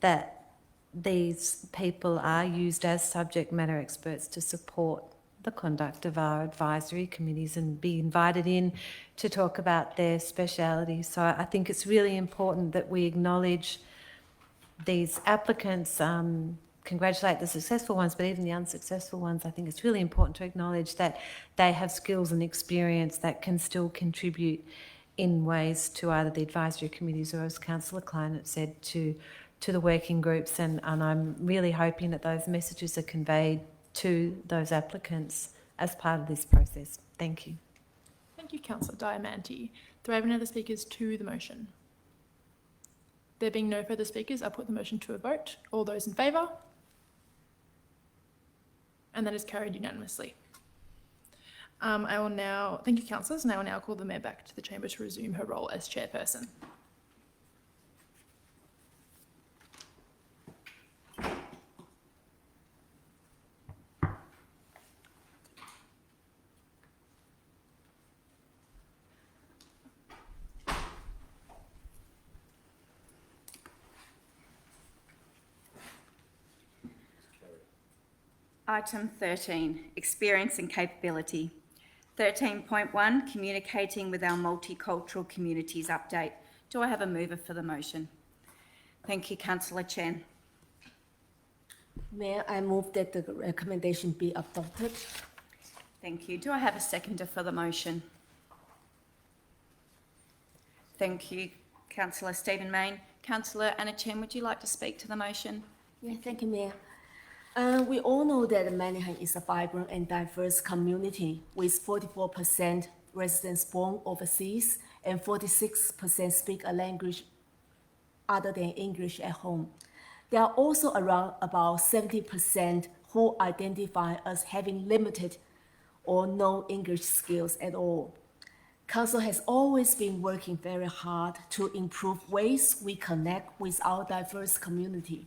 that these people are used as subject matter experts to support the conduct of our advisory committees and be invited in to talk about their specialities. So I think it's really important that we acknowledge these applicants, congratulate the successful ones, but even the unsuccessful ones, I think it's really important to acknowledge that they have skills and experience that can still contribute in ways to either the advisory committees or, as Councillor Kleinert said, to the working groups. And I'm really hoping that those messages are conveyed to those applicants as part of this process. Thank you. Thank you, Councillor Diamante. Do I have any other speakers to the motion? There being no further speakers, I'll put the motion to a vote. All those in favour? And that is carried unanimously. I will now, thank you, councillors, and I will now call the Mayor back to the chamber to resume her role as chairperson. Item 13, experience and capability. 13.1, communicating with our multicultural communities update. Do I have a mover for the motion? Thank you, Councillor Chen. Mayor, I move that the recommendation be adopted. Thank you. Do I have a seconder for the motion? Thank you, Councillor Stephen Mayne. Councillor Anna Chen, would you like to speak to the motion? Yeah, thank you, Mayor. We all know that Manningham is a vibrant and diverse community with 44% residents born overseas and 46% speak a language other than English at home. There are also around about 70% who identify as having limited or no English skills at all. Council has always been working very hard to improve ways we connect with our diverse community.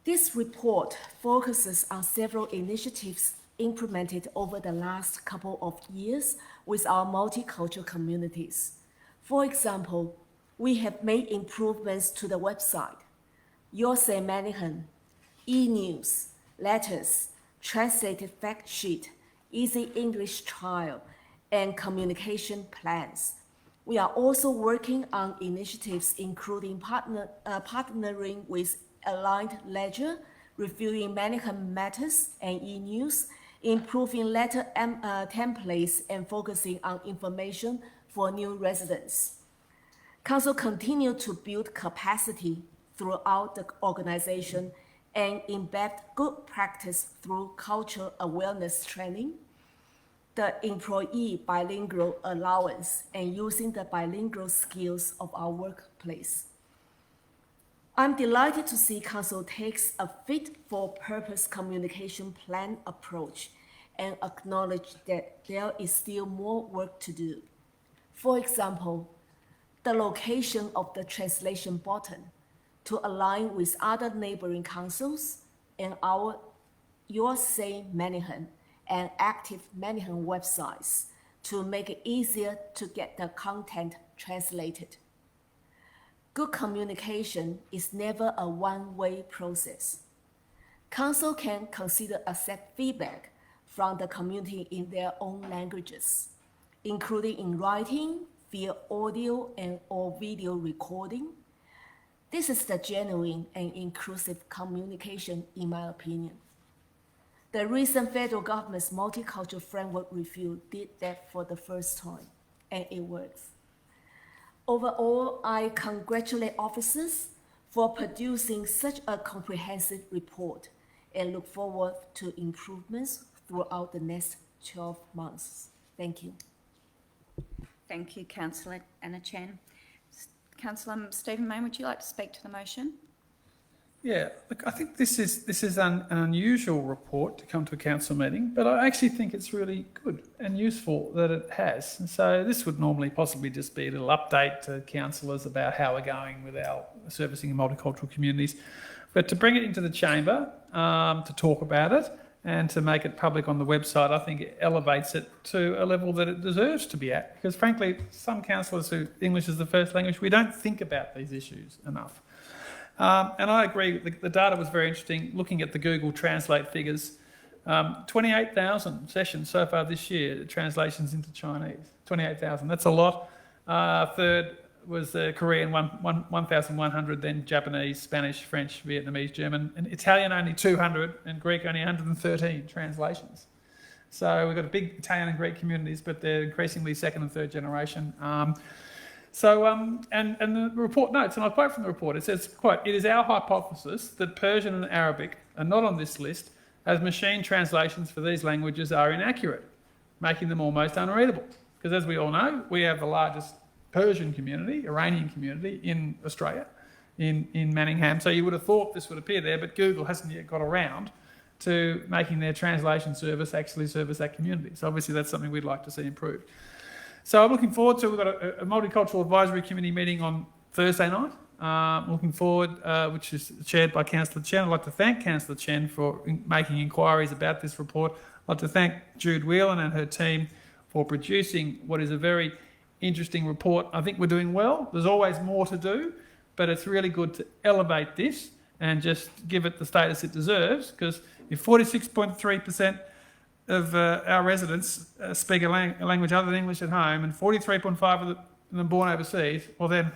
This report focuses on several initiatives implemented over the last couple of years with our multicultural communities. For example, we have made improvements to the website, Your Say Manningham, e-news, letters, translated fact sheet, easy English trial, and communication plans. We are also working on initiatives including partnering with Aligned Ledger, reviewing Manningham matters and e-news, improving letter templates, and focusing on information for new residents. Council continue to build capacity throughout the organization and embed good practice through cultural awareness training, the employee bilingual allowance, and using the bilingual skills of our workplace. I'm delighted to see Council takes a fit-for-purpose communication plan approach and acknowledge that there is still more work to do. For example, the location of the translation button to align with other neighboring councils and our Your Say Manningham and Active Manningham websites to make it easier to get the content translated. Good communication is never a one-way process. Council can consider accept feedback from the community in their own languages, including in writing, via audio or video recording. This is the genuine and inclusive communication, in my opinion. The recent federal government's multicultural framework review did that for the first time, and it works. Overall, I congratulate officers for producing such a comprehensive report and look forward to improvements throughout the next 12 months. Thank you. Thank you, Councillor Anna Chen. Councillor Stephen Mayne, would you like to speak to the motion? Yeah, look, I think this is an unusual report to come to a council meeting, but I actually think it's really good and useful that it has. And so this would normally possibly just be a little update to councillors about how we're going with our servicing in multicultural communities. But to bring it into the chamber, to talk about it and to make it public on the website, I think it elevates it to a level that it deserves to be at. Because frankly, some councillors who English is the first language, we don't think about these issues enough. And I agree, the data was very interesting, looking at the Google Translate figures. 28,000 sessions so far this year, translations into Chinese. 28,000, that's a lot. Third was Korean, 1,100, then Japanese, Spanish, French, Vietnamese, German, and Italian only 200, and Greek only 113 translations. So we've got a big Italian and Greek communities, but they're increasingly second and third generation. And the report notes, and I'll quote from the report, it says, quote, "It is our hypothesis that Persian and Arabic are not on this list as machine translations for these languages are inaccurate, making them almost unreadable." Because as we all know, we have the largest Persian community, Iranian community in Australia, in Manningham. So you would have thought this would appear there, but Google hasn't yet got around to making their translation service actually service that community. So obviously that's something we'd like to see improved. So I'm looking forward to, we've got a multicultural advisory committee meeting on Thursday night. Looking forward, which is chaired by Councillor Chen. I'd like to thank Councillor Chen for making inquiries about this report. I'd like to thank Jude Whelan and her team for producing what is a very interesting report. I think we're doing well. There's always more to do, but it's really good to elevate this and just give it the status it deserves, because If 46.3% of our residents speak a language other than English at home, and 43.5% of them born overseas, well then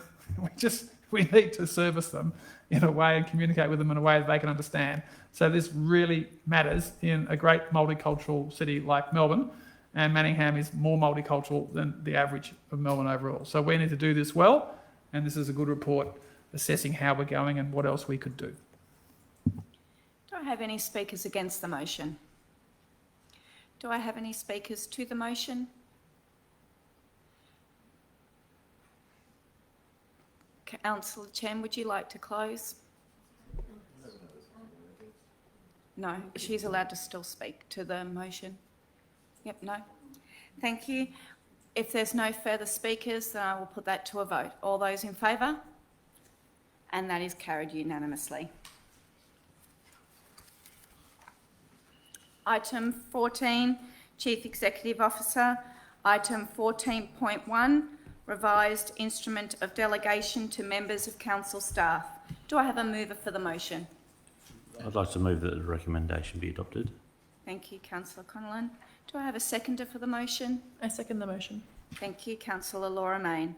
we need to service them in a way and communicate with them in a way that they can understand. So this really matters in a great multicultural city like Melbourne, and Manningham is more multicultural than the average of Melbourne overall. So we need to do this well, and this is a good report assessing how we're going and what else we could do. Do I have any speakers against the motion? Do I have any speakers to the motion? Councillor Chen, would you like to close? No, she's allowed to still speak to the motion. Yep, no. Thank you. If there's no further speakers, then I will put that to a vote. All those in favour? And that is carried unanimously. Item 14, Chief Executive Officer. Item 14.1, Revised Instrument of Delegation to Members of Council Staff. Do I have a mover for the motion? I'd like to move that the recommendation be adopted. Thank you, Councillor Connellan. Do I have a seconder for the motion? I second the motion. Thank you, Councillor Laura Mayne.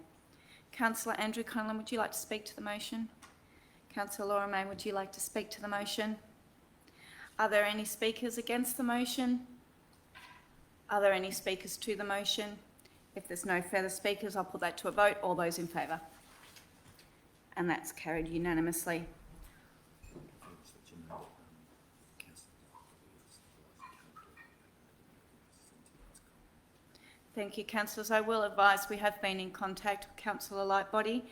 Councillor Andrew Connellan, would you like to speak to the motion? Councillor Laura Mayne, would you like to speak to the motion? Are there any speakers against the motion? Are there any speakers to the motion? If there's no further speakers, I'll put that to a vote. All those in favour? And that's carried unanimously. Thank you, councillors. I will advise we have been in contact with Councillor Lightbody.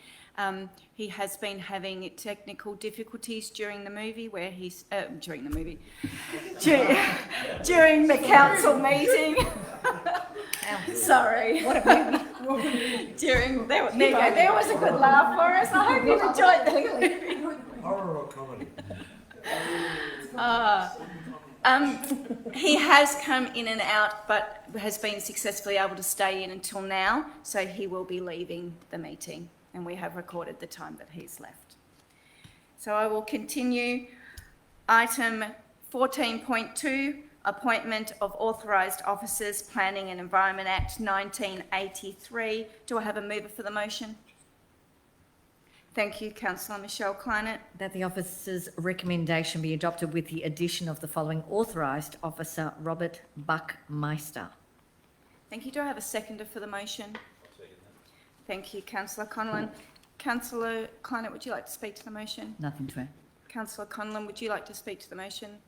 He has been having technical difficulties during the movie, where he's during the council meeting. Sorry. What a movie! There was a good laugh for us. I hope you enjoyed the movie. Horror or comedy? He has come in and out, but has been successfully able to stay in until now, so he will be leaving the meeting, and we have recorded the time that he's left. So I will continue. Item 14.2, Appointment of Authorised Officers, Planning and Environment Act 1983. Do I have a mover for the motion? Thank you, Councillor Michelle Kleinert. That the officer's recommendation be adopted with the addition of the following authorised officer, Robert Buckmeister. Thank you. Do I have a seconder for the motion? Thank you, Councillor Connellan. Councillor Kleinert, would you like to speak to the motion? Nothing to add. Councillor Connellan, would you like to speak to the motion?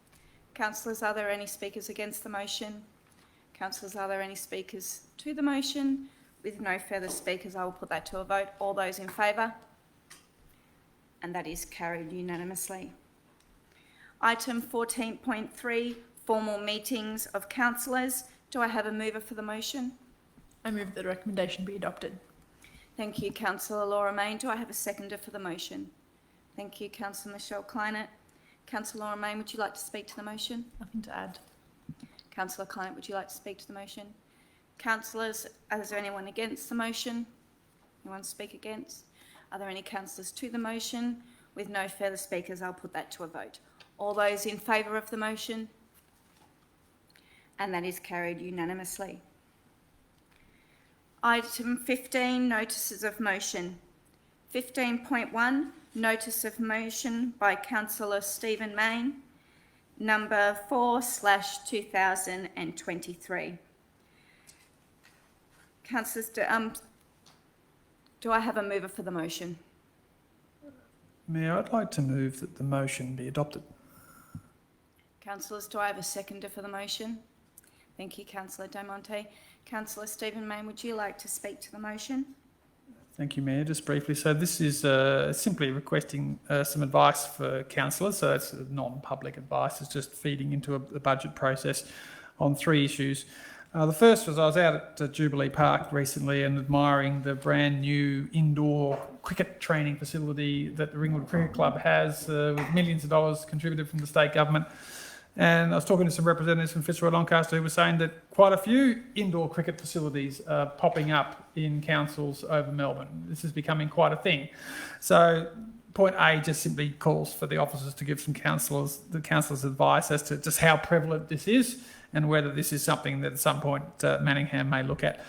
Councillors, are there any speakers against the motion? Councillors, are there any speakers to the motion? With no further speakers, I will put that to a vote. All those in favour? And that is carried unanimously. Item 14.3, Formal Meetings of Councillors. Do I have a mover for the motion? I move that the recommendation be adopted. Thank you, Councillor Laura Mayne. Do I have a seconder for the motion? Thank you, Councillor Michelle Kleinert. Councillor Laura Mayne, would you like to speak to the motion? Nothing to add. Councillor Kleinert, would you like to speak to the motion? Councillors, is there anyone against the motion? Anyone speak against? Are there any councillors to the motion? With no further speakers, I'll put that to a vote. All those in favour of the motion? And that is carried unanimously. Item 15, Notices of Motion. 15.1, Notice of Motion by Councillor Stephen Mayne, number 4/2023. Councillors, do I have a mover for the motion? Mayor, I'd like to move that the motion be adopted. Councillors, do I have a seconder for the motion? Thank you, Councillor Monte. Councillor Stephen Mayne, would you like to speak to the motion? Thank you, Mayor. Just briefly, so this is simply requesting some advice for councillors. So it's non-public advice. It's just feeding into the budget process on 3 issues. The first was I was out at Jubilee Park recently and admiring the brand new indoor cricket training facility that the Ringwood Cricket Club has with millions of dollars contributed from the state government. And I was talking to some representatives from Fitzroy Doncaster who were saying that quite a few indoor cricket facilities are popping up in councils over Melbourne. This is becoming quite a thing. So point A just simply calls for the officers to give the councillors advice as to just how prevalent this is and whether this is something that at some point Manningham may look at.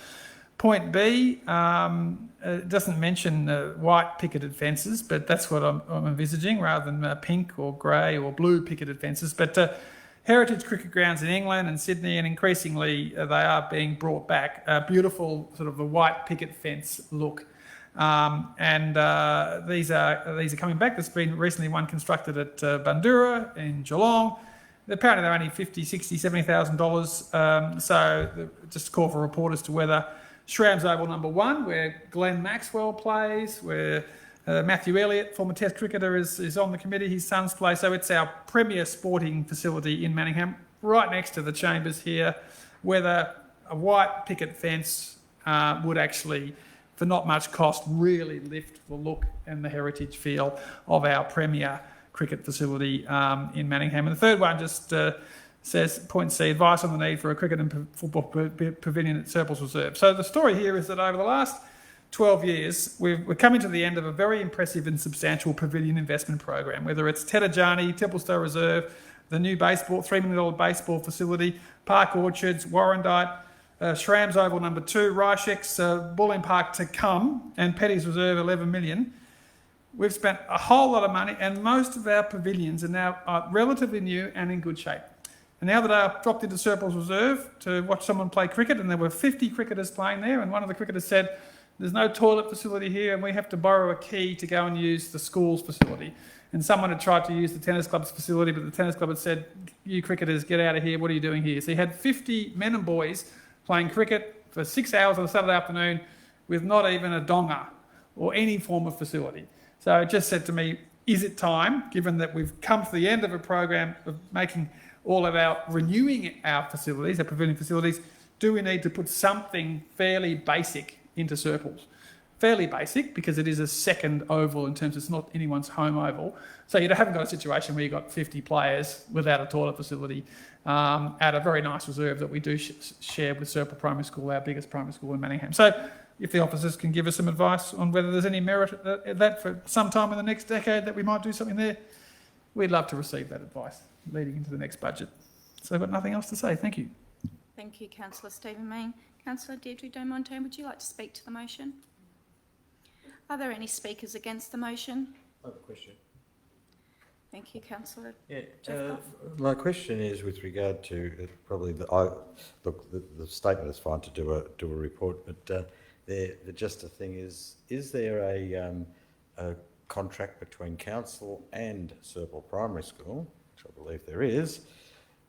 Point B doesn't mention white picketed fences, but that's what I'm envisaging rather than pink or grey or blue picketed fences. But heritage cricket grounds in England and Sydney, and increasingly they are being brought back, beautiful sort of the white picket fence look. These are coming back. There's been recently one constructed at Bundoora in Geelong. Apparently they're only $50,000, $60,000, $70,000. So just call for reporters to whether Shram's Oval number 1, where Glenn Maxwell plays, where Matthew Elliott, former Test cricketer, is on the committee, his sons play. So it's our premier sporting facility in Manningham, right next to the Chambers here, whether a white picket fence would actually, for not much cost, really lift the look and the heritage feel of our premier cricket facility in Manningham. And the third one just says, point C, advice on the need for a cricket and football pavilion at Surplus Reserve. So the story here is that over the last 12 years, we're coming to the end of a very impressive and substantial pavilion investment program, whether it's Tedajani, Templestowe Reserve, the new baseball, $3 million baseball facility, Park Orchards, Warrandyte, Shram's Oval number 2, Ryshek's Bulleen Park to come, and Petty's Reserve, $11 million. We've spent a whole lot of money, and most of our pavilions are now relatively new and in good shape. And the other day I dropped into Surplus Reserve to watch someone play cricket, and there were 50 cricketers playing there, and one of the cricketers said, there's no toilet facility here and we have to borrow a key to go and use the school's facility. And someone had tried to use the tennis club's facility, but the tennis club had said, you cricketers, get out of here, what are you doing here? So you had 50 men and boys playing cricket for 6 hours on a Saturday afternoon with not even a donga or any form of facility. So it just said to me, is it time, given that we've come to the end of a program of making all of renewing our facilities, our pavilion facilities, do we need to put something fairly basic into Surplus? Fairly basic, because it is a second oval in terms of it's not anyone's home oval. So you haven't got a situation where you've got 50 players without a toilet facility at a very nice reserve that we do share with Surplus Primary School, our biggest primary school in Manningham. So if the officers can give us some advice on whether there's any merit at that for some time in the next decade that we might do something there, we'd love to receive that advice leading into the next budget. So I've got nothing else to say. Thank you. Thank you, Councillor Stephen Mayne. Councillor Deirdre Domontaine, would you like to speak to the motion? Are there any speakers against the motion? I have a question. Thank you, Councillor. Yeah, my question is with regard to probably the statement is fine to do a report, but just the thing is there a contract between council and Surplus Primary School, which I believe there is,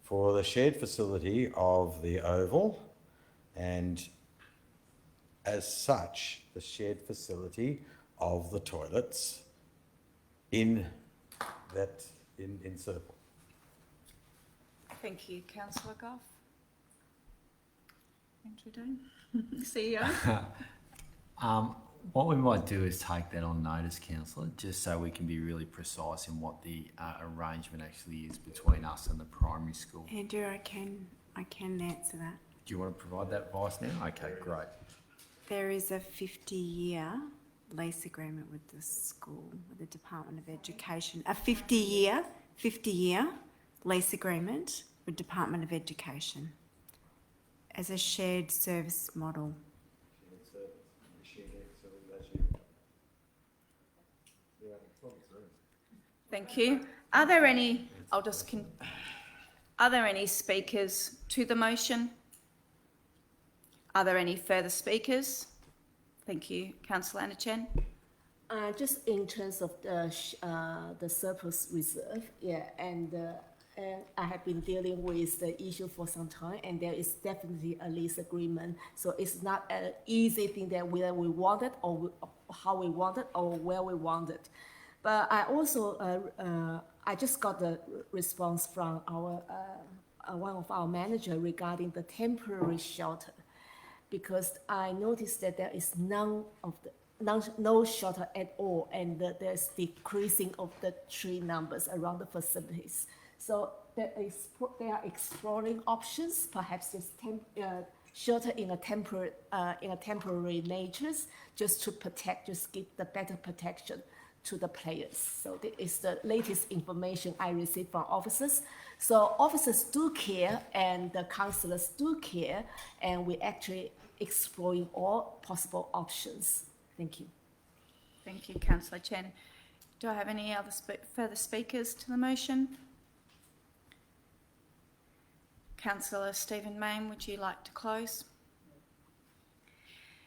for the shared facility of the Oval, and as such the shared facility of the toilets in Surplus. Thank you, Councillor Goff. CEO. What we might do is take that on notice, Councillor, just so we can be really precise in what the arrangement actually is between us and the primary school. Andrew, I can answer that. Do you want to provide that advice now? Okay, great. There is a 50-year lease agreement with the school, with the Department of Education. A 50-year lease agreement with Department of Education as a shared service model. Thank you. Are there any speakers to the motion? Are there any further speakers? Thank you, Councillor Anna Chen. Just in terms of the Surplus Reserve, and I have been dealing with the issue for some time, and there is definitely a lease agreement. So it's not an easy thing that whether we want it or how we want it or where we want it. But I also, I just got the response from our one of our managers regarding the temporary shelter, because I noticed that there is no shelter at all, and there's decreasing of the tree numbers around the facilities. So they are exploring options, perhaps just shelter in a temporary natures, just to protect, just give the better protection to the players. So this is the latest information I received from officers. So officers do care and the councillors do care, and we're actually exploring all possible options. Thank you. Thank you, Councillor Chen. Do I have any other further speakers to the motion? Councillor Stephen Mayne, would you like to close?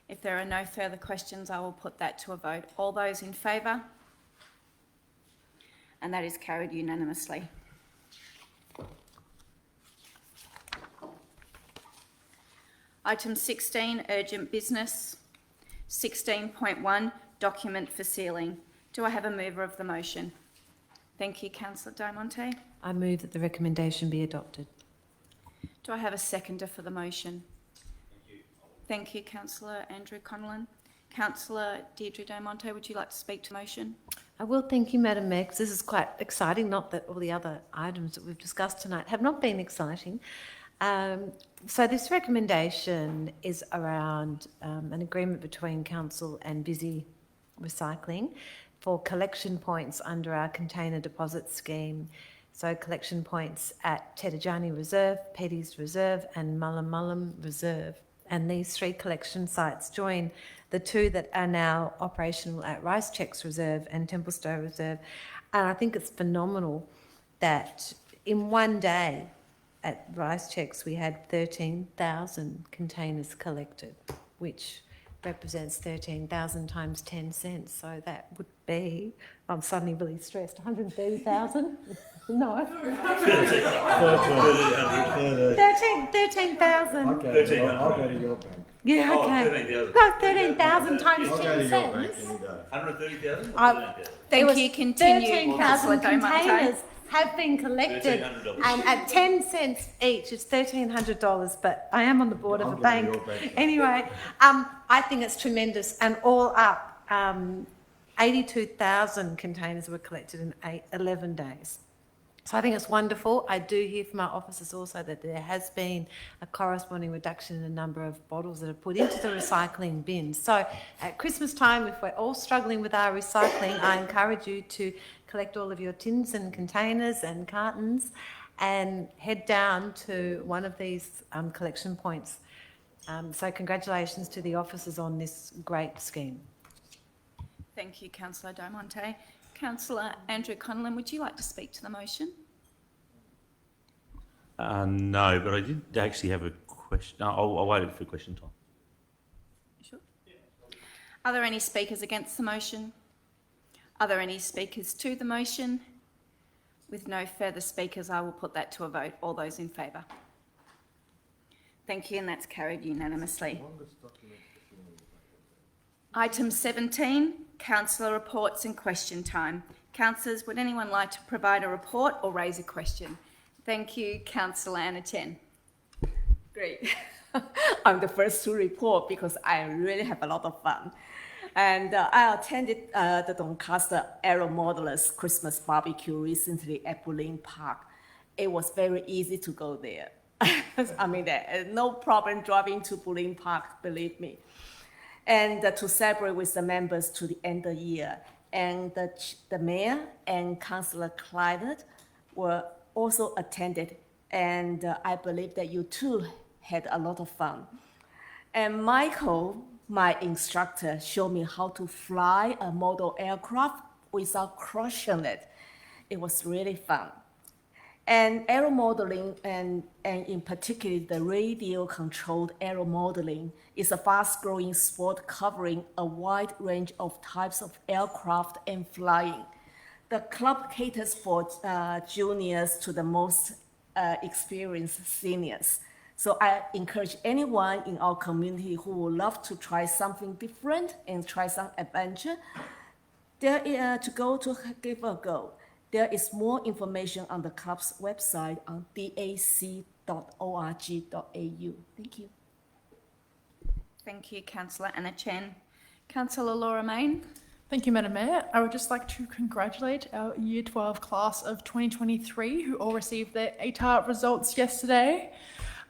If there are no further questions, I will put that to a vote. All those in favour? And that is carried unanimously. Item 16, urgent business. 16.1, document for sealing. Do I have a mover of the motion? Thank you, Councillor Diamonte. I move that the recommendation be adopted. Do I have a seconder for the motion? Thank you, Councillor Andrew Connellan. Councillor Deirdre Diamonte, would you like to speak to the motion? I will. Thank you, Madam Mayor, because this is quite exciting. Not that all the other items that we've discussed tonight have not been exciting. So this recommendation is around an agreement between Council and Busy Recycling for collection points under our container deposit scheme. So collection points at Tedajani Reserve, Petties Reserve and Mullumbullen Reserve. And these 3 collection sites join the 2 that are now operational at Ricechecks Reserve and Templestowe Reserve. And I think it's phenomenal that in one day at Ricechecks we had 13,000 containers collected, which represents 13,000 times 10 cents. So that would be, I'm suddenly really stressed, 130,000? No. 13,000. I'll go to your bank. Yeah, okay. No, 13,000 times 10 cents. 130,000? Thank you. Continue. 13,000 Councillor containers have been collected, and at 10 cents each, it's $1,300. But I am on the board of a bank. Anyway, I think it's tremendous, and all up, 82,000 containers were collected in 11 days. So I think it's wonderful. I do hear from our officers also that there has been a corresponding reduction in the number of bottles that are put into the recycling bins. So at Christmas time, if we're all struggling with our recycling, I encourage you to collect all of your tins and containers and cartons and head down to one of these collection points. So congratulations to the officers on this great scheme. Thank you, Councillor Diamonte. Councillor Andrew Connellan, would you like to speak to the motion? No, but I did actually have a question. I'll wait for question time. Sure. Are there any speakers against the motion? Are there any speakers to the motion? With no further speakers, I will put that to a vote. All those in favour? Thank you, and that's carried unanimously. Item 17, councillor reports and question time. Councillors, would anyone like to provide a report or raise a question? Thank you, Councillor Anna Chen. Great. I'm the first to report because I really have a lot of fun. And I attended the Doncaster Aero Modelers Christmas barbecue recently at Bulleen Park. It was very easy to go there. I mean, no problem driving to Bulleen Park, believe me. And to celebrate with the members to the end of the year. And the mayor and Councillor Clyde were also attended. And I believe that you too had a lot of fun. And Michael, my instructor, showed me how to fly a model aircraft without crushing it. It was really fun. And aero modeling, and in particular the radio-controlled aero modeling, is a fast-growing sport covering a wide range of types of aircraft and flying. The club caters for juniors to the most experienced seniors. So I encourage anyone in our community who would love to try something different and try some adventure, to give a go. There is more information on the club's website on dac.org.au. Thank you. Thank you, Councillor Anna Chen. Councillor Laura Mayne. Thank you, Madam Mayor. I would just like to congratulate our Year 12 class of 2023 who all received their ATAR results yesterday.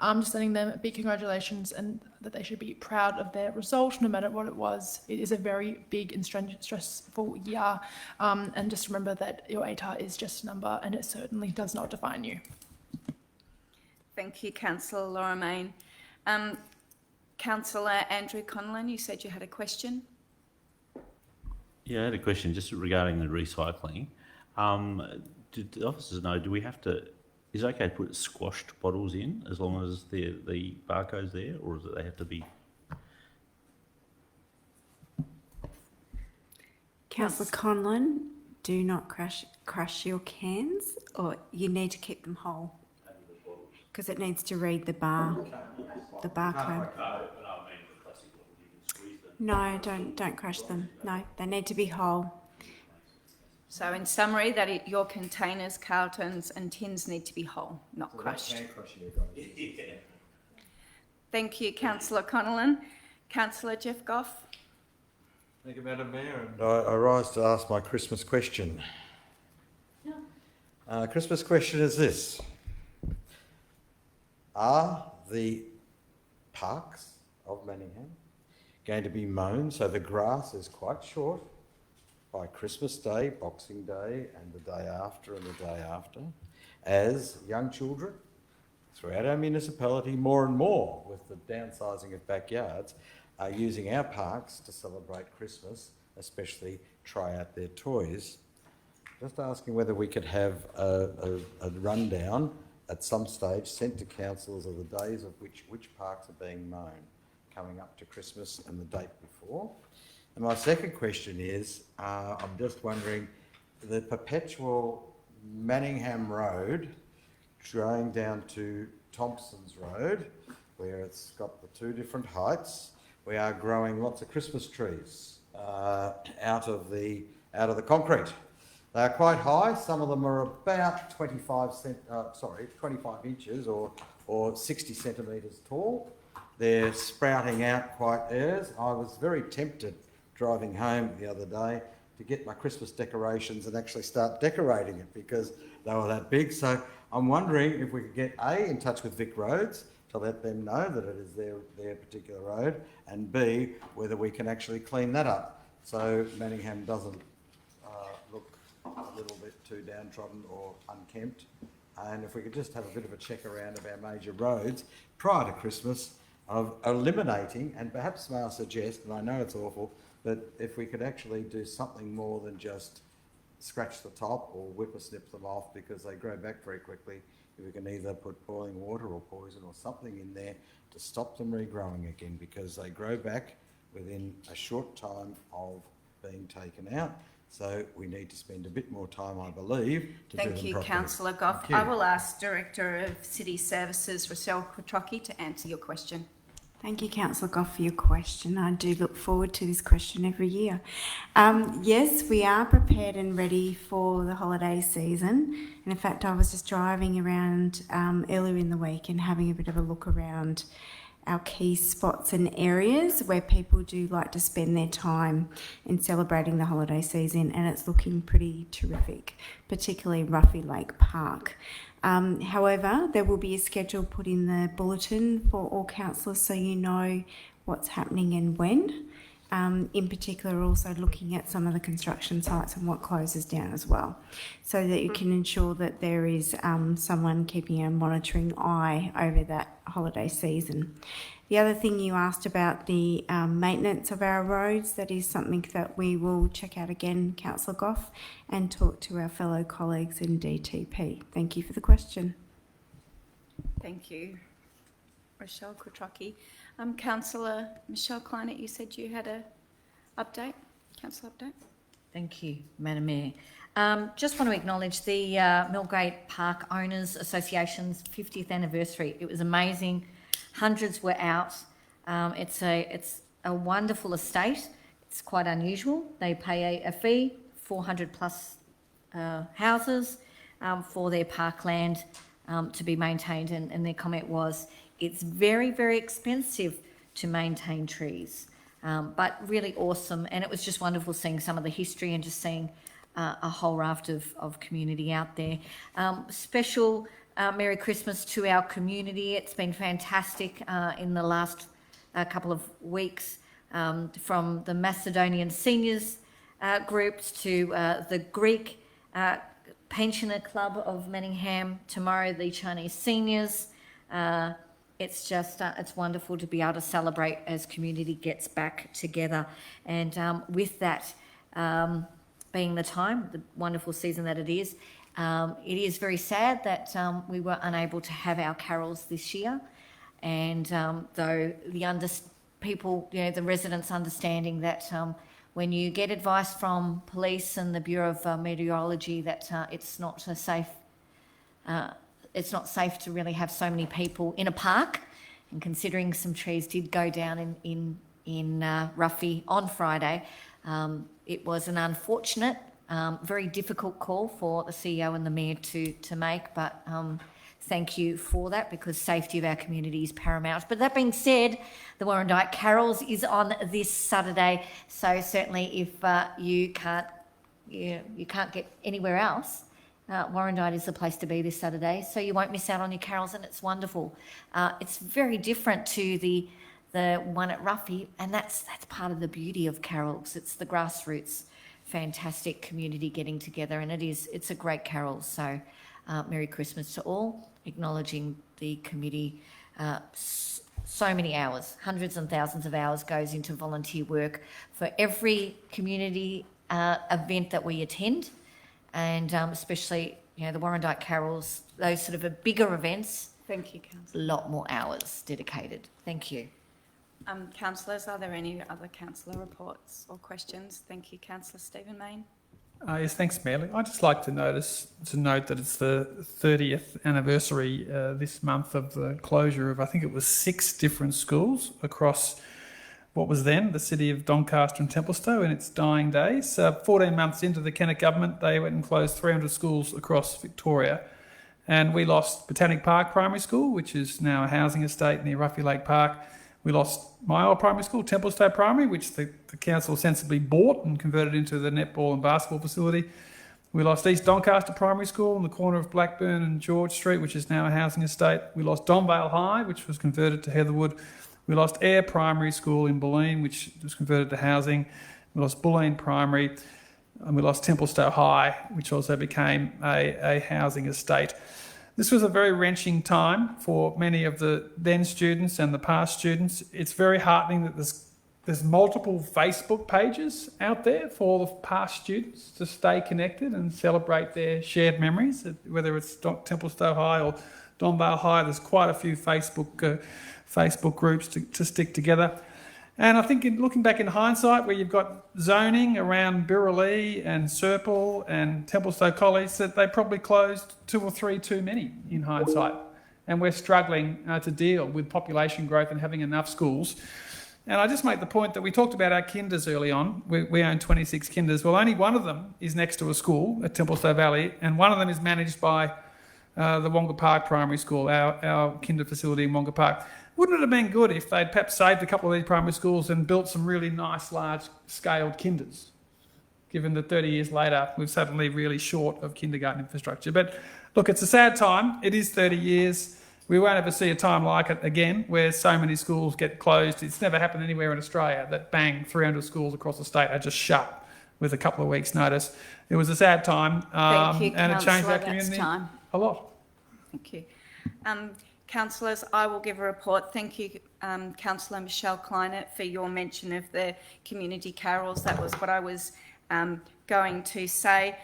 Just sending them a big congratulations and that they should be proud of their result, no matter what it was. It is a very big and stressful year. And just remember that your ATAR is just a number and it certainly does not define you. Thank you, Councillor Laura Main. Councillor Andrew Conlon, you said you had a question. Yeah, I had a question just regarding the recycling. Do the officers know, do we have to, is it okay to put squashed bottles in as long as the barcode's there, or does they have to be? Councillor Conlon, do not crush your cans, or you need to keep them whole because it needs to read the barcode. No, don't crush them. No, they need to be whole. So in summary, that your containers, cartons and tins need to be whole, not crushed. Thank you, Councillor Conlon. Councillor Jeff Goff. Thank you, Madam Mayor. And I rise to ask my Christmas question. Christmas question is this. Are the parks of Manningham going to be mown so the grass is quite short by Christmas Day, Boxing Day and the day after and the day after, as young children throughout our municipality more and more with the downsizing of backyards are using our parks to celebrate Christmas, especially try out their toys? Just asking whether we could have a rundown at some stage sent to councillors of the days of which parks are being mown coming up to Christmas and the date before. And my second question is, I'm just wondering, the perpetual Manningham Road going down to Thompson's Road, where it's got the two different heights, we are growing lots of Christmas trees out of the concrete. They are quite high. Some of them are about 25 inches or 60 centimetres tall. They're sprouting out quite airs. I was very tempted driving home the other day to get my Christmas decorations and actually start decorating it because they were that big. So I'm wondering if we could get in touch with Vic Roads to let them know that it is their particular road, and B, whether we can actually clean that up so Manningham doesn't look a little bit too downtrodden or unkempt. And if we could just have a bit of a check around of our major roads prior to Christmas of eliminating, and perhaps may I suggest, and I know it's awful, but if we could actually do something more than just scratch the top or whippersnip them off because they grow back very quickly, if we can either put boiling water or poison or something in there to stop them regrowing again, because they grow back within a short time of being taken out. So we need to spend a bit more time, I believe, to do them properly. Thank you, Councillor Goff. I will ask Director of City Services, Rochelle Quattrocchi, to answer your question. Thank you, Councillor Goff, for your question. I do look forward to this question every year. Yes, we are prepared and ready for the holiday season. And in fact, I was just driving around earlier in the week and having a bit of a look around our key spots and areas where people do like to spend their time in celebrating the holiday season, and it's looking pretty terrific, particularly Ruffy Lake Park. However, there will be a schedule put in the bulletin for all councillors so you know what's happening and when. In particular, also looking at some of the construction sites and what closes down as well, so that you can ensure that there is someone keeping a monitoring eye over that holiday season. The other thing you asked about the maintenance of our roads, that is something that we will check out again, Councillor Goff, and talk to our fellow colleagues in DTP. Thank you for the question. Thank you, Rochelle Quattrocchi. Councillor Michelle Kleinert, you said you had a update, councillor update. Thank you, Madam Mayor. Just want to acknowledge the Millgate Park Owners Association's 50th anniversary. It was amazing. Hundreds were out. It's a wonderful estate. It's quite unusual. They pay a fee, 400 plus houses for their parkland to be maintained, and their comment was, it's very, very expensive to maintain trees, but really awesome. And it was just wonderful seeing some of the history and just seeing a whole raft of community out there. Special Merry Christmas to our community. It's been fantastic in the last couple of weeks, from the Macedonian seniors groups to the Greek pensioner club of Manningham, tomorrow the Chinese seniors. It's just, it's wonderful to be able to celebrate as community gets back together. And with that being the time, the wonderful season that it is very sad that we were unable to have our carols this year. And though the residents understanding that when you get advice from police and the Bureau of Meteorology that it's not safe to really have so many people in a park, and considering some trees did go down in Ruffy on Friday, it was an unfortunate, very difficult call for the CEO and the Mayor to make, but thank you for that, because safety of our community is paramount. But that being said, the Warrandyte Carols is on this Saturday, so certainly if you can't get anywhere else, Warrandyte is the place to be this Saturday, so you won't miss out on your carols, and it's wonderful. It's very different to the one at Ruffy, and that's part of the beauty of carols. It's the grassroots, fantastic community getting together, and it's a great carol. So Merry Christmas to all, acknowledging the committee. So many hours, hundreds and thousands of hours goes into volunteer work for every community event that we attend, and especially the Warrandyte Carols, those sort of bigger events. Thank you, Councillor. A lot more hours dedicated. Thank you. Councillors, are there any other councillor reports or questions? Thank you, Councillor Stephen Mayne. Yes, thanks, Mayor. I'd just like to note that it's the 30th anniversary this month of the closure of, I think it was 6 different schools across what was then the city of Doncaster and Templestowe in its dying days. 14 months into the Kennett government, they went and closed 300 schools across Victoria. And we lost Botanic Park Primary School, which is now a housing estate near Ruffy Lake Park. We lost my old primary school, Templestowe Primary, which the council sensibly bought and converted into the netball and basketball facility. We lost East Doncaster Primary School on the corner of Blackburn and George Street, which is now a housing estate. We lost Donvale High, which was converted to Heatherwood. We lost Ayr Primary School in Bulleen, which was converted to housing. We lost Bulleen Primary, and we lost Templestowe High, which also became a housing estate. This was a very wrenching time for many of the then students and the past students. It's very heartening that there's multiple Facebook pages out there for the past students to stay connected and celebrate their shared memories, whether it's Templestowe High or Donvale High. There's quite a few Facebook groups to stick together. And I think looking back in hindsight, where you've got zoning around Birrallee and Serpil and Templestowe College, that they probably closed 2 or 3 too many in hindsight. And we're struggling to deal with population growth and having enough schools. And I just make the point that we talked about our kinders early on. We own 26 kinders. Well, only one of them is next to a school at Templestowe Valley, and one of them is managed by the Wonga Park Primary School, our kinder facility in Wonga Park. Wouldn't it have been good if they'd perhaps saved a couple of these primary schools and built some really nice, large-scaled kinders, given that 30 years later we're suddenly really short of kindergarten infrastructure? But look, it's a sad time. It is 30 years. We won't ever see a time like it again, where so many schools get closed. It's never happened anywhere in Australia that, bang, 300 schools across the state are just shut with a couple of weeks' notice. It was a sad time, Thank you, and it changed our Councillor. community That's time. a lot. Thank you. Councillors, I will give a report. Thank you, Councillor Michelle Kleinert, for your mention of the community carols. That was what I was going to say.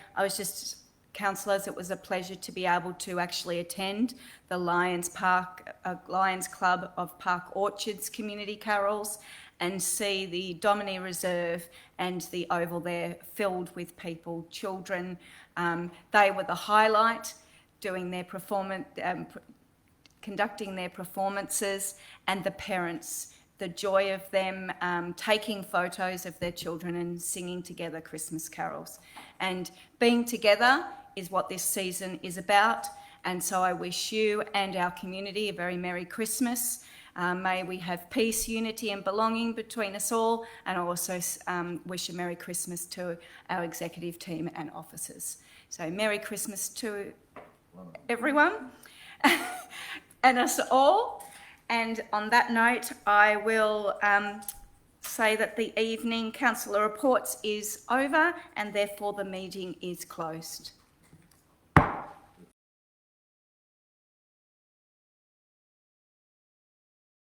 Councillors, it was a pleasure to be able to actually attend the Lions Club of Park Orchards community carols and see the Domini Reserve and the oval there filled with people, children. They were the highlight, doing their conducting their performances, and the parents, the joy of them taking photos of their children and singing together Christmas carols. And being together is what this season is about, and so I wish you and our community a very Merry Christmas. May we have peace, unity and belonging between us all, and I also wish a Merry Christmas to our executive team and officers. So Merry Christmas to everyone. and us all. And on that note, I will say that the evening councillor reports is over and therefore the meeting is closed.